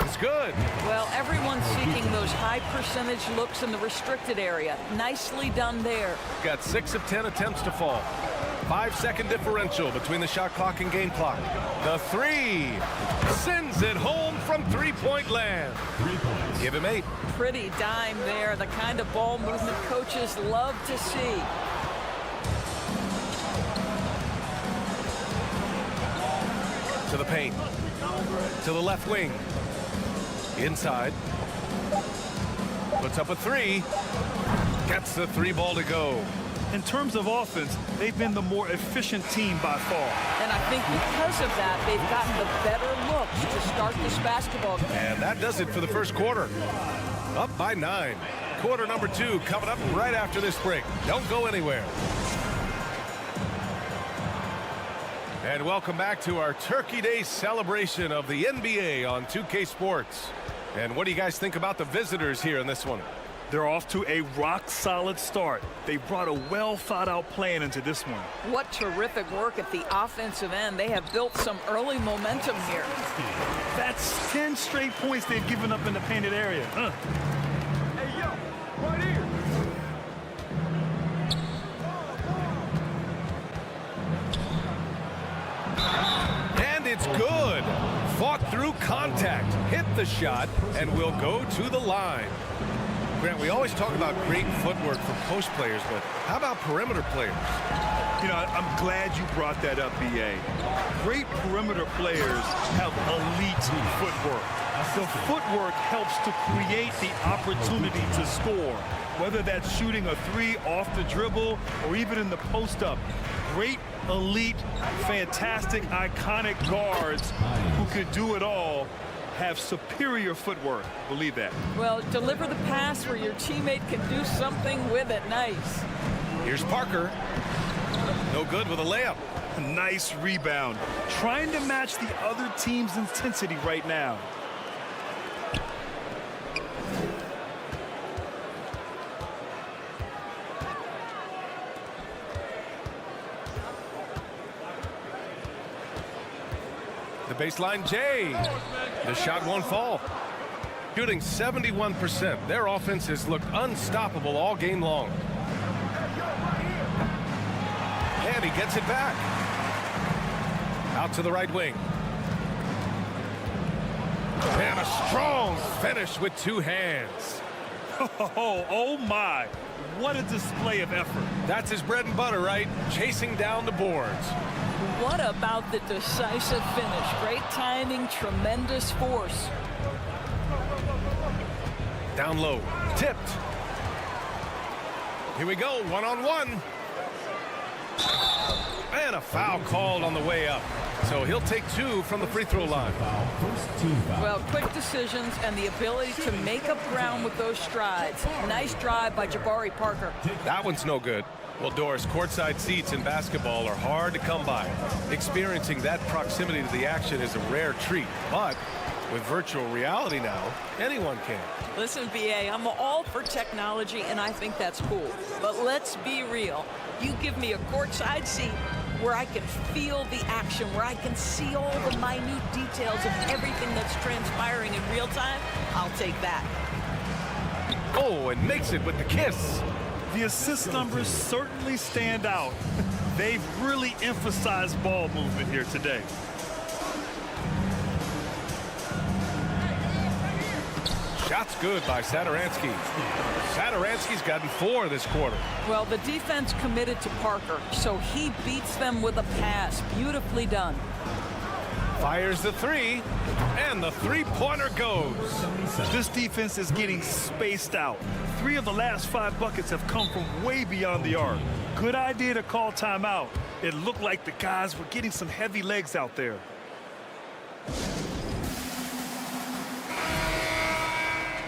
It's good. Well, everyone's seeking those high percentage looks in the restricted area. Nicely done there. Got 6 of 10 attempts to fall. 5-second differential between the shot clock and game clock. The 3 sends it home from three-point land. Give him 8. Pretty dime there. The kind of ball movement coaches love to see. To the paint. To the left wing. Inside. Puts up a 3. Gets the 3 ball to go. In terms of offense, they've been the more efficient team by far. And I think because of that, they've gotten the better looks to start this basketball game. And that does it for the first quarter. Up by 9. Quarter number 2 coming up right after this break. Don't go anywhere. And welcome back to our Turkey Day celebration of the NBA on 2K Sports. And what do you guys think about the visitors here in this one? They're off to a rock-solid start. They brought a well-thought-out plan into this one. What terrific work at the offensive end. They have built some early momentum here. That's 10 straight points they've given up in the painted area. Hey, yo, right here. And it's good. Fought through contact, hit the shot, and will go to the line. Grant, we always talk about great footwork for post players, but how about perimeter players? You know, I'm glad you brought that up, B.A. Great perimeter players have elite footwork. The footwork helps to create the opportunity to score, whether that's shooting a 3 off the dribble or even in the post-up. Great, elite, fantastic, iconic guards who could do it all have superior footwork. Believe that. Well, deliver the pass where your teammate can do something with it. Nice. Here's Parker. No good with a layup. Nice rebound. Trying to match the other team's intensity right now. The baseline J. The shot won't fall. Shooting 71%. Their offense has looked unstoppable all game long. he gets it back. Out to the right wing. And a strong finish with two hands. Oh my. What a display of effort. That's his bread and butter, right? Chasing down the boards. What about the decisive finish? Great timing, tremendous force. Down low, tipped. Here we go, one-on-one. And a foul called on the way up. So he'll take two from the free throw line. Well, quick decisions and the ability to make up ground with those strides. Nice drive by Jabari Parker. That one's no good. Well, Doris, courtside seats in basketball are hard to come by. Experiencing that proximity to the action is a rare treat. But with virtual reality now, anyone can. Listen, BA, I'm all for technology, and I think that's cool. But let's be real. You give me a courtside seat where I can feel the action, where I can see all the minute details of everything that's transpiring in real time, I'll take that. Oh, and makes it with the kiss. The assist numbers certainly stand out. They've really emphasized ball movement here today. Shot's good by Satoransky. Satoransky's gotten 4 this quarter. Well, the defense committed to Parker, so he beats them with a pass. Beautifully done. Fires the three, and the three-pointer goes. This defense is getting spaced out. 3 of the last 5 buckets have come from way beyond the arc. Good idea to call timeout. It looked like the guys were getting some heavy legs out there.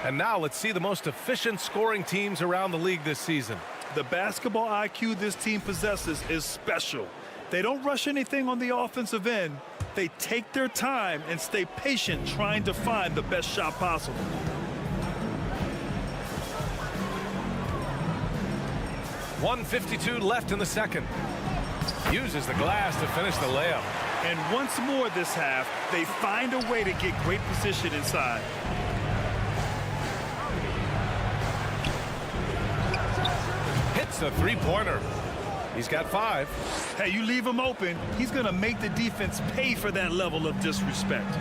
And now let's see the most efficient scoring teams around the league this season. The basketball IQ this team possesses is special. They don't rush anything on the offensive end. They take their time and stay patient trying to find the best shot possible. .152 left in the second. Uses the glass to finish the layup. And once more this half, they find a way to get great position inside. Hits a three-pointer. He's got 5. Hey, you leave him open, he's going to make the defense pay for that level of disrespect.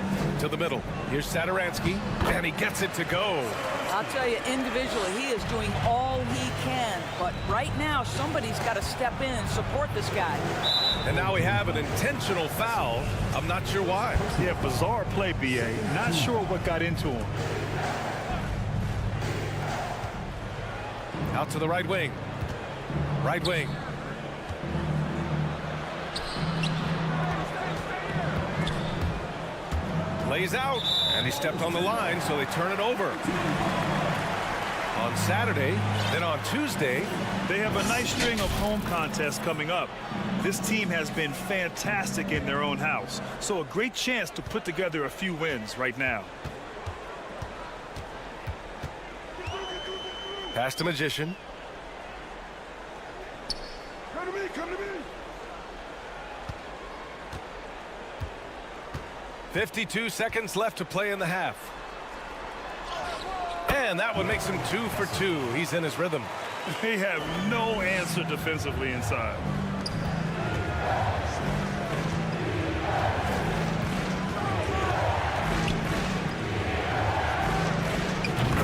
To the middle. Here's Satoransky, and he gets it to go. I'll tell you, individually, he is doing all he can. But right now, somebody's got to step in and support this guy. And now we have an intentional foul. I'm not sure why. Yeah, bizarre play, BA. Not sure what got into him. Out to the right wing. Right wing. Lays out, and he stepped on the line, so they turn it over. On Saturday, then on Tuesday. They have a nice string of home contests coming up. This team has been fantastic in their own house, so a great chance to put together a few wins right now. Pass to Magician. Come to me, come to me. 52 seconds left to play in the half. And that one makes him 2 for 2. He's in his rhythm. They have no answer defensively inside.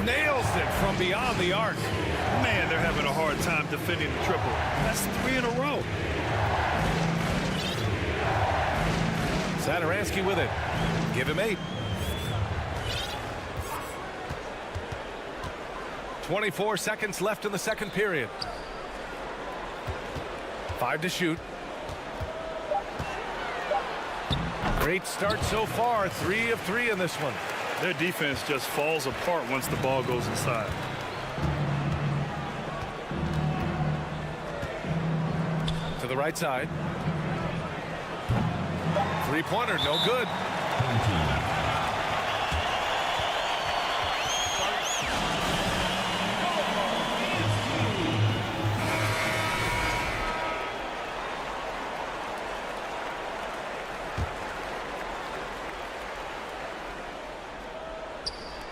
Nails it from beyond the arc. Man, they're having a hard time defending the triple. That's 3 in a row. Satoransky with it. Give him 8. 24 seconds left in the second period. 5 to shoot. Great start so far. 3 of 3 in this one. Their defense just falls apart once the ball goes inside. To the right side. Three-pointer, no good.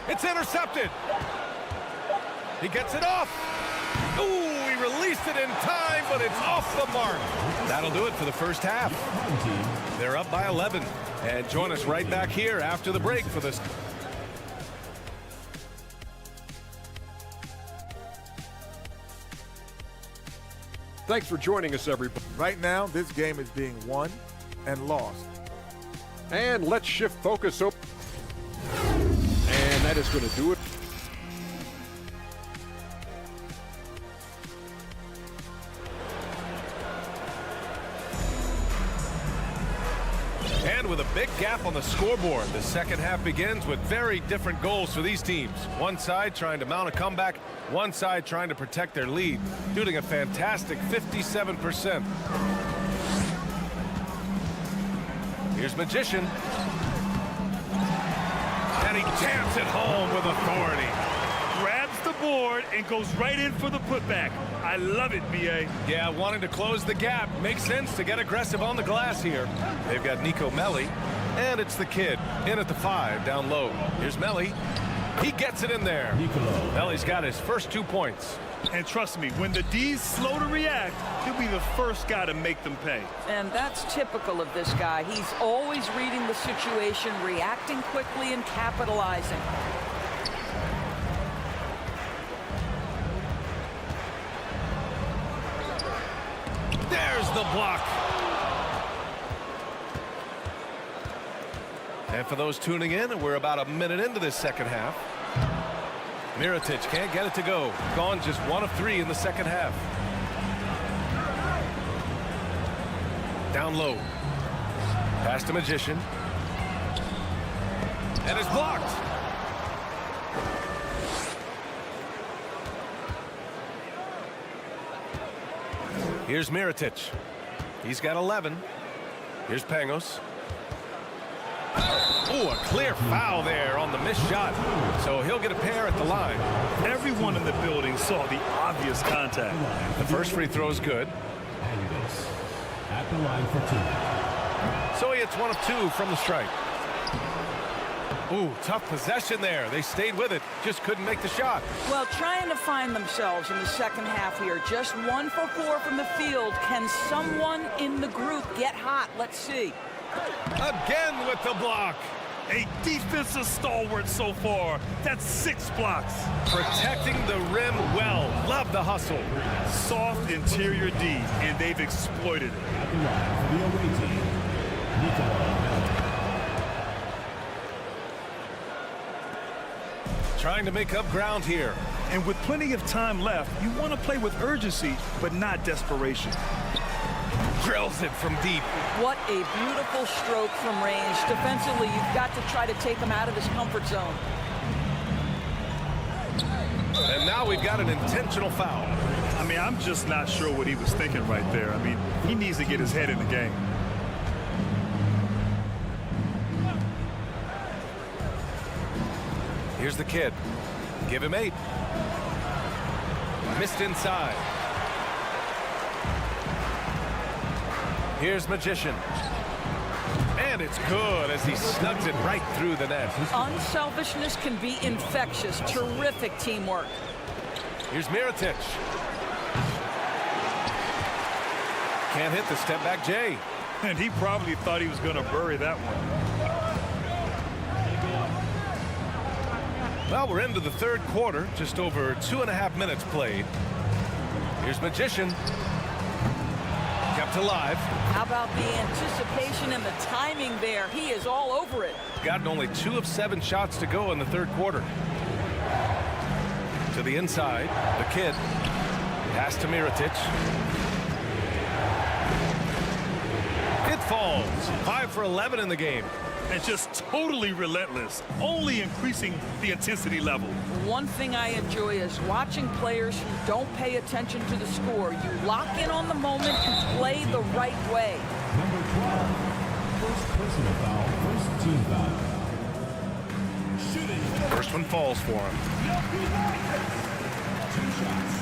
It's intercepted. He gets it off. Ooh, he released it in time, but it's off the mark. That'll do it for the first half. They're up by 11. And join us right back here after the break for this. Thanks for joining us, everybody. Right now, this game is being won and lost. And let's shift focus up. And that is going to do it. And with a big gap on the scoreboard, the second half begins with very different goals for these teams. One side trying to mount a comeback, one side trying to protect their lead, shooting a fantastic 57%. Here's Magician. And he jams it home with authority. Grabs the board and goes right in for the putback. I love it, B.A. Yeah, wanting to close the gap. Makes sense to get aggressive on the glass here. They've got Nico Melli, and it's the kid in at the 5, down low. Here's Melli. He gets it in there. Melli's got his first 2 points. And trust me, when the D's slow to react, he'll be the first guy to make them pay. And that's typical of this guy. He's always reading the situation, reacting quickly, and capitalizing. There's the block. And for those tuning in, we're about a minute into this second half. Mirotic can't get it to go. Gone just 1 of 3 in the second half. Down low. Pass to Magician. And it's blocked. Here's Mirotic. He's got 11. Here's Pangos. Oh, a clear foul there on the missed shot. So he'll get a pair at the line. Everyone in the building saw the obvious contact. The first free throw is good. At the line for 2. So he hits 1 of 2 from the strike. Ooh, tough possession there. They stayed with it, just couldn't make the shot. Well, trying to find themselves in the second half here. Just 1 for 4 from the field. Can someone in the group get hot? Let's see. Again with the block. A defensive stalwart so far. That's 6 blocks. Protecting the rim well. Love the hustle. Soft interior D, and they've exploited it. At the line for the away team, Nuco. Trying to make up ground here. And with plenty of time left, you want to play with urgency, but not desperation. Drills it from deep. What a beautiful stroke from range. Defensively, you've got to try to take him out of his comfort zone. And now we've got an intentional foul. I mean, I'm just not sure what he was thinking right there. I mean, he needs to get his head in the game. Here's the kid. Give him 8. Missed inside. Here's Magician. And it's good as he snugs it right through the net. Unselfishness can be infectious. Terrific teamwork. Here's Mirotic. Can't hit the step back J. And he probably thought he was going to bury that one. Well, we're into the third quarter. Just over 2.5 minutes played. Here's Magician. Kept alive. How about the anticipation and the timing there? He is all over it. Gotten only 2 of 7 shots to go in the third quarter. To the inside, the kid. Pass to Mirotic. It falls. 5 for 11 in the game. And just totally relentless, only increasing the intensity level. One thing I enjoy is watching players who don't pay attention to the score. You lock in on the moment and play the right way. Number 12, first personal foul, first team foul. Shooting. First one falls for him. 2 shots.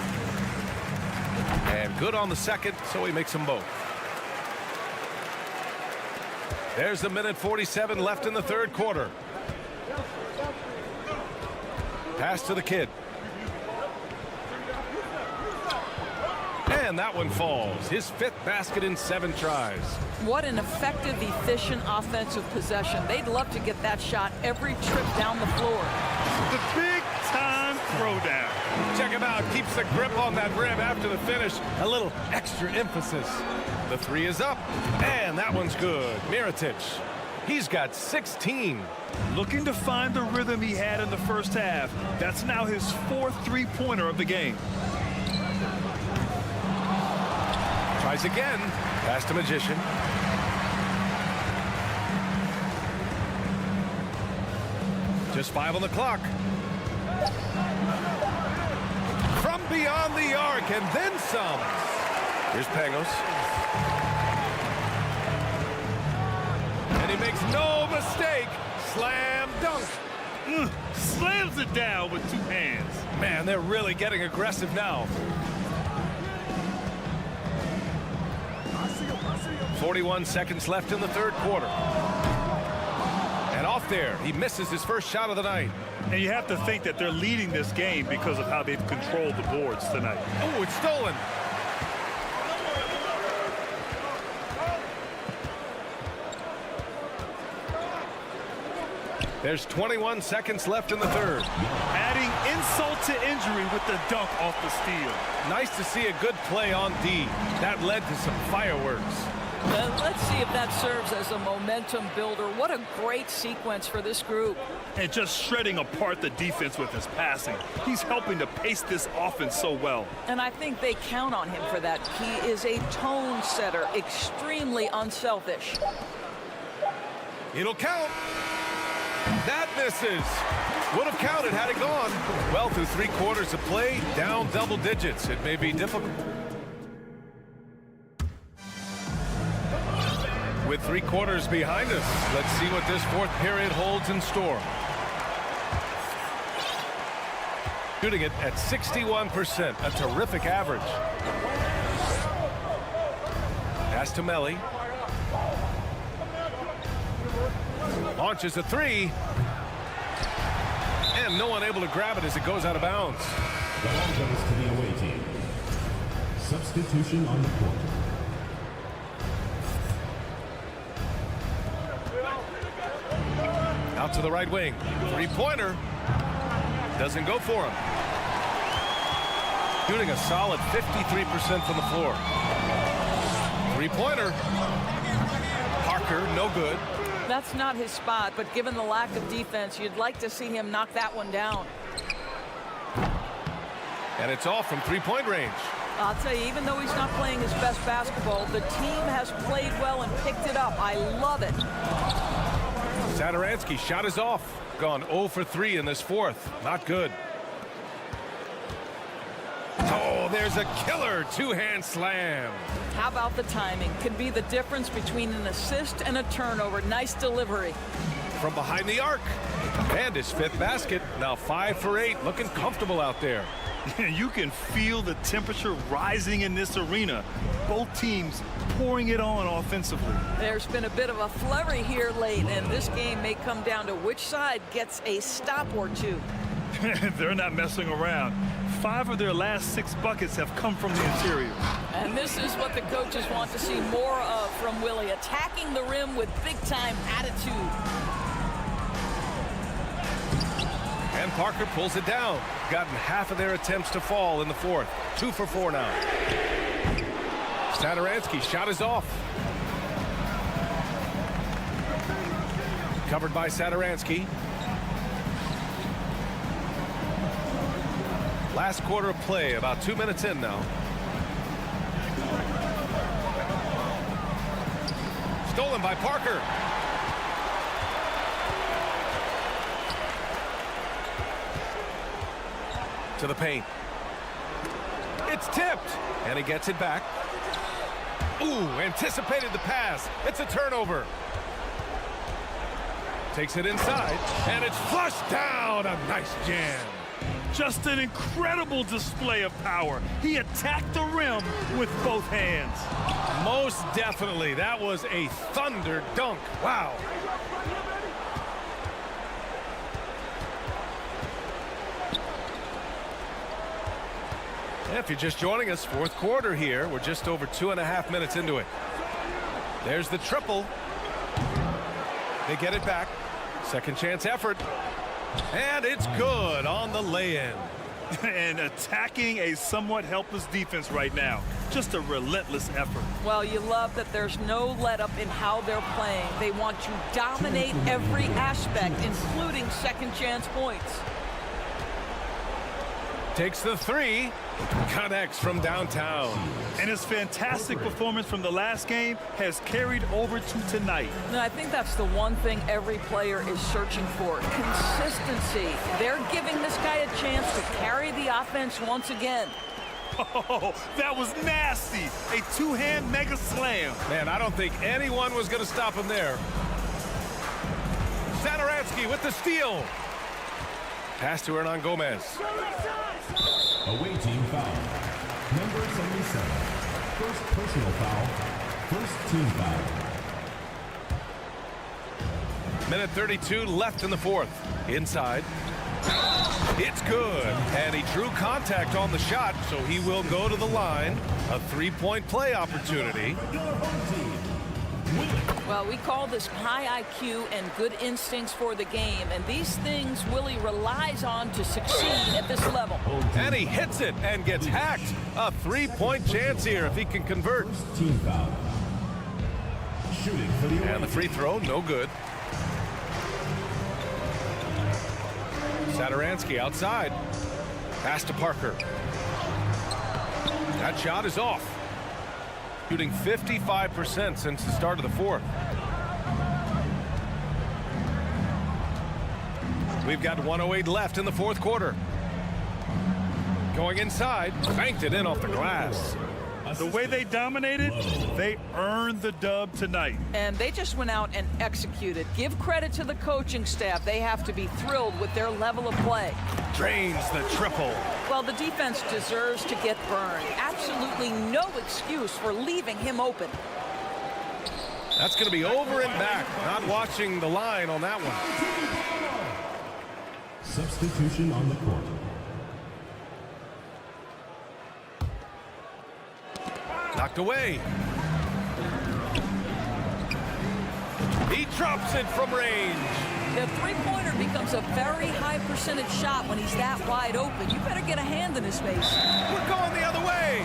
And good on the second, so he makes them both. There's a minute 47 left in the third quarter. Pass to the kid. And that one falls. His 5th basket in 7 tries. What an effective, efficient offensive possession. They'd love to get that shot every trip down the floor. The big-time throwdown. Check him out. Keeps the grip on that rim after the finish. A little extra emphasis. The 3 is up. And that one's good. Mirotic. He's got 16. Looking to find the rhythm he had in the first half. That's now his 4th three-pointer of the game. Tries again. Pass to Magician. Just 5 on the clock. From beyond the arc and then some. Here's Pangos. And he makes no mistake. Slam dunk. Slams it down with 2 hands. Man, they're really getting aggressive now. 41 seconds left in the 3rd quarter. And off there, he misses his first shot of the night. And you have to think that they're leading this game because of how they've controlled the boards tonight. Oh, it's stolen. There's 21 seconds left in the 3rd. Adding insult to injury with the dunk off the steal. Nice to see a good play on D. That led to some fireworks. Let's see if that serves as a momentum builder. What a great sequence for this group. And just shredding apart the defense with his passing. He's helping to pace this offense so well. And I think they count on him for that. He is a tone setter, extremely unselfish. It'll count. That misses. Would have counted had it gone. Well, through 3 quarters of play, down double digits. It may be difficult. With 3 quarters behind us, let's see what this 4th period holds in store. Shooting it at 61%, a terrific average. Pass to Melli. Launches a 3. And no one able to grab it as it goes out of bounds. The ball goes to the away team. Substitution on the court. Out to the right wing. 3-pointer. Doesn't go for him. Shooting a solid 53% from the floor. 3-pointer. Parker, no good. That's not his spot, but given the lack of defense, you'd like to see him knock that one down. And it's off from 3-point range. I'll tell you, even though he's not playing his best basketball, the team has played well and picked it up. I love it. Satoransky's shot is off. Gone 0 for 3 in this 4th. Not good. Oh, there's a killer 2-hand slam. How about the timing? Could be the difference between an assist and a turnover. Nice delivery. From behind the arc. And his 5th basket. Now 5 for 8. Looking comfortable out there. You can feel the temperature rising in this arena. Both teams pouring it on offensively. There's been a bit of a flurry here late, and this game may come down to which side gets a stop or 2. They're not messing around. 5 of their last 6 buckets have come from the interior. And this is what the coaches want to see more of from Willie, attacking the rim with big-time attitude. And Parker pulls it down. Gotten half of their attempts to fall in the 4th. 2 for 4 now. Satoransky's shot is off. Covered by Satoransky. Last quarter of play, about 2 minutes in now. Stolen by Parker. To the paint. It's tipped. And he gets it back. Ooh, anticipated the pass. It's a turnover. Takes it inside. And it's flushed down. A nice jam. Just an incredible display of power. He attacked the rim with both hands. Most definitely. That was a thunder dunk. Wow. If you're just joining us, fourth quarter here. We're just over 2.5 minutes into it. There's the triple. They get it back. Second chance effort. And it's good on the lay-in. And attacking a somewhat helpless defense right now. Just a relentless effort. Well, you love that there's no let-up in how they're playing. They want to dominate every aspect, including second chance points. Takes the three. Connects from downtown. And his fantastic performance from the last game has carried over to tonight. No, I think that's the one thing every player is searching for. Consistency. They're giving this guy a chance to carry the offense once again. Oh, that was nasty. A two-hand mega slam. Man, I don't think anyone was going to stop him there. Satoransky with the steal. Pass to Hernan Gomez. Away team foul. Number 77. First personal foul. First team foul. Minute 32 left in the fourth. Inside. It's good. And he drew contact on the shot, so he will go to the line. A three-point play opportunity. Well, we call this high IQ and good instincts for the game, and these things Willie relies on to succeed at this level. And he hits it and gets hacked. A three-point chance here if he can convert. Team foul. Shooting for the and the free throw, no good. Satoransky outside. Pass to Parker. That shot is off. Shooting 55% since the start of the fourth. We've got 1:08 left in the fourth quarter. Going inside, banked it in off the glass. The way they dominated, they earned the dub tonight. And they just went out and executed. Give credit to the coaching staff. They have to be thrilled with their level of play. Drains the triple. Well, the defense deserves to get burned. Absolutely no excuse for leaving him open. That's going to be over and back. Not watching the line on that one. Substitution on the court. Knocked away. He drops it from range. The three-pointer becomes a very high percentage shot when he's that wide open. You better get a hand in his face. We're going the other way.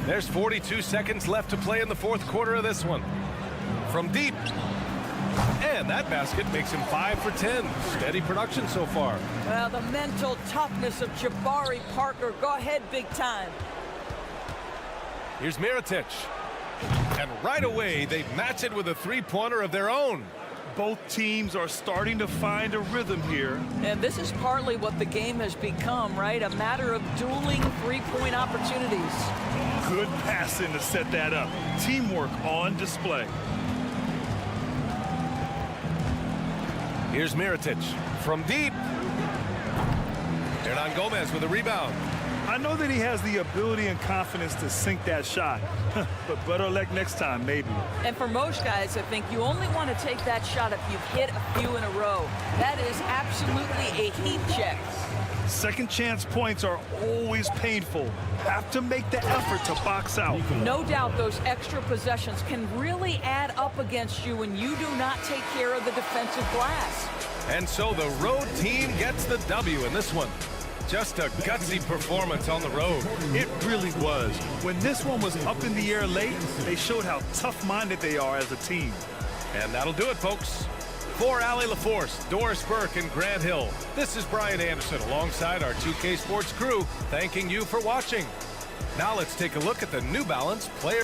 There's 42 seconds left to play in the fourth quarter of this one. From deep. And that basket makes him 5 for 10. Steady production so far. Well, the mental toughness of Jabari Parker. Go ahead, big time. Here's Mirotic. And right away, they match it with a three-pointer of their own. Both teams are starting to find a rhythm here. And this is partly what the game has become, right? A matter of dueling three-point opportunities. Good passing to set that up. Teamwork on display. Here's Mirotic from deep. Hernan Gomez with a rebound. I know that he has the ability and confidence to sink that shot, but better luck next time, maybe. And for most guys, I think you only want to take that shot if you've hit a few in a row. That is absolutely a heat check. Second chance points are always painful. Have to make the effort to box out. No doubt those extra possessions can really add up against you when you do not take care of the defensive glass. And so the road team gets the W in this one. Just a gutsy performance on the road. It really was. When this one was up in the air late, they showed how tough-minded they are as a team. And that'll do it, folks. For Allie LaForce, Doris Burke, and Grant Hill, this is Brian Anderson alongside our 2K Sports crew, thanking you for watching. Now let's take a look at the New Balance player.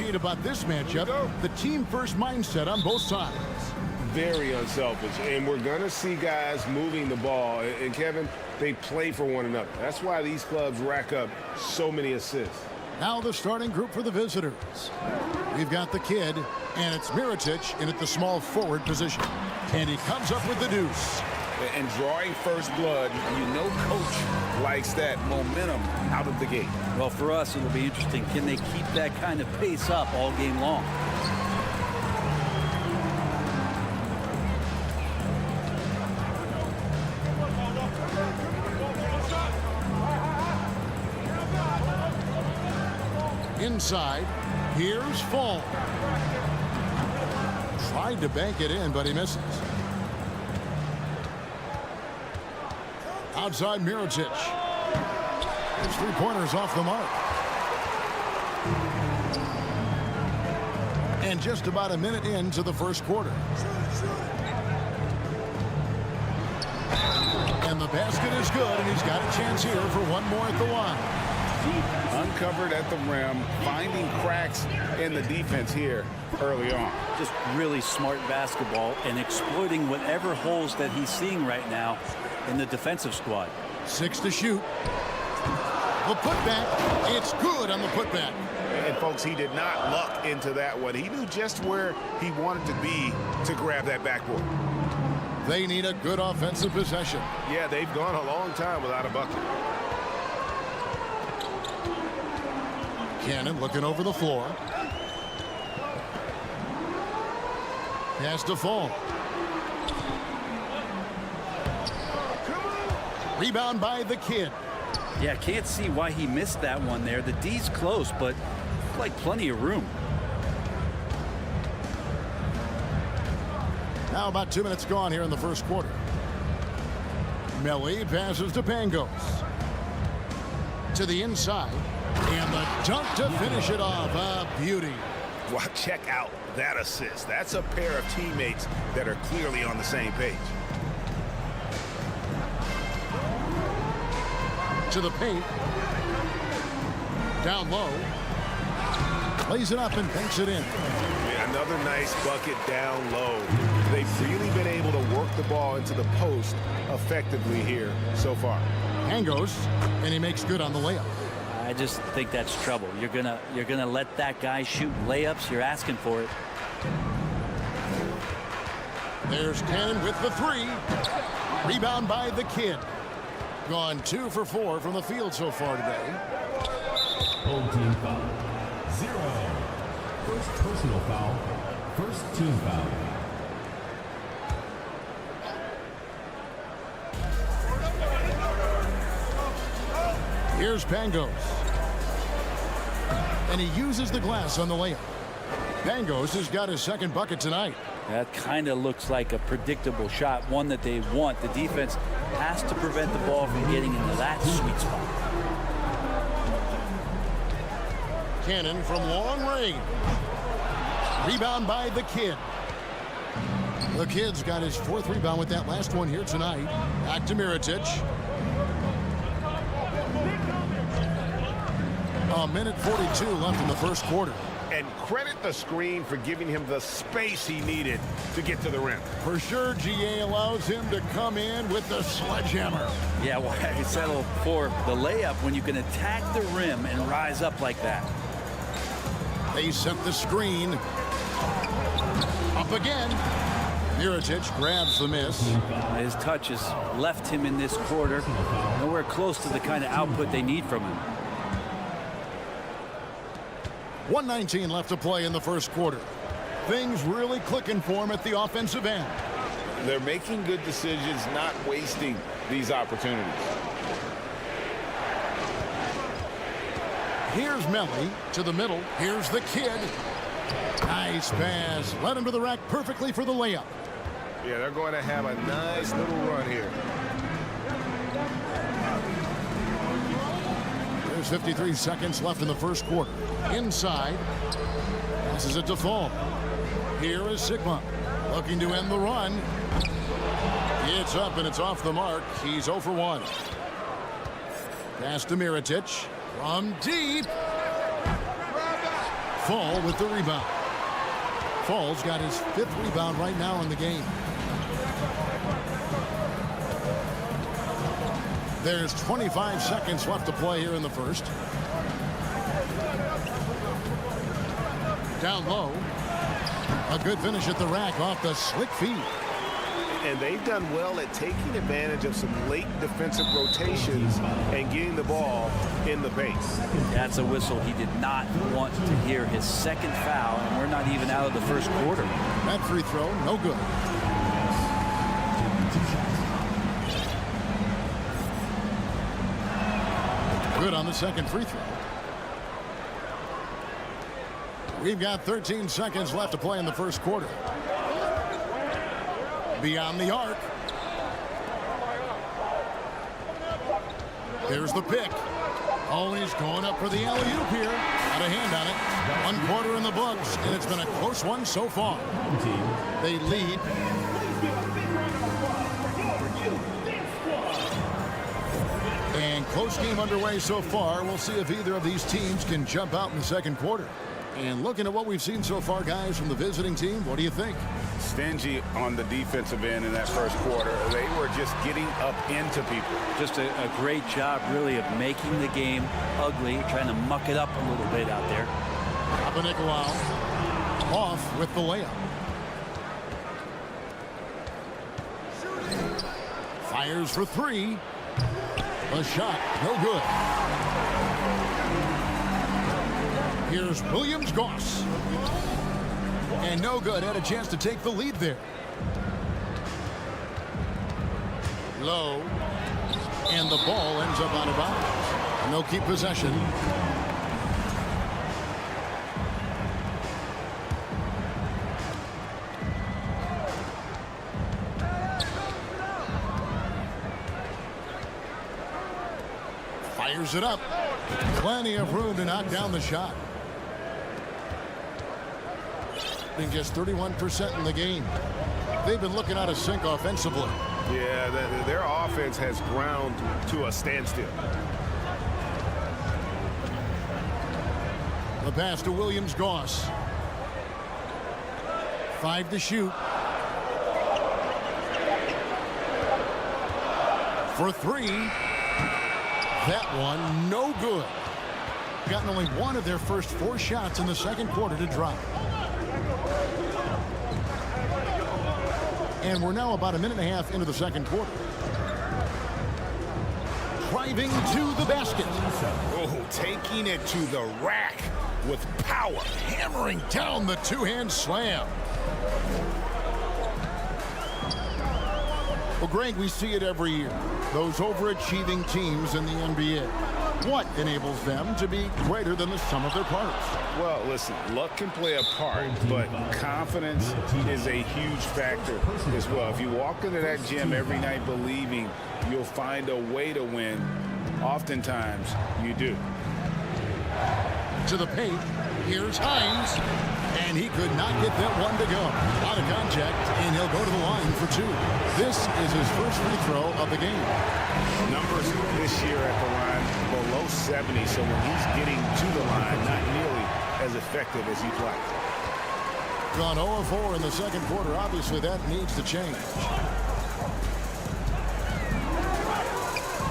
worried about this matchup. The team-first mindset on both sides. Very unselfish, and we're going to see guys moving the ball. And, Kevin, they play for one another. That's why these clubs rack up so many assists. Now the starting group for the visitors. We've got the kid, and it's Mirotic in at the small forward position. And he comes up with the deuce. And drawing first blood, you know coach likes that momentum out of the gate. Well, for us, it'll be interesting. Can they keep that kind of pace up all game long? Inside, here's Fall. Tried to bank it in, but he misses. Outside Mirotic. His three-pointers off the mark. And just about a minute into the first quarter. And the basket is good, and he's got a chance here for one more at the line. Uncovered at the rim, finding cracks in the defense here early on. Just really smart basketball and exploiting whatever holes that he's seeing right now in the defensive squad. 6 to shoot. The putback, it's good on the putback. And folks, he did not luck into that one. He knew just where he wanted to be to grab that backboard. They need a good offensive possession. Yeah, they've gone a long time without a bucket. Cannon looking over the floor. Pass to Fall. Rebound by the kid. Yeah, can't see why he missed that one there. The D's close, but like plenty of room. Now about 2 minutes gone here in the first quarter. Melli passes to Pangos. To the inside. And the dunk to finish it off. A beauty. Well, check out that assist. That's a pair of teammates that are clearly on the same page. To the paint. Down low. Lays it up and banks it in. Yeah, another nice bucket down low. They've really been able to work the ball into the post effectively here so far. Pangos, and he makes good on the layup. I just think that's trouble. You're gonna let that guy shoot layups. You're asking for it. There's Cannon with the three. Rebound by the kid. Gone 2 for 4 from the field so far today. Home team foul. 0. First personal foul. First team foul. Here's Pangos. And he uses the glass on the layup. Pangos has got his second bucket tonight. That kind of looks like a predictable shot, one that they want. The defense has to prevent the ball from getting into that sweet spot. Cannon from long range. Rebound by the kid. The kid's got his 4th rebound with that last one here tonight. Back to Mirotic. A minute 42 left in the first quarter. And credit the screen for giving him the space he needed to get to the rim. For sure, GA allows him to come in with the sledgehammer. Yeah, well, I settle for the layup when you can attack the rim and rise up like that. They set the screen. Up again. Mirotic grabs the miss. His touch has left him in this quarter. Nowhere close to the kind of output they need from him. 1:19 left to play in the first quarter. Things really clicking for him at the offensive end. They're making good decisions, not wasting these opportunities. Here's Melli to the middle. Here's the kid. Nice pass. Led him to the rack perfectly for the layup. Yeah, they're going to have a nice little run here. There's 53 seconds left in the first quarter. Inside. Passes it to Fall. Here is Sigma. Looking to end the run. It's up and it's off the mark. He's 0 for 1. Pass to Mirotic. From deep. Fall with the rebound. Fall's got his 5th rebound right now in the game. There's 25 seconds left to play here in the first. Down low. A good finish at the rack off the slick feed. And they've done well at taking advantage of some late defensive rotations and getting the ball in the paint. That's a whistle. He did not want to hear his 2nd foul, and we're not even out of the first quarter. That free throw, no good. Good on the 2nd free throw. We've got 13 seconds left to play in the first quarter. Beyond the arc. There's the pick. Oh, and he's going up for the alley-oop here. Got a hand on it. 1 quarter in the books, and it's been a close one so far. They lead. And close game underway so far. We'll see if either of these teams can jump out in the second quarter. And looking at what we've seen so far, guys, from the visiting team, what do you think? Stingy on the defensive end in that first quarter. They were just getting up into people. Just a great job, really, of making the game ugly, trying to muck it up a little bit out there. Papanikolaou off with the layup. Fires for 3. A shot, no good. Here's Williams-Goss. And no good. Had a chance to take the lead there. Low. And the ball ends up out of bounds. And they'll keep possession. Fires it up. Plenty of room to knock down the shot. Just 31% in the game. They've been looking out of sync offensively. Yeah, their offense has ground to a standstill. The pass to Williams-Goss. 5 to shoot. For 3. That one, no good. Gotten only 1 of their first 4 shots in the second quarter to drop. And we're now about a minute and a half into the second quarter. Driving to the basket. Oh, taking it to the rack with power. Hammering down the 2-hand slam. Well, Greg, we see it every year. Those overachieving teams in the NBA. What enables them to be greater than the sum of their parts? Well, listen, luck can play a part, but confidence is a huge factor as well. If you walk into that gym every night believing you'll find a way to win, oftentimes you do. To the paint, here's Hines, and he could not get that one to go. Out of contact, and he'll go to the line for 2. This is his first free throw of the game. Numbers this year at the line below 70, so when he's getting to the line, not nearly as effective as he'd like. Gone 0-4 in the second quarter. Obviously, that needs to change.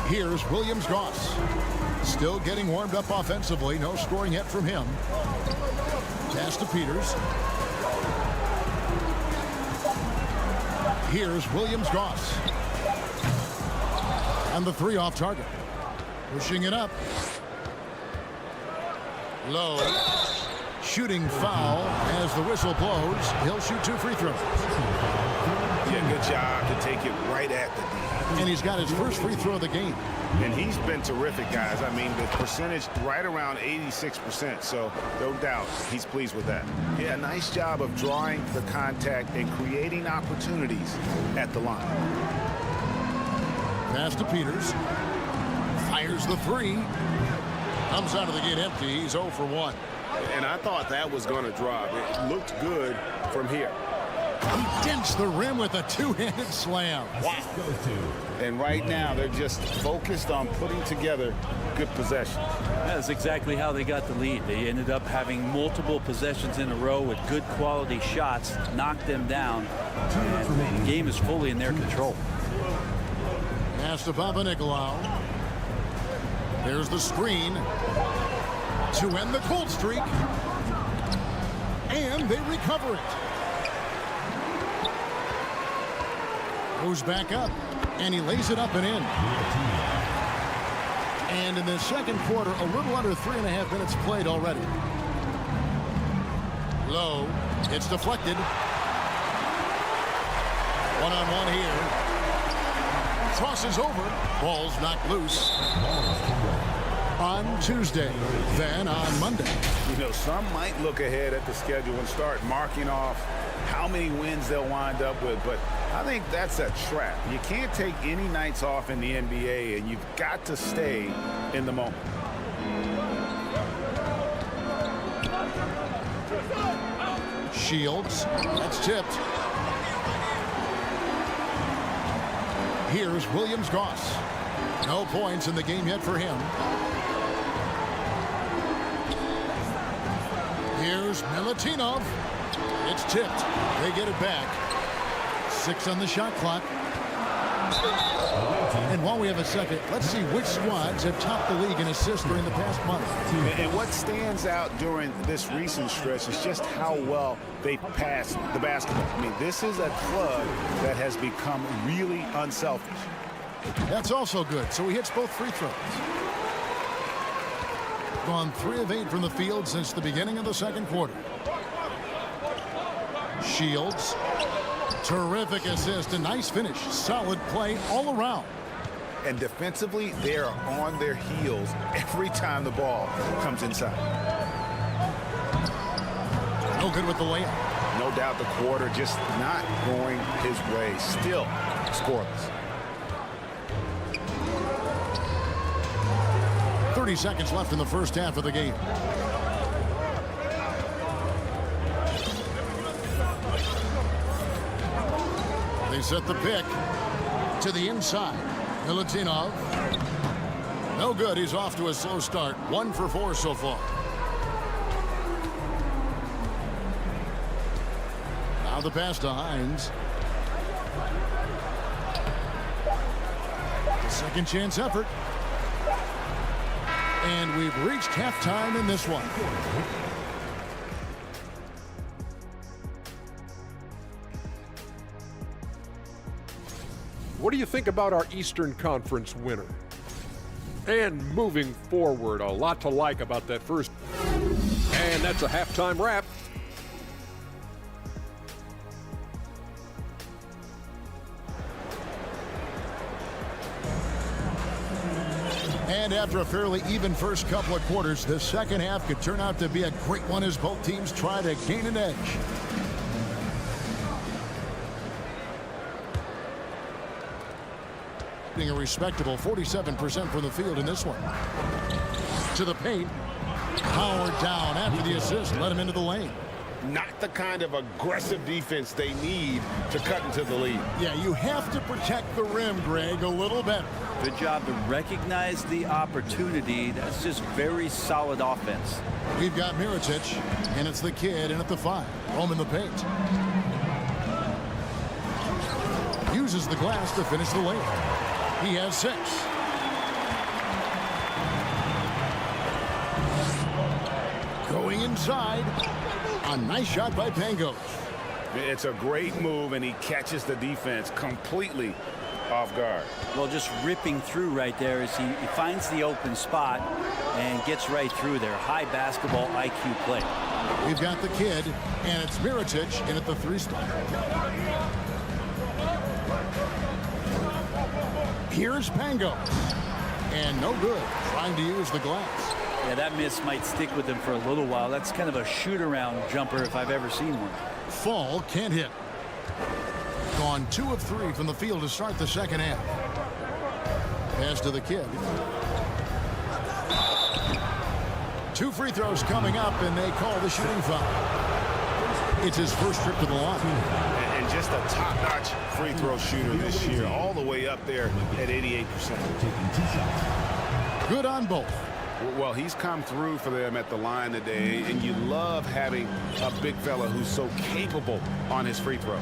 Here's Williams-Goss. Still getting warmed up offensively. No scoring yet from him. Pass to Peters. Here's Williams-Goss. And the 3 off target. Pushing it up. Low. Shooting foul as the whistle blows. He'll shoot 2 free throws. Yeah, good job to take it right at the D. And he's got his first free throw of the game. And he's been terrific, guys. I mean, the percentage right around 86%, so no doubt he's pleased with that. Yeah, nice job of drawing the contact and creating opportunities at the line. Pass to Peters. Fires the 3. Comes out of the gate empty. He's 0 for 1. And I thought that was going to drop. It looked good from here. He dents the rim with a two-handed slam. Wow. And right now, they're just focused on putting together good possessions. That's exactly how they got the lead. They ended up having multiple possessions in a row with good quality shots, knocked them down, and the game is fully in their control. Pass to Papanikolaou. There's the screen to end the cold streak. And they recover it. Goes back up, and he lays it up and in. And in the second quarter, a little under 3.5 minutes played already. Low, it's deflected. One-on-one here. Crosses over. Ball's knocked loose. On Tuesday, then on Monday. You know, some might look ahead at the schedule and start marking off how many wins they'll wind up with, but I think that's a trap. You can't take any nights off in the NBA, and you've got to stay in the moment. Shields, that's tipped. Here's Williams-Goss. No points in the game yet for him. Here's Milutinov. It's tipped. They get it back. 6 on the shot clock. And while we have a second, let's see which squads have topped the league in assists during the past month. And what stands out during this recent stretch is just how well they pass the basketball. I mean, this is a club that has become really unselfish. That's also good. So he hits both free throws. Gone 3 of 8 from the field since the beginning of the second quarter. Shields. Terrific assist. A nice finish. Solid play all around. And defensively, they are on their heels every time the ball comes inside. No good with the layup. No doubt the quarter just not going his way. Still scoreless. 30 seconds left in the first half of the game. They set the pick to the inside. Milutinov. No good. He's off to a slow start. 1 for 4 so far. Now the pass to Hines. Second chance effort. And we've reached halftime in this one. What do you think about our Eastern Conference winner? And moving forward, a lot to like about that first. And that's a halftime wrap. And after a fairly even first couple of quarters, the second half could turn out to be a great one as both teams try to gain an edge. A respectable 47% from the field in this one. To the paint. Powered down after the assist. Let him into the lane. Not the kind of aggressive defense they need to cut into the lead. Yeah, you have to protect the rim, Greg, a little better. Good job to recognize the opportunity. That's just very solid offense. We've got Mirotic, and it's the kid in at the 5. Home in the paint. Uses the glass to finish the lane. He has 6. Going inside. A nice shot by Pangos. It's a great move, and he catches the defense completely off guard. Well, just ripping through right there as he finds the open spot and gets right through there. High basketball IQ play. We've got the kid, and it's Mirotic in at the 3 spot. Here's Pango. And no good. Trying to use the glass. Yeah, that miss might stick with him for a little while. That's kind of a shoot-around jumper if I've ever seen one. Fall can't hit. Gone 2 of 3 from the field to start the second half. Pass to the kid. 2 free throws coming up, and they call the shooting foul. It's his first trip to the line. just a top-notch free throw shooter this year, all the way up there at 88%. Good on both. Well, he's come through for them at the line today, and you love having a big fella who's so capable on his free throw.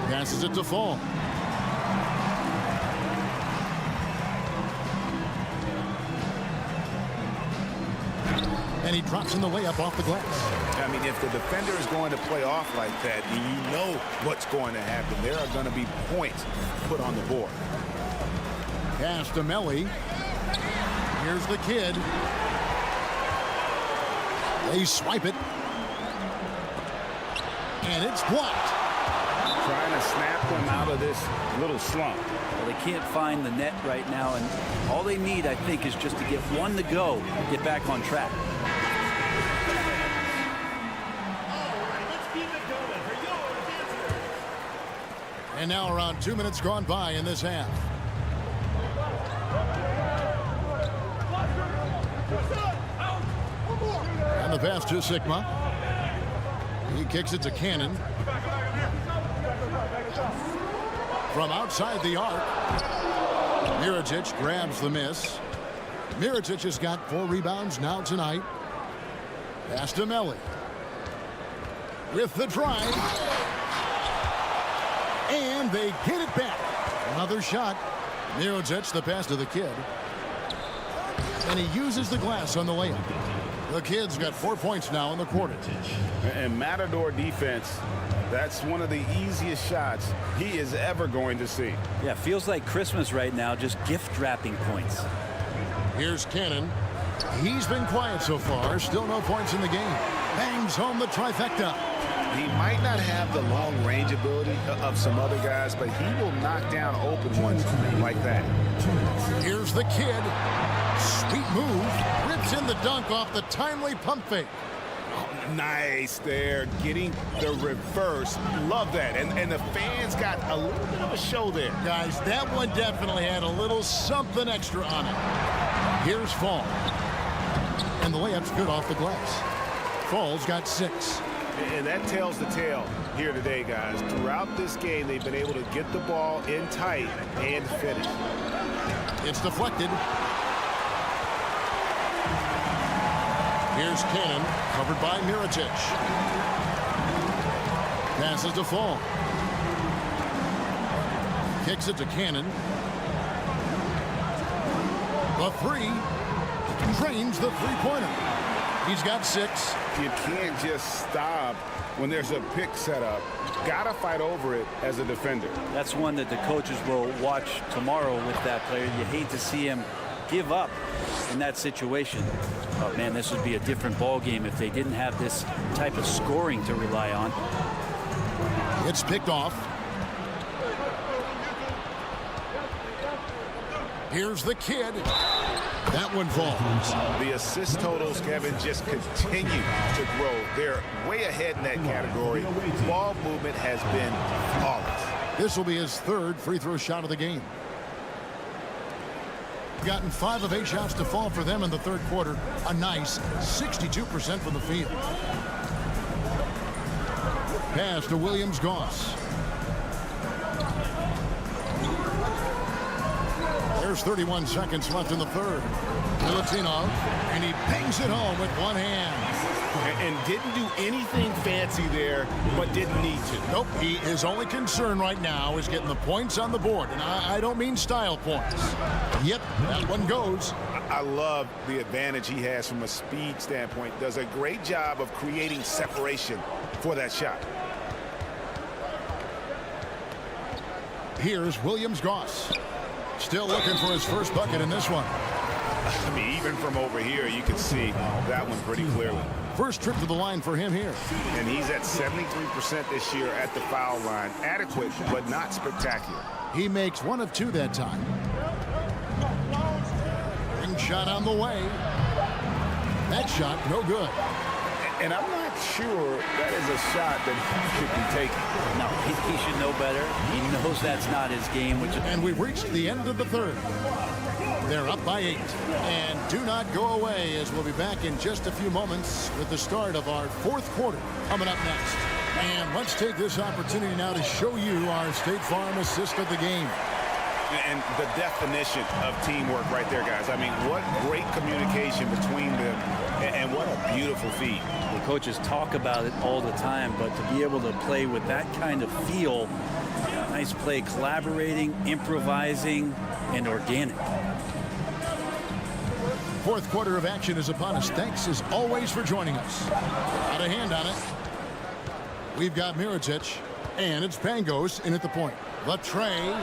Passes it to Fall. And he drops in the layup off the glass. I mean, if the defender is going to play off like that, then you know what's going to happen. There are going to be points put on the board. Pass to Melly. Here's the kid. They swipe it. And it's blocked. Trying to snap them out of this little slump. Well, they can't find the net right now, and all they need, I think, is just to get one to go, get back on track. And now around 2 minutes gone by in this half. And the pass to Sigma. He kicks it to Cannon. From outside the arc, Mirotic grabs the miss. Mirotic has got 4 rebounds now tonight. Pass to Melly. With the drive. And they get it back. Another shot. Mirotic, the pass to the kid. And he uses the glass on the layup. The kid's got 4 points now in the quarter. And Matador defense, that's one of the easiest shots he is ever going to see. Yeah, feels like Christmas right now, just gift wrapping points. Here's Cannon. He's been quiet so far. Still no points in the game. Bangs home the trifecta. He might not have the long range ability of some other guys, but he will knock down open ones like that. Here's the kid. Sweet move. Rips in the dunk off the timely pump fake. Oh, nice there. Getting the reverse. Love that. And the fans got a little bit of a show there. Guys, that one definitely had a little something extra on it. Here's Fall. And the layup's good off the glass. Fall's got 6. And that tells the tale here today, guys. Throughout this game, they've been able to get the ball in tight and finish. It's deflected. Here's Cannon, covered by Mirotic. Passes to Fall. Kicks it to Cannon. The 3. Drains the three-pointer. He's got 6. You can't just stop when there's a pick set up. Gotta fight over it as a defender. That's one that the coaches will watch tomorrow with that player. You hate to see him give up in that situation. But man, this would be a different ball game if they didn't have this type of scoring to rely on. It's picked off. Here's the kid. That one falls. The assist totals, Kevin, just continue to grow. They're way ahead in that category. Ball movement has been flawless. This will be his 3rd free throw shot of the game. Gotten 5 of 8 shots to fall for them in the 3rd quarter. A nice 62% from the field. Pass to Williams-Goss. There's 31 seconds left in the 3rd. Milutinov, and he bangs it home with one hand. And didn't do anything fancy there, but didn't need to. Nope, his only concern right now is getting the points on the board. And I don't mean style points. Yep, that one goes. I love the advantage he has from a speed standpoint. Does a great job of creating separation for that shot. Here's Williams-Goss. Still looking for his first bucket in this one. I mean, even from over here, you can see that one pretty clearly. First trip to the line for him here. And he's at 73% this year at the foul line. Adequate, but not spectacular. He makes 1 of 2 that time. Ring shot on the way. That shot, no good. And I'm not sure that is a shot that he should be taking. No, he should know better. He knows that's not his game. And we've reached the end of the 3rd. They're up by 8. And do not go away, as we'll be back in just a few moments with the start of our fourth quarter coming up next. And let's take this opportunity now to show you our State Farm assist of the game. And the definition of teamwork right there, guys. I mean, what great communication between them, and what a beautiful feat. The coaches talk about it all the time, but to be able to play with that kind of feel, nice play, collaborating, improvising, and organic. Fourth quarter of action is upon us. Thanks, as always, for joining us. Got a hand on it. We've got Mirotic, and it's Pangos in at the point. The tray.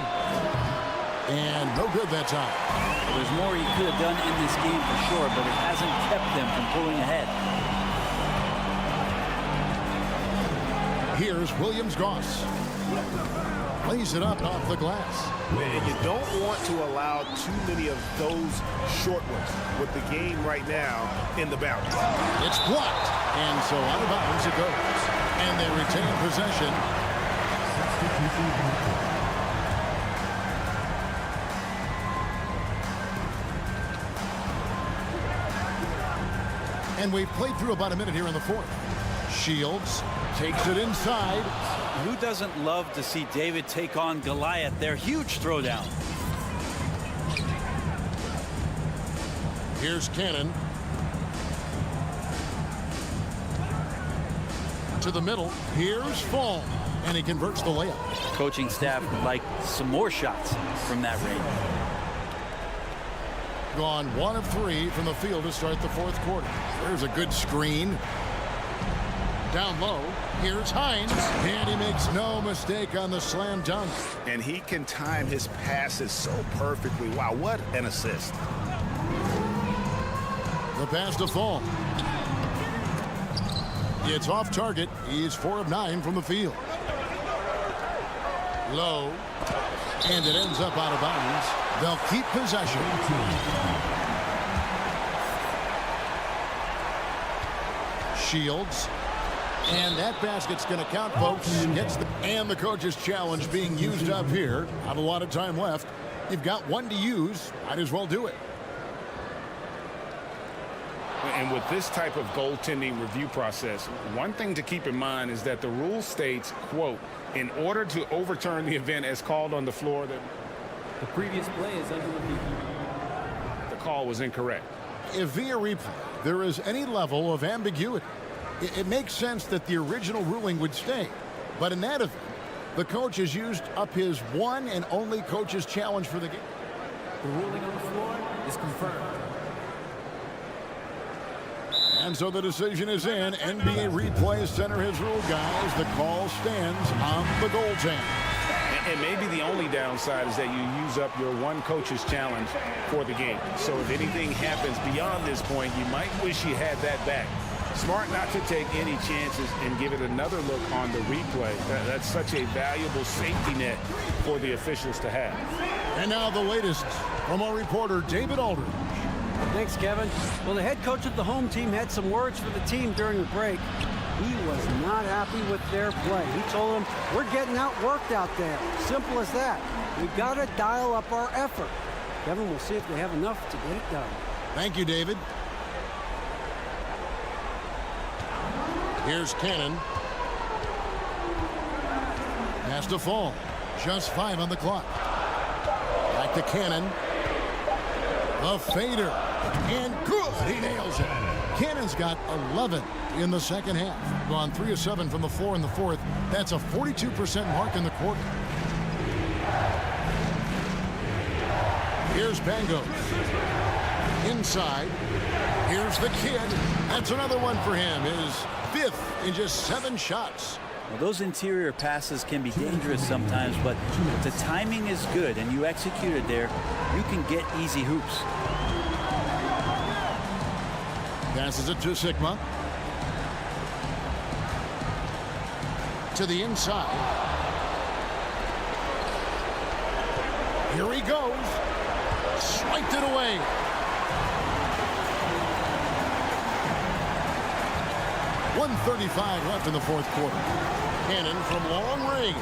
And no good that time. Well, there's more he could have done in this game for sure, but it hasn't kept them from pulling ahead. Here's Williams-Goss. Plays it up off the glass. And you don't want to allow too many of those short ones with the game right now in the bounce. It's blocked. And so out of bounds it goes. And they retain possession. And we've played through about a minute here in the fourth. Shields takes it inside. Who doesn't love to see David take on Goliath? Their huge throwdown. Here's Cannon. To the middle. Here's Fall. And he converts the layup. Coaching staff would like some more shots from that range. Gone 1 of 3 from the field to start the fourth quarter. There's a good screen. Down low, here's Hines, and he makes no mistake on the slam dunk. And he can time his passes so perfectly. Wow, what an assist. The pass to Fall. It's off target. He's 4 of 9 from the field. Low, and it ends up out of bounds. They'll keep possession. Shields. And that basket's going to count, folks. And the coach's challenge being used up here. Not a lot of time left. You've got one to use. Might as well do it. And with this type of goaltending review process, one thing to keep in mind is that the rule states, quote, in order to overturn the event as called on the floor, that the previous play is under review. The call was incorrect. If via replay there is any level of ambiguity, it makes sense that the original ruling would stay. But in that event, the coach has used up his one and only coach's challenge for the game. The ruling on the floor is confirmed. And so the decision is in. NBA Replay Center has ruled, guys. The call stands on the goaltend. And maybe the only downside is that you use up your one coach's challenge for the game. So if anything happens beyond this point, you might wish you had that back. Smart not to take any chances and give it another look on the replay. That's such a valuable safety net for the officials to have. And now the latest from our reporter, David Aldridge. Thanks, Kevin. Well, the head coach of the home team had some words for the team during the break. He was not happy with their play. He told them, we're getting outworked out there. Simple as that. We've got to dial up our effort. Kevin, we'll see if they have enough to get it done. Thank you, David. Here's Cannon. Has to fall. Just 5 on the clock. Back to Cannon. The fader. And good. He nails it. Cannon's got 11 in the second half. Gone 3 of 7 from the floor in the fourth. That's a 42% mark in the quarter. Here's Pangos. Inside. Here's the kid. That's another one for him. His 5th in just 7 shots. Well, those interior passes can be dangerous sometimes, but if the timing is good and you execute it there, you can get easy hoops. Passes it to Sigma. To the inside. Here he goes. Swiped it away. .135 left in the fourth quarter. Cannon from long range.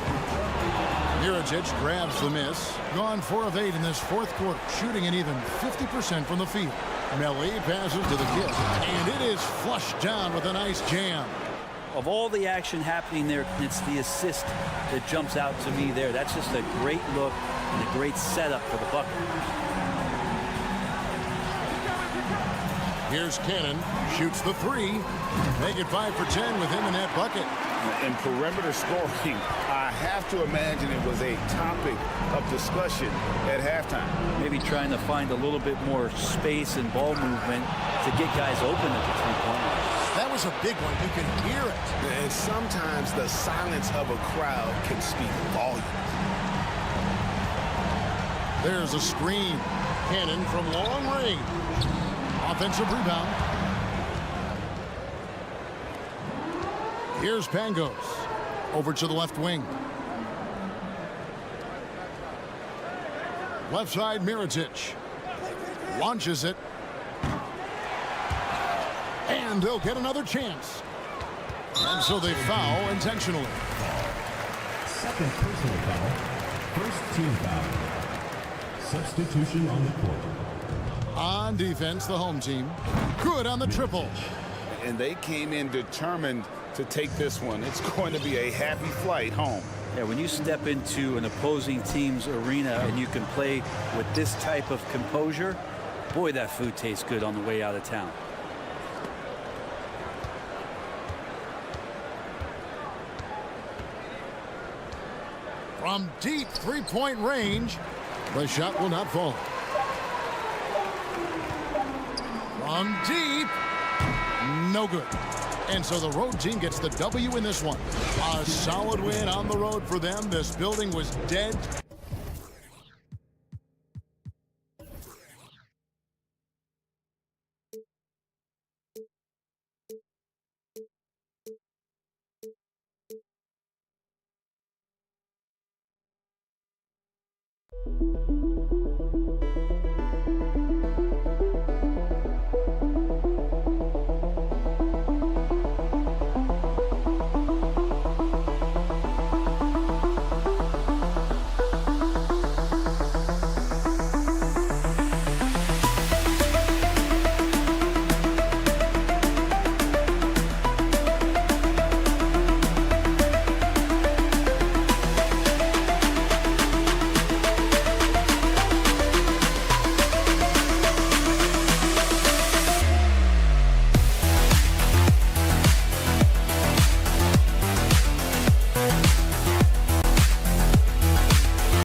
Mirajic grabs the miss. Gone 4 of 8 in this fourth quarter, shooting an even 50% from the field. Melli passes to the kid, and it is flushed down with a nice jam. Of all the action happening there, it's the assist that jumps out to me there. That's just a great look and a great setup for the bucket. Here's Cannon, shoots the 3. Make it 5 for 10 with him in that bucket. In perimeter scoring, I have to imagine it was a topic of discussion at halftime. Maybe trying to find a little bit more space and ball movement to get guys open at the three-point line. That was a big one. You can hear it. And sometimes the silence of a crowd can speak volumes. There's a screen. Cannon from long range. Offensive rebound. Here's Pangos. Over to the left wing. Left side, Mirajic. Launches it. And they'll get another chance. And so they foul intentionally. Second personal foul. First team foul. Substitution on the court. On defense, the home team. Good on the triple. And they came in determined to take this one. It's going to be a happy flight home. Yeah, when you step into an opposing team's arena and you can play with this type of composure, boy, that food tastes good on the way out of town. From deep three-point range, the shot will not fall. From deep, no good. And so the road team gets the W in this one. A solid win on the road for them. This building was dead.